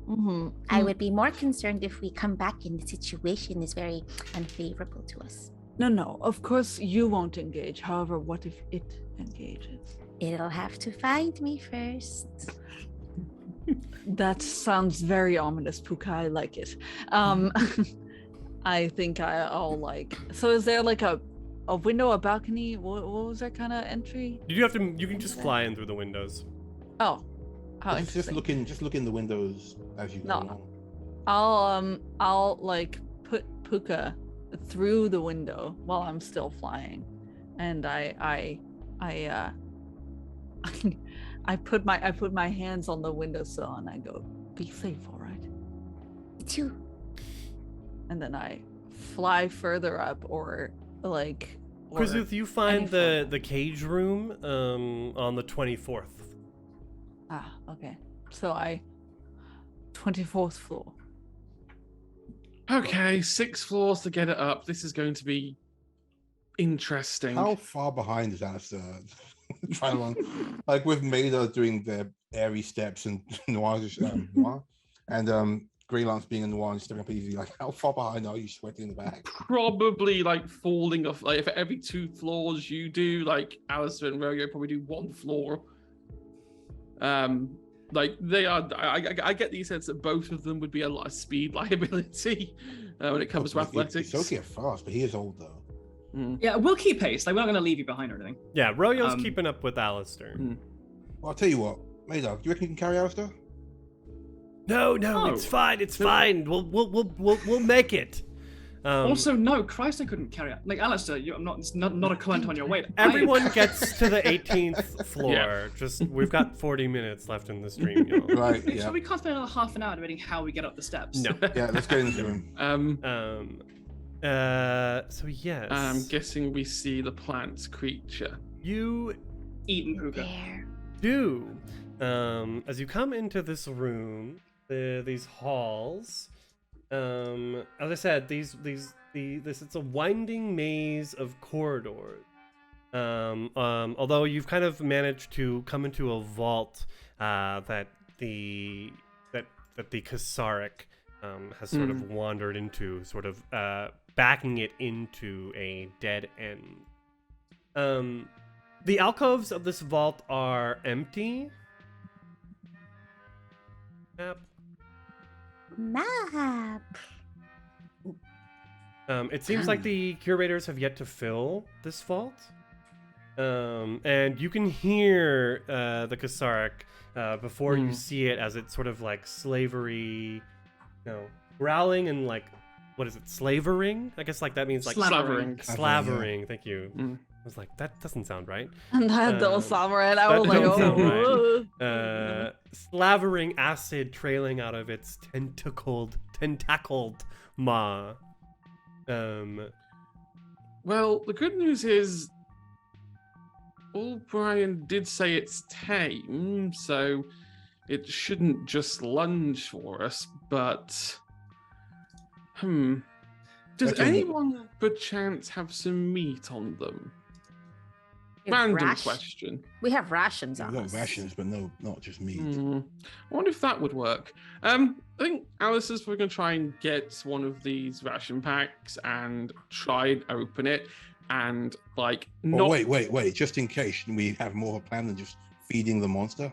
S2: Mm-hmm.
S5: I would be more concerned if we come back and the situation is very unfavorable to us.
S2: No. Of course you won't engage. However, what if it engages?
S5: It'll have to find me first.
S2: That sounds very ominous, Puka. I like it. I think I'll like. So is there like a window, a balcony? What was that kind of entry?
S1: You can just fly in through the windows.
S2: Oh, how
S3: Just
S2: interesting.
S3: look in the windows as you go
S2: No.
S3: along.
S2: I'll like put Puka through the window while I'm still flying, and I put my hands on the windowsill and I go, "Be safe, all right?"
S5: Me too.
S2: And then I fly further up, or like.
S1: Krizuth, you find the cage room on the 24th.
S2: Ah, okay. So 24th floor.
S4: Okay, 6 floors to get it up. This is going to be interesting.
S3: How far behind is Alistair? Trying on, like with Maida doing their airy steps and Noir and Greylance being a Noir and stepping up easy. Like, how far behind are you sweating in the back?
S4: Probably like falling off. Like, if every 2 floors you do, like Alistair and Royo probably do 1 floor. Like they are. I get the sense that both of them would be a lot of speed liability when it comes to athletics.
S3: It's okay fast, but he is old though.
S6: Yeah, we'll keep pace. Like, we're not going to leave you behind or anything.
S1: Yeah, Royo's keeping up with Alistair.
S3: Well, I'll tell you what, Maida, do you reckon you can carry Alistair?
S1: No,
S4: No.
S1: it's fine. It's fine. We'll make it.
S6: Also, no, Christ, I couldn't carry it. Like, Alistair, it's not a comment on your weight.
S1: Everyone gets to the 18th floor.
S4: Yeah.
S1: Just we've got 40 minutes left in the stream, y'all.
S3: Right,
S6: So
S3: yeah.
S6: we can't spend another half an hour debating how we get up the steps.
S1: No.
S3: Yeah, let's get into him.
S1: So yes.
S4: I'm guessing we see the plant creature.
S1: You
S6: Eaten Puka.
S5: There.
S1: do. As you come into this room, these halls, as I said, it's a winding maze of corridors. Although you've kind of managed to come into a vault that the Kasaric has sort of wandered into, sort of backing it into a dead end. The alcoves of this vault are empty.
S5: Map.
S1: It seems like the curators have yet to fill this vault. And you can hear the Kasaric before you see it, as it's sort of like slavery, growling and like, what is it, slavering? I guess like that means like
S6: Slavering.
S1: Slavering, thank you. I was like, that doesn't sound right.
S2: And I had those samurai, and I
S1: that
S2: was like,
S1: don't sound
S2: oh.
S1: right. Slavering acid trailing out of its tentacled maw.
S4: Well, the good news is O'Brien did say it's tame, so it shouldn't just lunge for us, but does
S3: That's only-
S4: anyone perchance have some meat on them?
S5: We have
S4: Random
S5: rash-
S4: question.
S5: We have rations
S3: We've
S5: on
S3: got
S5: us.
S3: rations, but no, not just meat.
S4: I wonder if that would work. I think Alice is probably going to try and get one of these ration packs and try and open it, and like
S3: Oh,
S4: not.
S3: wait! Just in case we have more of a plan than just feeding the monster.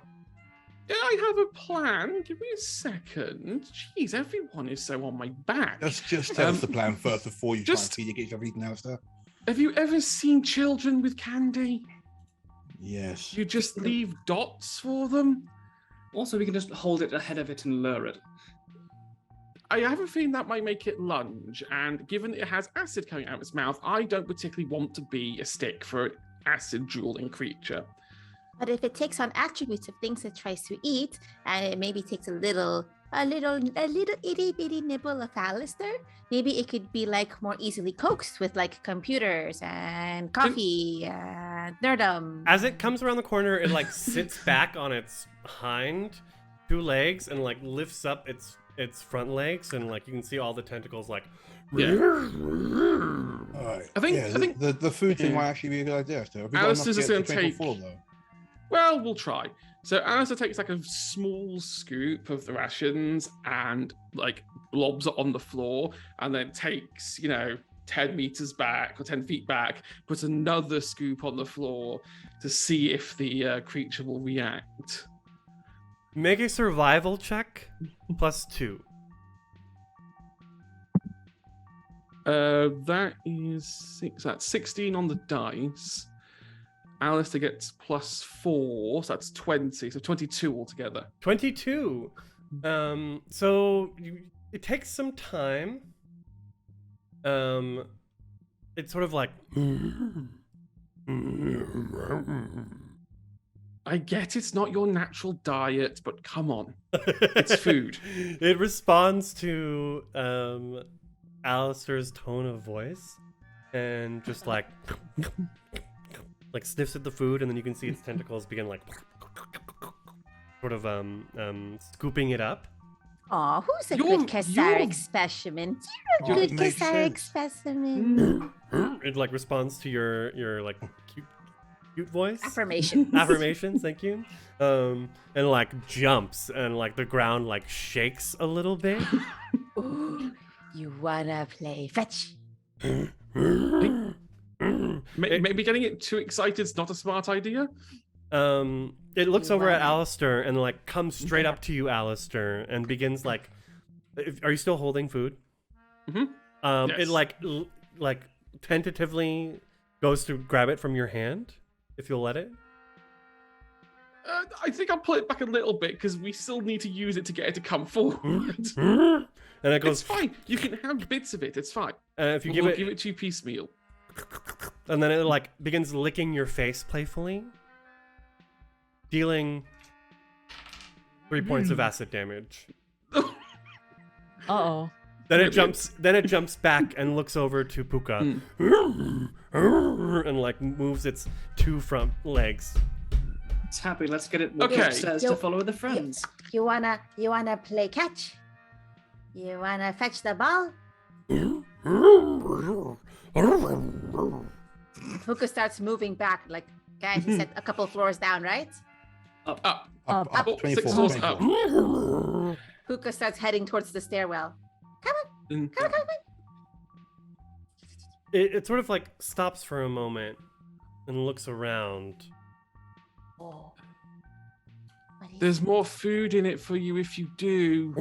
S4: Yeah, I have a plan. Give me a second. Jeez, everyone is so on my back.
S3: Just tell us the plan first before you try and
S4: just-
S3: feed it. Get yourself eaten, Alistair.
S4: Have you ever seen children with candy?
S3: Yes.
S4: You just leave dots for them.
S6: Also, we can just hold it ahead of it and lure it.
S4: I have a feeling that might make it lunge, and given that it has acid coming out of its mouth, I don't particularly want to be a stick for an acid drooling creature.
S5: But if it takes on attributes of things it tries to eat, and it maybe takes a little a little itty bitty nibble of Alistair, maybe it could be like more easily coaxed with like computers and coffee and nerdum.
S1: As it comes around the corner, it like sits back on its hind two legs and like lifts up its front legs, and like you can see all the tentacles like.
S3: All right.
S4: I think-
S3: yeah,
S4: I think-
S3: the food thing
S4: yeah.
S3: might actually be a good idea. So have we got
S4: Alistair's
S3: enough
S4: just
S3: to
S4: gonna
S3: get to
S4: take-
S3: though?
S4: Well, we'll try. So Alistair takes like a small scoop of the rations and like blobs it on the floor, and then takes 10 meters back or 10 feet back, puts another scoop on the floor to see if the creature will react.
S1: Make a survival check +2.
S4: That is 6. That's 16 on the dice. Alistair gets +4, so that's 20. So 22 altogether.
S1: 22. So it takes some time. It's sort of like.
S4: I get it's not your natural diet, but come on, it's food.
S1: It responds to Alistair's tone of voice, and just like sniffs at the food, and then you can see its tentacles begin like sort of scooping it up.
S5: Aw, who's a
S4: You're-
S5: good Kasaric
S4: you're-
S5: specimen?
S3: Oh,
S5: You're a
S3: it
S5: good
S3: makes
S5: Kasaric
S3: sense.
S5: specimen.
S1: It like responds to your like cute voice.
S5: Affirmation.
S1: Affirmations, thank you. And like jumps, and like the ground like shakes a little bit.
S5: Ooh, you wanna play fetch?
S4: Maybe getting it too excited is not a smart idea.
S1: It looks over at
S5: Wow.
S1: Alistair and like comes straight up to you, Alistair, and begins like. Are you still holding food?
S4: Mhm.
S1: It
S4: Yes.
S1: like tentatively goes to grab it from your hand, if you'll let it.
S4: I think I'll pull it back a little bit because we still need to use it to get it to come forward.
S1: And it
S4: It's
S1: goes.
S4: fine. You can have bits of it. It's fine.
S1: If you
S4: We'll
S1: give
S4: give it to you piecemeal.
S1: and then it like begins licking your face playfully, dealing 3 points of acid damage.
S2: Uh-oh.
S1: Then it jumps back and looks over to Puka and like moves its two front legs.
S6: It's happy. Let's get it
S4: Okay.
S6: upstairs
S5: Yo-
S6: to follow the friends.
S5: You wanna play catch? You wanna fetch the ball? Puka starts moving back, like, guys, he said a couple floors down, right?
S4: Up.
S3: Up,
S4: Oh,
S3: 24,
S4: 6 floors
S3: 24.
S4: up.
S5: Puka starts heading towards the stairwell.
S4: Mm.
S5: Come on.
S1: It sort of like stops for a moment and looks around.
S5: Oh. What is
S4: There's more food in it for you if you do.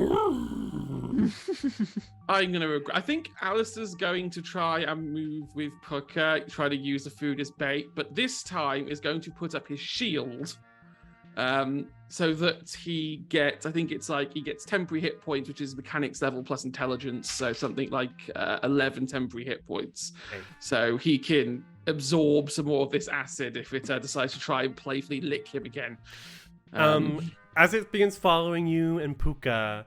S4: I'm gonna regret. I think Alistair's going to try and move with Puka, try to use the food as bait, but this time is going to put up his shield, so that he gets. I think it's like he gets temporary hit points, which is mechanics level plus intelligence, so something like 11 temporary hit points.
S1: Okay.
S4: So he can absorb some more of this acid if it decides to try and playfully lick him again.
S1: As it begins following you and Puka,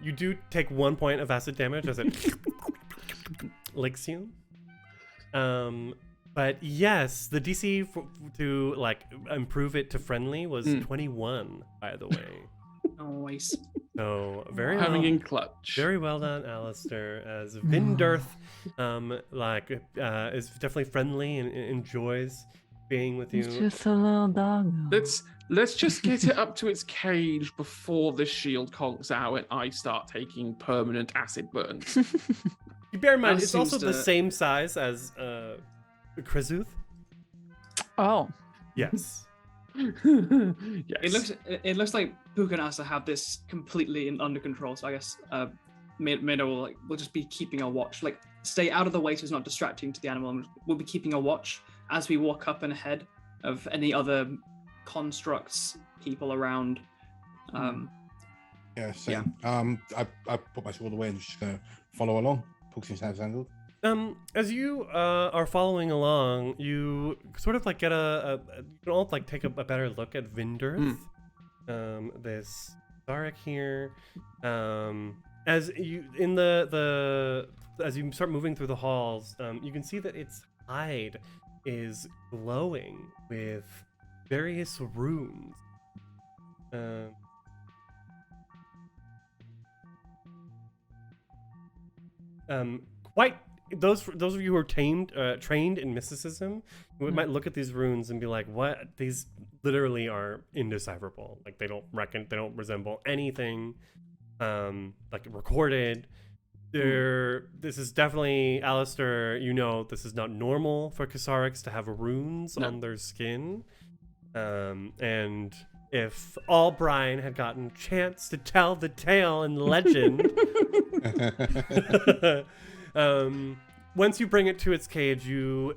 S1: you do take 1 point of acid damage as it licks you. But yes, the DC to like improve it to friendly was 21, by the way.
S6: Nice.
S1: So very
S4: Coming
S1: well,
S4: in clutch.
S1: very well done, Alistair. As Vindirth, is definitely friendly and enjoys being with you.
S2: It's just a little dog.
S4: Let's just get it up to its cage before the shield conks out and I start taking permanent acid burns.
S1: Bear in mind,
S6: That
S1: it's also
S6: seems
S1: the
S6: to-
S1: same size as Krezuth.
S2: Oh.
S1: Yes.
S4: Yes.
S6: It looks like Puka and Asta have this completely under control. So I guess Mado will just be keeping a watch. Like stay out of the way so it's not distracting to the animal. And we'll be keeping a watch as we walk up and ahead of any other constructs, people around.
S3: Yeah, same. I put my sword away and just gonna follow along. Puka seems to have handled.
S1: As you are following along, you sort of like get you can all like take a better look at Vindirth. This Kasaric here. As you as you start moving through the halls, you can see that its hide is glowing with various runes. Quite those of you who are trained in mysticism, you might look at these runes and be like, "What? These literally are indecipherable. Like they don't resemble anything like recorded." This is definitely, Alistair, you know this is not normal for Kasarics to have runes on their skin. And if all Brian had gotten chance to tell the tale and legend, once you bring it to its cage, you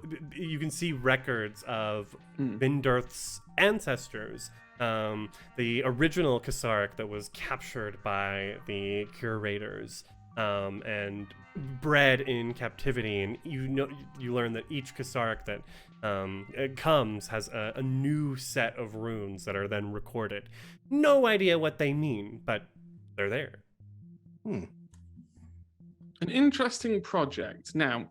S1: can see records of Vindurth's ancestors. The original Kasaric that was captured by the curators and bred in captivity, and you learn that each Kasaric that comes has a new set of runes that are then recorded. No idea what they mean, but they're there.
S4: An interesting project. Now,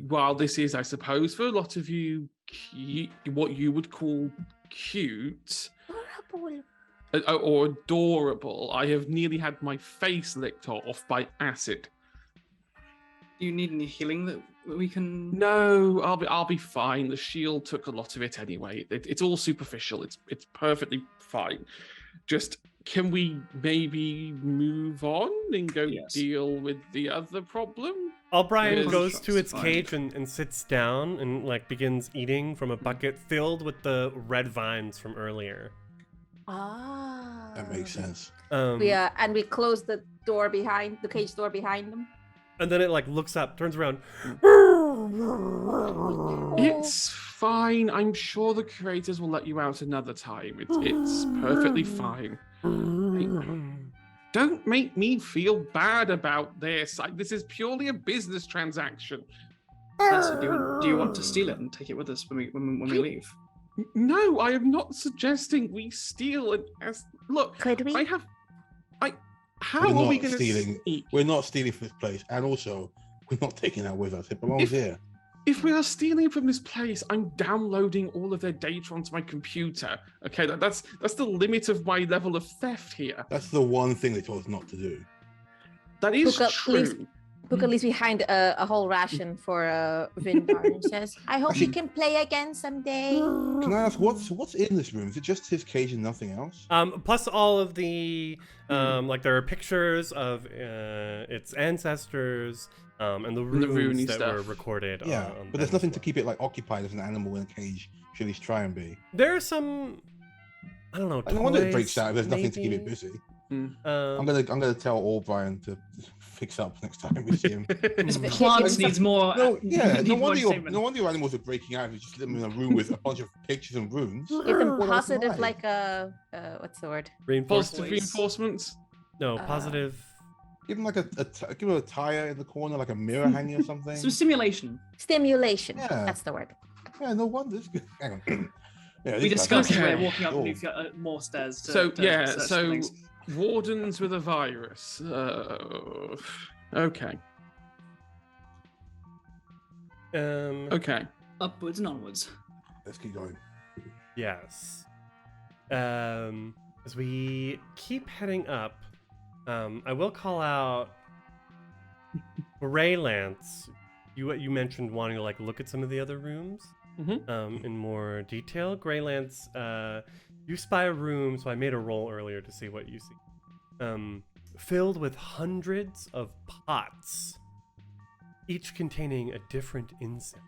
S4: while this is, I suppose, for a lot of you, what you would call cute or adorable, I have nearly had my face licked off by acid.
S6: Do you need any healing that we can?
S4: No, I'll be fine. The shield took a lot of it anyway. It's all superficial. It's perfectly fine. Just, can we maybe move on and go deal with the other problem?
S1: O'Brien goes to its cage and sits down and like begins eating from a bucket filled with the red vines from earlier.
S5: Ah.
S3: That makes sense.
S5: And we close the cage door behind them.
S1: And then it like looks up, turns around.
S4: It's fine. I'm sure the creators will let you out another time. It's perfectly fine. Don't make me feel bad about this. This is purely a business transaction.
S6: So do you want to steal it and take it with us when we leave?
S4: No, I am not suggesting we steal it. Look,
S5: Could we?
S4: How are we going to steal?
S3: We're not stealing from this place, and also we're not taking that with us. It belongs here.
S4: If we are stealing from this place, I'm downloading all of their data onto my computer. Okay, that's the limit of my level of theft here.
S3: That's the one thing they told us not to do.
S4: That is true.
S5: Puka leaves behind a whole ration for Vindar and says, "I hope we can play again someday."
S3: Can I ask what's in this room? Is it just his cage and nothing else?
S1: Plus all of the like there are pictures of its ancestors and the runes that were recorded.
S3: Yeah, but there's nothing to keep it like occupied as an animal in a cage. Should at least try and be.
S1: There are some, I don't know.
S3: I wonder if it breaks out. If there's nothing to keep it busy. I'm gonna tell O'Brien to fix up next time we see him.
S6: This plant needs more.
S3: No wonder your animals are breaking out. You just leave them in a room with a bunch of pictures and runes.
S5: Give them positive, like what's the word?
S4: Positive reinforcements.
S1: No, positive.
S3: Give them like give them a tire in the corner, like a mirror hanging or something.
S6: Some simulation.
S5: Stimulation.
S3: Yeah.
S5: That's the word.
S3: Yeah, no wonder. Hang on. Yeah,
S6: We discussed this way, walking up more stairs.
S4: So wardens with a virus. Okay. Okay.
S6: Upwards and onwards.
S3: Let's keep going.
S1: Yes. As we keep heading up, I will call out Graylance. You mentioned wanting to like look at some of the other rooms in more detail. Graylance, you spy a room, so I made a roll earlier to see what you see. Filled with hundreds of pots, each containing a different insect.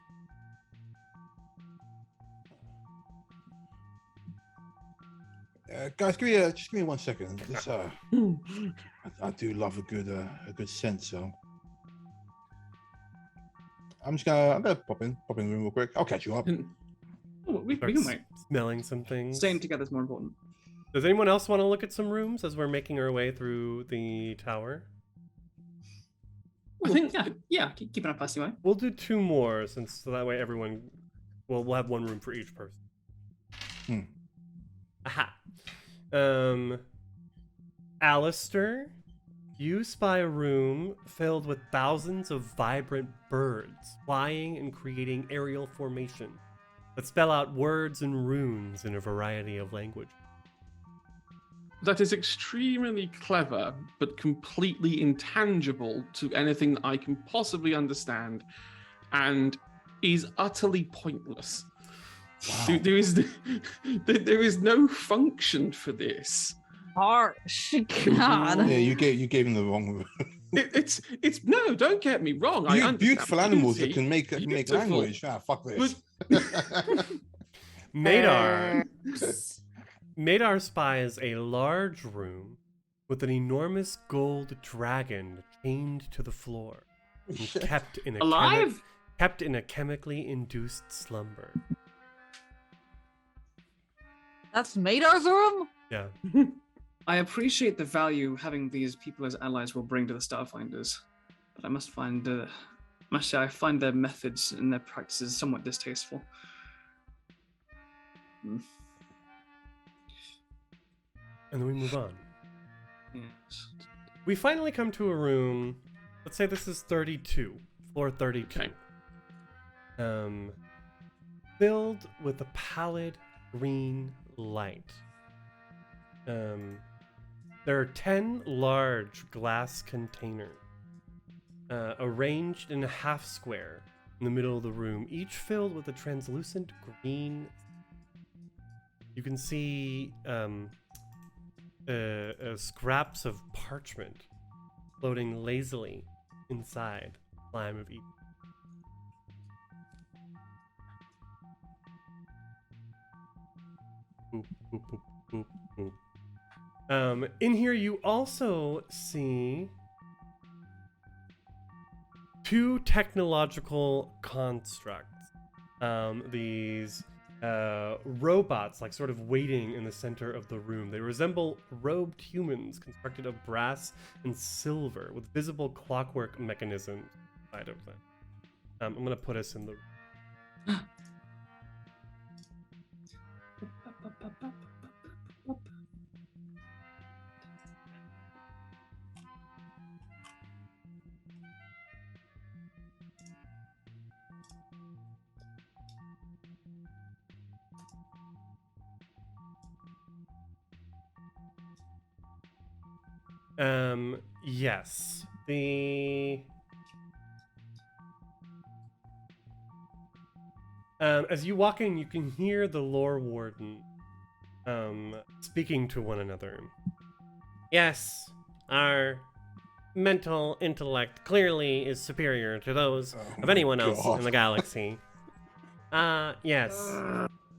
S3: Guys, just give me 1 second. This, I do love a good scent, so I'm gonna pop in the room real quick. I'll catch you up.
S6: We can wait.
S1: Smelling some things.
S6: Staying together is more important.
S1: Does anyone else want to look at some rooms as we're making our way through the tower?
S6: I think keep an eye passing way.
S1: We'll do 2 more, so that way we'll have 1 room for each person. Aha. Alistair, you spy a room filled with thousands of vibrant birds flying and creating aerial formation that spell out words and runes in a variety of languages.
S4: That is extremely clever, but completely intangible to anything that I can possibly understand, and is utterly pointless.
S3: Wow.
S4: There is no function for this.
S2: Harsh. God.
S3: Yeah, you gave him the wrong.
S4: It's no. Don't get me wrong. I understand
S3: Beautiful animals that
S4: beauty,
S3: can make
S4: beautiful.
S3: language. Ah, fuck this.
S1: Madar. Madar spies a large room with an enormous gold dragon chained to the floor and kept in a
S6: Alive?
S1: kept in a chemically induced slumber.
S2: That's Madar's room?
S1: Yeah.
S6: I appreciate the value having these people as allies will bring to the Starfinders, but I must say I find their methods and their practices somewhat distasteful.
S1: And then we move on.
S6: Yes.
S1: We finally come to a room. Let's say this is 32, floor 32.
S4: Okay.
S1: Filled with a pallid green light. There are 10 large glass containers arranged in a half square in the middle of the room, each filled with a translucent green. You can see scraps of parchment floating lazily inside the slime of each. Boop, boop, boop, boop, boop. In here, you also see 2 technological constructs. These robots, like sort of waiting in the center of the room. They resemble robed humans constructed of brass and silver with visible clockwork mechanisms inside of them. I'm going to put us in the room. Yes. As you walk in, you can hear the lore warden speaking to one another. Yes, our mental intellect clearly is superior to those of anyone else in the galaxy. Yes.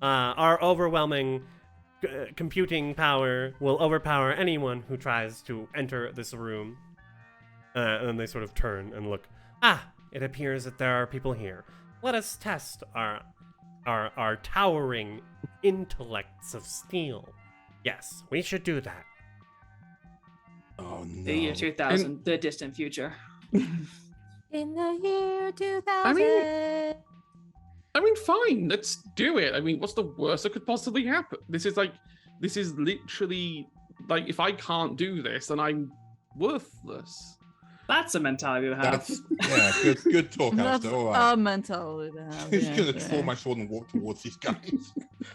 S1: Our overwhelming computing power will overpower anyone who tries to enter this room. And then they sort of turn and look. It appears that there are people here. Let us test our towering intellects of steel. Yes, we should do that.
S3: Oh no.
S6: The year 2000, the distant future.
S5: In the year 2000.
S4: I mean, fine, let's do it. I mean, what's the worst that could possibly happen? This is literally like, if I can't do this, then I'm worthless.
S6: That's a mentality to have.
S3: Good talk,
S2: That's
S3: Alistair. All right.
S2: a mentality to have.
S3: He's
S2: yeah,
S3: gonna
S2: yeah.
S3: draw my sword and walk towards these guys.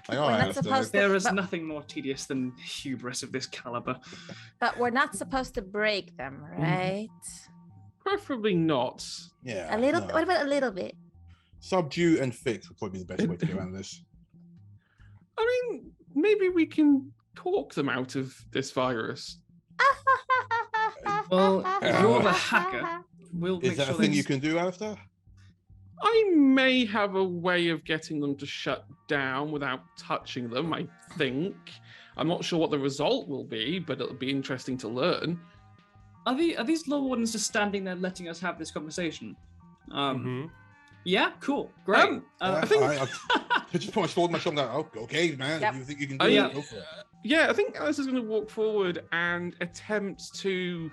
S3: Like, all
S5: We're
S3: right,
S5: not
S3: Alistair.
S5: supposed to-
S6: There is
S5: But-
S6: nothing more tedious than hubris of this caliber.
S5: But we're not supposed to break them, right?
S4: Preferably not.
S3: Yeah.
S5: A little.
S3: no.
S5: What about a little bit?
S3: Subdue and fix would probably be the best way to get around this.
S4: I mean, maybe we can talk them out of this virus.
S6: Well, you're the hacker. We'll
S3: Is
S6: make
S3: that
S6: sure
S3: a thing
S6: they-
S3: you can do, Alistair?
S4: I may have a way of getting them to shut down without touching them, I think. I'm not sure what the result will be, but it'll be interesting to learn.
S6: Are these law wardens just standing there letting us have this conversation? Yeah, cool, great.
S4: I think-
S3: I just put my sword in my shoulder. Oh, okay, man.
S5: Yep.
S3: If you think you can do
S4: Yeah.
S3: it, go for it.
S4: Yeah, I think Alice is going to walk forward and attempt to.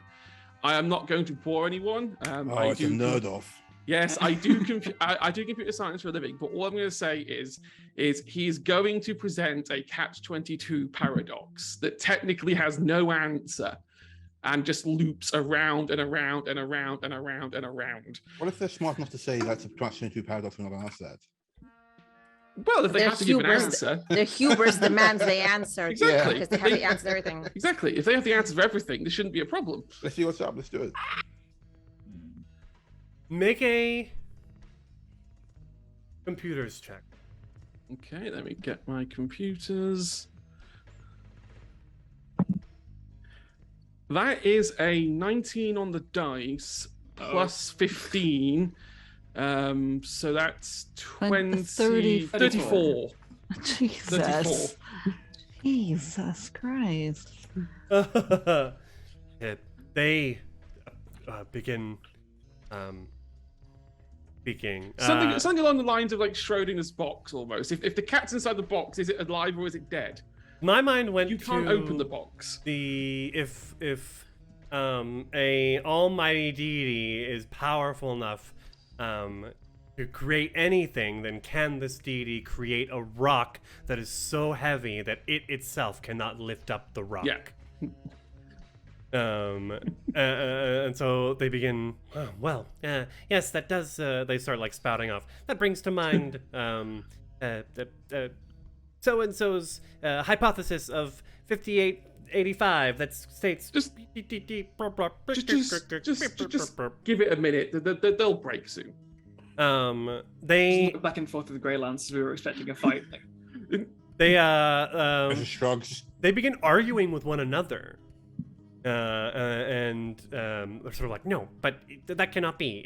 S4: I am not going to bore anyone.
S3: Oh, it's a nerd off.
S4: Yes, I do. I do computer science for a living, but all I'm going to say is he's going to present a catch-22 paradox that technically has no answer, and just loops around and around and around and around and around.
S3: What if they're smart enough to say that's a catch-22 paradox and not ask that?
S4: Well, if they
S5: Their
S4: have to give an
S5: hubris-
S4: answer,
S5: Their hubris demands they answer.
S4: Exactly.
S5: Because they have the answer to everything.
S4: exactly. If they have the answer for everything, there shouldn't be a problem.
S3: Let's see what's up. Let's do it.
S1: Make a computers check.
S4: Okay, let me get my computers. That is a 19 on the dice plus 15. So that's 34.
S2: Jesus.
S4: 34.
S2: Jesus Christ.
S1: They begin speaking.
S4: Something along the lines of like Schrodinger's box almost. If the cat's inside the box, is it alive or is it dead?
S1: My mind went
S4: You can't
S1: to
S4: open the box.
S1: if a almighty deity is powerful enough to create anything, then can this deity create a rock that is so heavy that it itself cannot lift up the rock?
S4: Yeah.
S1: And so they begin. Oh, well, yes, that does. They start like spouting off. That brings to mind so and so's hypothesis of 5885 that states
S4: Just give it a minute. They'll break soon.
S1: They
S6: Just look back and forth with the Grey Lance. We were expecting a fight.
S3: There's shrugs.
S1: they begin arguing with one another. And they're sort of like, no, but that cannot be.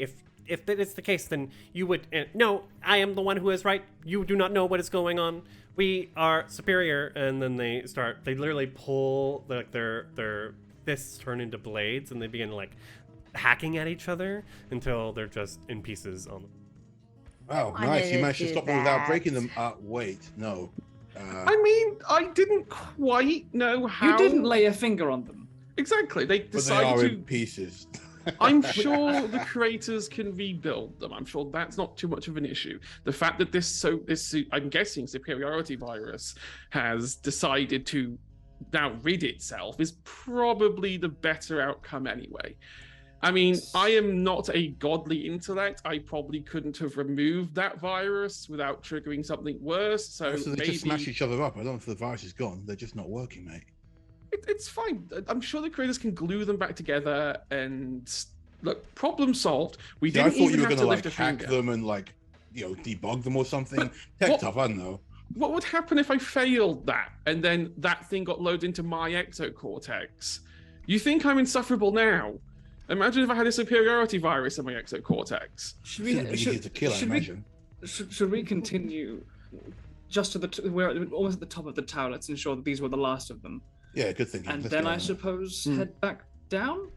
S1: If that is the case, then you would. No, I am the one who is right. You do not know what is going on. We are superior. And then they literally pull like their fists turn into blades, and they begin like hacking at each other until they're just in pieces on them.
S3: Oh,
S5: Why
S3: nice.
S5: did
S3: You
S5: it
S3: managed to
S5: do
S3: stop them without
S5: that?
S3: breaking them. Wait, no.
S4: I mean, I didn't quite know how.
S6: You didn't lay a finger on them.
S4: Exactly. They
S3: But they
S4: decided
S3: are
S4: to.
S3: in pieces.
S4: I'm sure the creators can rebuild them. I'm sure that's not too much of an issue. The fact that this I'm guessing superiority virus has decided to now rid itself is probably the better outcome anyway. I mean, I am not a godly intellect. I probably couldn't have removed that virus without triggering something worse. So
S3: So they
S4: maybe
S3: just smash each other up. I don't know if the virus is gone. They're just not working, mate.
S4: it's fine. I'm sure the creators can glue them back together and look, problem solved. We
S3: See, I
S4: didn't
S3: thought you
S4: even
S3: were
S4: have
S3: going
S4: to
S3: to
S4: lift a
S3: like hack
S4: finger.
S3: them and like, debug them or something. Tech
S4: what-
S3: tough, I don't know.
S4: What would happen if I failed that and then that thing got loaded into my exocortex? You think I'm insufferable now? Imagine if I had a superiority virus in my exocortex.
S6: Should
S3: Shouldn't be easy to kill, I
S6: should
S3: imagine.
S6: should we continue just to we're almost at the top of the tower? Let's ensure that these were the last of them,
S3: Yeah, good thinking.
S6: and
S3: Let's
S6: then
S3: go
S6: I
S3: on.
S6: suppose head back down.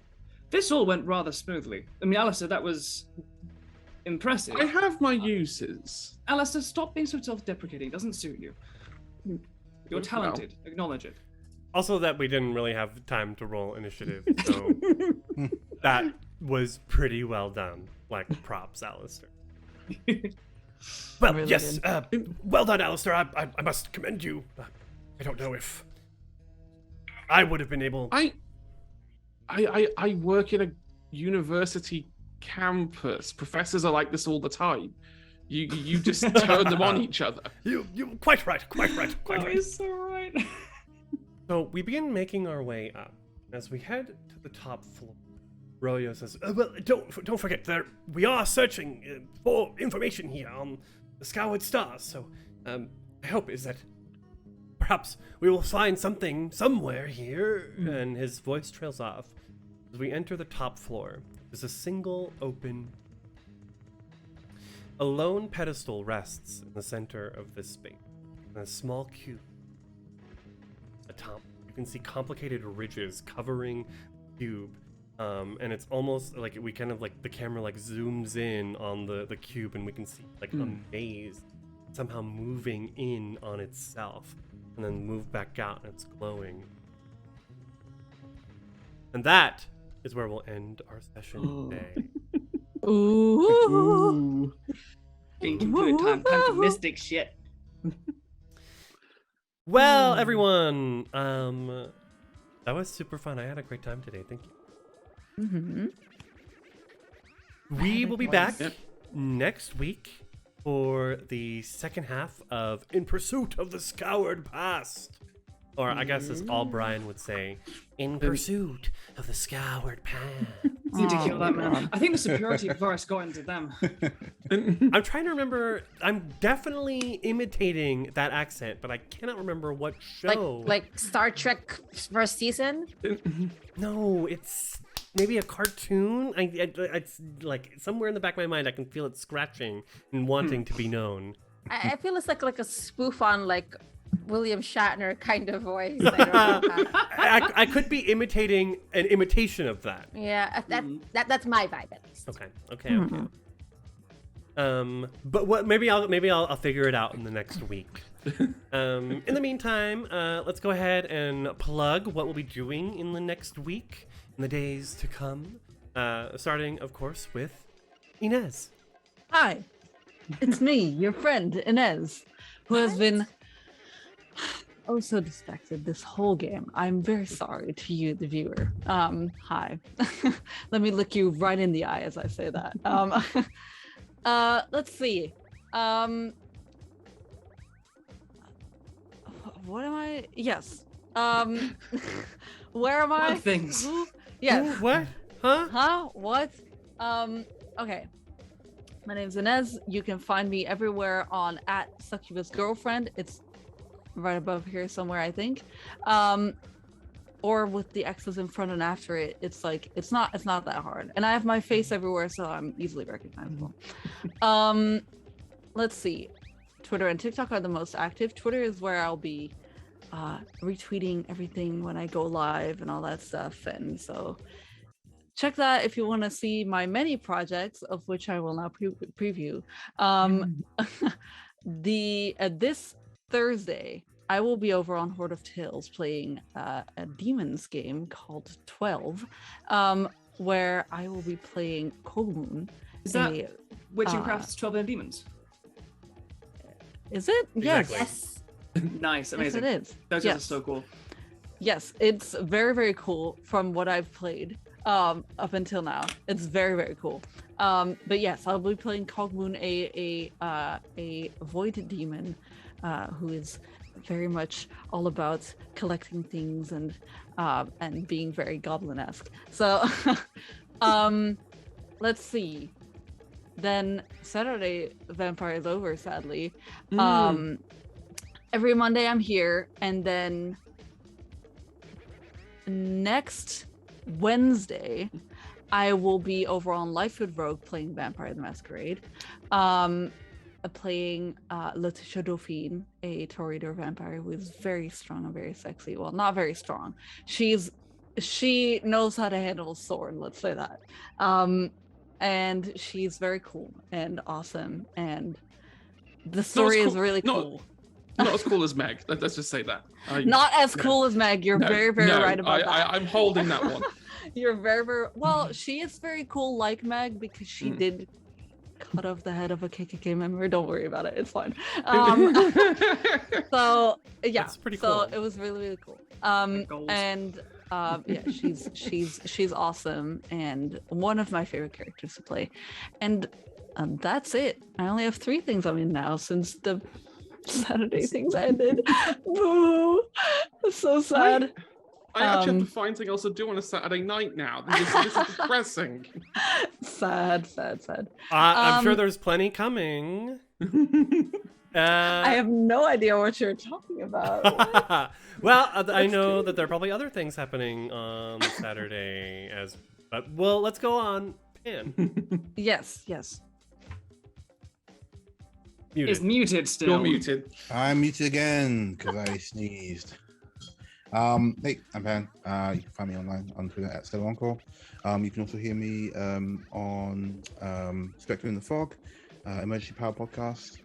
S6: This all went rather smoothly. I mean, Alistair, that was impressive.
S4: I have my uses.
S6: Alistair, stop being so self-deprecating. It doesn't suit you. You're
S4: Well.
S6: talented. Acknowledge it.
S1: Also, that we didn't really have time to roll initiative, so that was pretty well done. Like, props, Alistair. Well,
S2: Really
S1: yes, well done, Alistair. I must commend you. I don't know if I would have been able.
S4: I work in a university campus. Professors are like this all the time. You just turn them on each other.
S1: You quite right.
S6: Oh, he's so right.
S1: So we begin making our way up. As we head to the top floor, Royo says, "Well, don't forget we are searching for information here on the Scoured Stars. So, I hope is that perhaps we will find something somewhere here." And his voice trails off. As we enter the top floor, there's a single open. A lone pedestal rests in the center of this space, in a small cube. Atop, you can see complicated ridges covering the cube, and it's almost like we kind of like the camera like zooms in on the cube, and we can see like a maze somehow moving in on itself, and then move back out, and it's glowing. And that is where we'll end our session today.
S2: Ooh.
S6: Changing to a time to mystic shit.
S1: Well, everyone, that was super fun. I had a great time today. Thank you.
S2: Mm-hmm.
S1: We will be back
S4: Yep.
S1: next week for the second half of In Pursuit of the Scoured Past. Or I guess as all Brian would say, In Pursuit of the Scoured Past.
S6: Need to kill that man.
S2: God.
S6: I think the superiority verse got into them.
S1: I'm trying to remember. I'm definitely imitating that accent, but I cannot remember what show.
S5: Like Star Trek first season.
S1: No, it's maybe a cartoon. It's like somewhere in the back of my mind, I can feel it scratching and wanting to be known.
S5: I feel it's like a spoof on like William Shatner kind of voice. I don't know how.
S1: I could be imitating an imitation of that.
S5: Yeah, that's my vibe at least.
S1: Okay. But what? Maybe I'll figure it out in the next week. In the meantime, let's go ahead and plug what we'll be doing in the next week, in the days to come. Starting, of course, with Inez.
S2: Hi, it's me, your friend Inez, who has been oh so distracted this whole game. I'm very sorry to you, the viewer. Hi. Let me look you right in the eye as I say that. Let's see. What am I? Yes. Where am I?
S6: What things?
S2: Who? Yes.
S1: Ooh, what? Huh?
S2: Huh? What? Okay. My name's Inez. You can find me everywhere on @SuccubusGirlfriend. It's right above here somewhere, I think. Or with the X's in front and after it. It's like it's not that hard. And I have my face everywhere, so I'm easily recognizable. Let's see. Twitter and TikTok are the most active. Twitter is where I'll be retweeting everything when I go live and all that stuff. And so check that if you want to see my many projects, of which I will now preview. This Thursday, I will be over on Horde of Tales playing a Demons game called 12, where I will be playing Kog'Maw.
S6: Is that Witching Crafts 12 and Demons?
S2: Is it?
S1: Exactly.
S5: Yes.
S6: Nice, amazing.
S2: Yes, it is.
S6: Those
S2: Yes.
S6: guys are so cool.
S2: Yes, it's very, very cool from what I've played up until now. It's very, very cool. But yes, I'll be playing Kog'Maw, a void demon who is very much all about collecting things and being very goblin-esque. So let's see. Then Saturday Vampire is over, sadly. Every Monday I'm here, and then next Wednesday I will be over on Life with Rogue playing Vampire the Masquerade. Playing Letitia Dauphine, a Toreador vampire who is very strong and very sexy. Well, not very strong. She knows how to handle a sword, let's say that. And she's very cool and awesome, and the story is really cool.
S4: Not as cool as Meg. Let's just say that.
S2: Not as cool as Meg. You're very, very right about that.
S4: I'm holding that one.
S2: You're very, very well. She is very cool, like Meg, because she did cut off the head of a KKK member. Don't worry about it. It's fine. So yeah,
S1: That's pretty
S2: so
S1: cool.
S2: it was really, really cool. And yeah, she's awesome and one of my favorite characters to play. And that's it. I only have 3 things I'm in now since the Saturday things ended. Boo! It's so sad.
S4: I actually have to find something else to do on a Saturday night now. This is depressing.
S2: Sad.
S1: I'm sure there's plenty coming.
S2: I have no idea what you're talking about.
S1: Well, I know that there are probably other things happening on Saturday but well, let's go on. Pan.
S2: Yes.
S1: Muted.
S6: It's muted still.
S4: You're muted.
S3: I'm muted again because I sneezed. Hey, I'm Pan. You can find me online on Twitter @StelOnCall. You can also hear me on Spectre in the Fog, Emergency Power Podcast,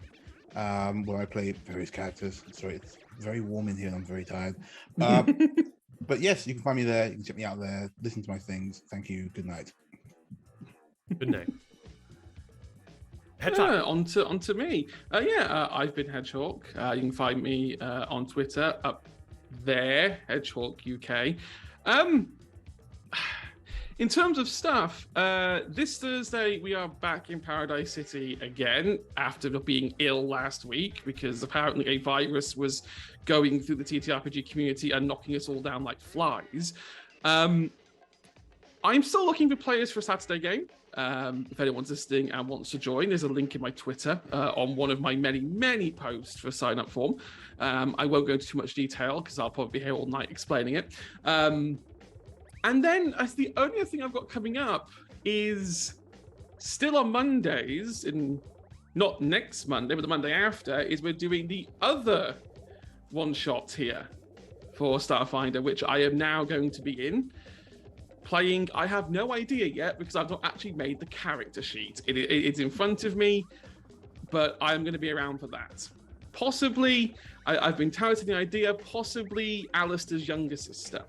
S3: where I play various characters. Sorry, it's very warm in here and I'm very tired. But yes, you can find me there. You can check me out there. Listen to my things. Thank you. Good night.
S1: Good night. Hedgehog.
S4: Onto me. I've been Hedgehog. You can find me on Twitter up there, Hedgehog UK. In terms of stuff, this Thursday we are back in Paradise City again after being ill last week because apparently a virus was going through the TTRPG community and knocking us all down like flies. I'm still looking for players for a Saturday game. If anyone's listening and wants to join, there's a link in my Twitter on one of my many posts for a sign-up form. I won't go into too much detail because I'll probably be here all night explaining it. And then the only other thing I've got coming up is still on Mondays, not next Monday, but the Monday after, is we're doing the other one-shot here for Starfinder, which I am now going to be in. Playing, I have no idea yet because I've not actually made the character sheet. It's in front of me, but I'm going to be around for that. Possibly, I've been touting the idea, possibly Alistair's younger sister.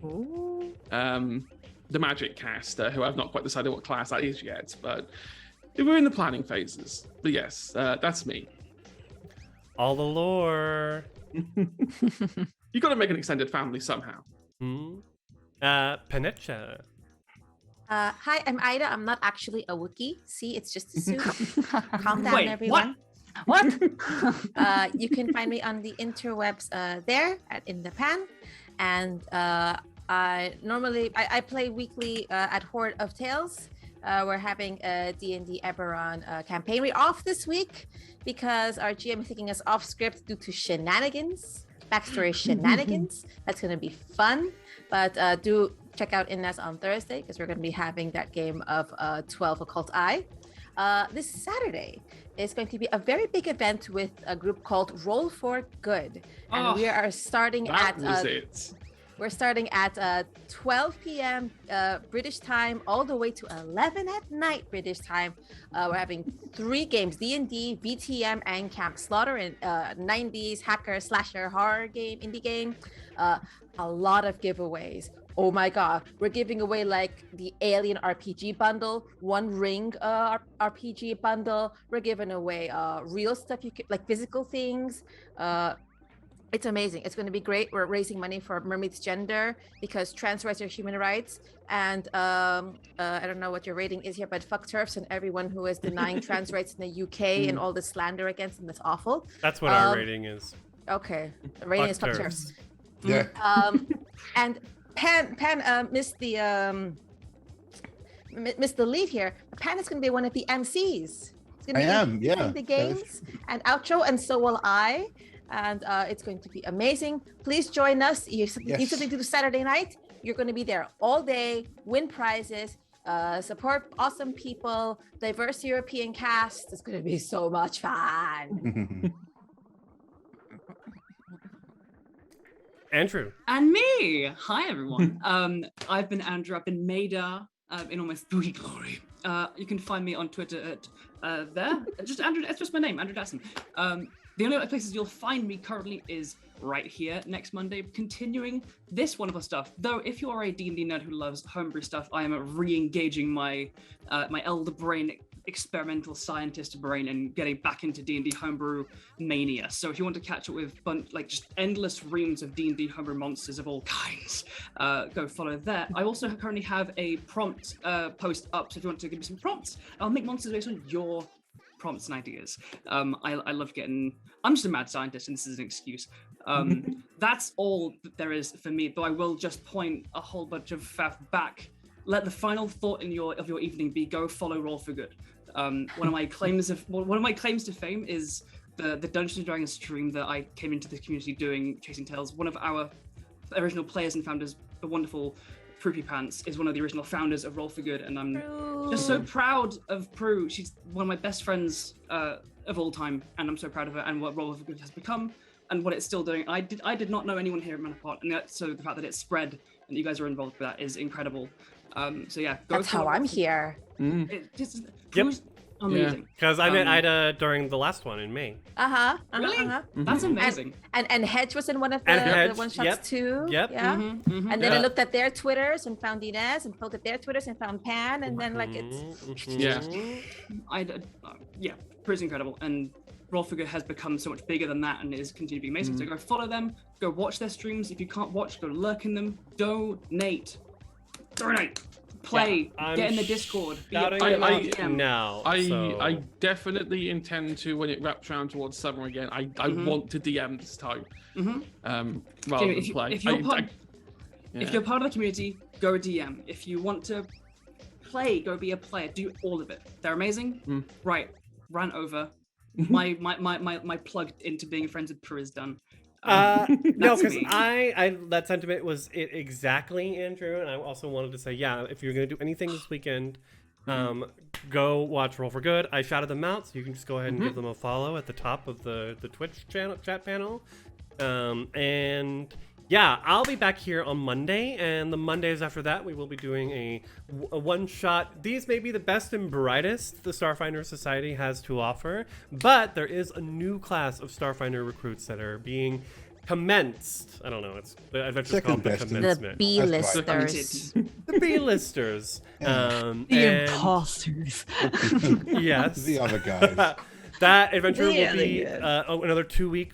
S4: The magic caster, who I've not quite decided what class that is yet, but we're in the planning phases. But yes, that's me.
S1: All the lore.
S4: You got to make an extended family somehow.
S1: Panecha.
S5: Hi, I'm Ida. I'm not actually a Wookiee. See, it's just a suit. Calm down,
S6: Wait,
S5: everyone.
S6: What?
S5: You can find me on the interwebs there in the pan, and I play weekly at Horde of Tales. We're having a D&D Eberron campaign. We're off this week because our GM is taking us off script due to shenanigans, backstory shenanigans. That's going to be fun, but do check out Innes on Thursday because we're going to be having that game of 12 Occult Eye. This Saturday is going to be a very big event with a group called Roll for Good, and we are starting We're starting at 12 p.m. British time, all the way to 11 at night British time. We're having 3 games: D&D, VTM, and Camp Slaughter, in 90s hacker slasher horror game, indie game. A lot of giveaways. Oh my god, we're giving away like the Alien RPG bundle, One Ring RPG bundle. We're giving away real stuff, you can, like physical things. It's amazing. It's going to be great. We're raising money for Mermaid's Gender because trans rights are human rights. And I don't know what your rating is here, but fuck TERFs and everyone who is denying trans rights in the UK and all the slander against them. That's awful.
S1: That's what our rating is.
S5: Okay. The rating is fuck TERFs.
S3: Yeah.
S5: And Pan missed the lead here. Pan is going to be one of the MCs. It's going to be the games and outro, and so will I. And it's going to be amazing. Please join us. You need something to do Saturday night. You're going to be there all day, win prizes, support awesome people, diverse European cast. It's going to be so much fun.
S1: Andrew.
S6: And me. Hi, everyone. I've been Andrew. I've been Maida in all my 3 glory. You can find me on Twitter at there. Just Andrew. It's just my name, Andrew Dasson. The only other places you'll find me currently is right here next Monday, continuing this wonderful stuff. Though, if you are a D&D nerd who loves homebrew stuff, I am re-engaging my elder brain, experimental scientist brain, and getting back into D&D homebrew mania. So, if you want to catch up with just endless reams of D&D homebrew monsters of all kinds, go follow that. I also currently have a prompt post up, so if you want to give me some prompts, I'll make monsters based on your prompts and ideas. I love getting. I'm just a mad scientist, and this is an excuse. That's all that there is for me. Though I will just point a whole bunch of faff back. Let the final thought of your evening be: go follow Roll for Good. One of my claims to fame is the Dungeons and Dragons stream that I came into this community doing, Chasing Tales. One of our original players and founders, the wonderful Prue Pants, is one of the original founders of Roll for Good, and I'm just so proud of Prue. She's one of my best friends of all time, and I'm so proud of her and what Roll for Good has become and what it's still doing. I did not know anyone here at Manaport, and so the fact that it's spread and you guys are involved with that is incredible. So yeah,
S5: that's how I'm here.
S6: Amazing.
S1: Because I met Ida during the last one in May.
S6: Really?
S4: Mm-hmm.
S6: That's amazing.
S5: And Hedge was in one of
S1: And
S5: the
S1: Hedge,
S5: one shots
S1: yep,
S5: too.
S1: yep.
S5: Yeah.
S6: Mhm.
S5: And then
S1: Yeah.
S5: I looked at their Twitters and found Inez, and looked at their Twitters and found Pan, and then like it's
S4: Yeah.
S6: Yeah, pretty incredible. And Roll for Good has become so much bigger than that and is continuing to be amazing. So go follow them, go watch their streams. If you can't watch, go lurk in them. Donate. Play.
S1: I'm
S6: Get in the Discord. Be a
S1: shouting
S6: player
S1: it out
S6: DM.
S1: now. so-
S4: I definitely intend to, when it wraps around towards summer again, I want to DM this time.
S6: Mhm.
S4: Rather
S6: Jamie,
S4: than play.
S6: if you're part
S4: Yeah.
S6: If you're part of the community, go DM. If you want to play, go be a player. Do all of it. They're amazing. Right. Rant over. My plug into being friends with Prue is done.
S1: No,
S6: That's
S1: because
S6: me.
S1: I that sentiment was it exactly, Andrew, and I also wanted to say, yeah, if you're gonna do anything this weekend, go watch Roll for Good. I shouted them out, so you can just go ahead and give them a follow at the top of the Twitch channel chat panel, and yeah, I'll be back here on Monday, and the Mondays after that, we will be doing a one-shot. These may be the best and brightest the Starfinder Society has to offer, but there is a new class of Starfinder recruits that are being commenced. I don't know, it's the adventure's called the
S3: best in-
S5: the
S1: commencement.
S5: B-listers.
S1: The B-listers.
S2: The
S1: and-
S2: imposters.
S1: Yes.
S3: The other guys.
S1: That adventure will
S2: Really
S1: be
S2: good.
S1: another 2-week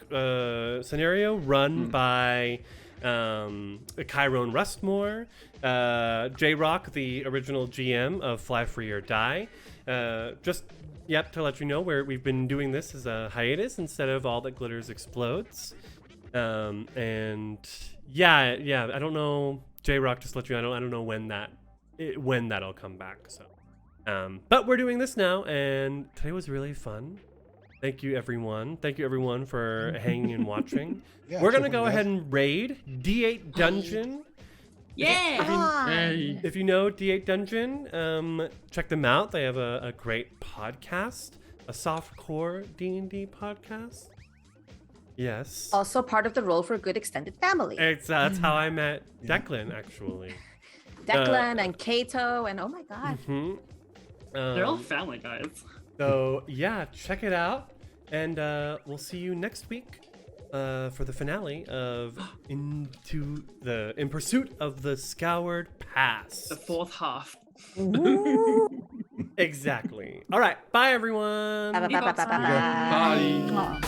S1: scenario run by Chiron Rustmore, J-Rock, the original GM of Fly Free or Die. Just to let you know, we've been doing this as a hiatus instead of All That Glitters Explodes. And yeah, I don't know, J-Rock, just let you know, I don't know when that'll come back. So, but we're doing this now, and today was really fun. Thank you, everyone. Thank you, everyone, for hanging and watching.
S3: Yeah,
S1: We're gonna
S3: so
S1: go
S3: fun,
S1: ahead
S3: guys.
S1: and raid D8 Dungeon.
S6: Yeah.
S4: Hey.
S1: If you know D8 Dungeon, check them out. They have a great podcast, a softcore D&D podcast. Yes.
S5: Also part of the Roll for Good extended family.
S1: That's how I met Declan, actually.
S5: Declan and Kato and oh my god.
S6: They're all family guys.
S1: So yeah, check it out, and we'll see you next week for the finale of In Pursuit of the Scoured Past.
S6: The fourth half.
S1: Exactly. All right. Bye, everyone.
S5: Bye.
S4: Bye.
S2: Aw.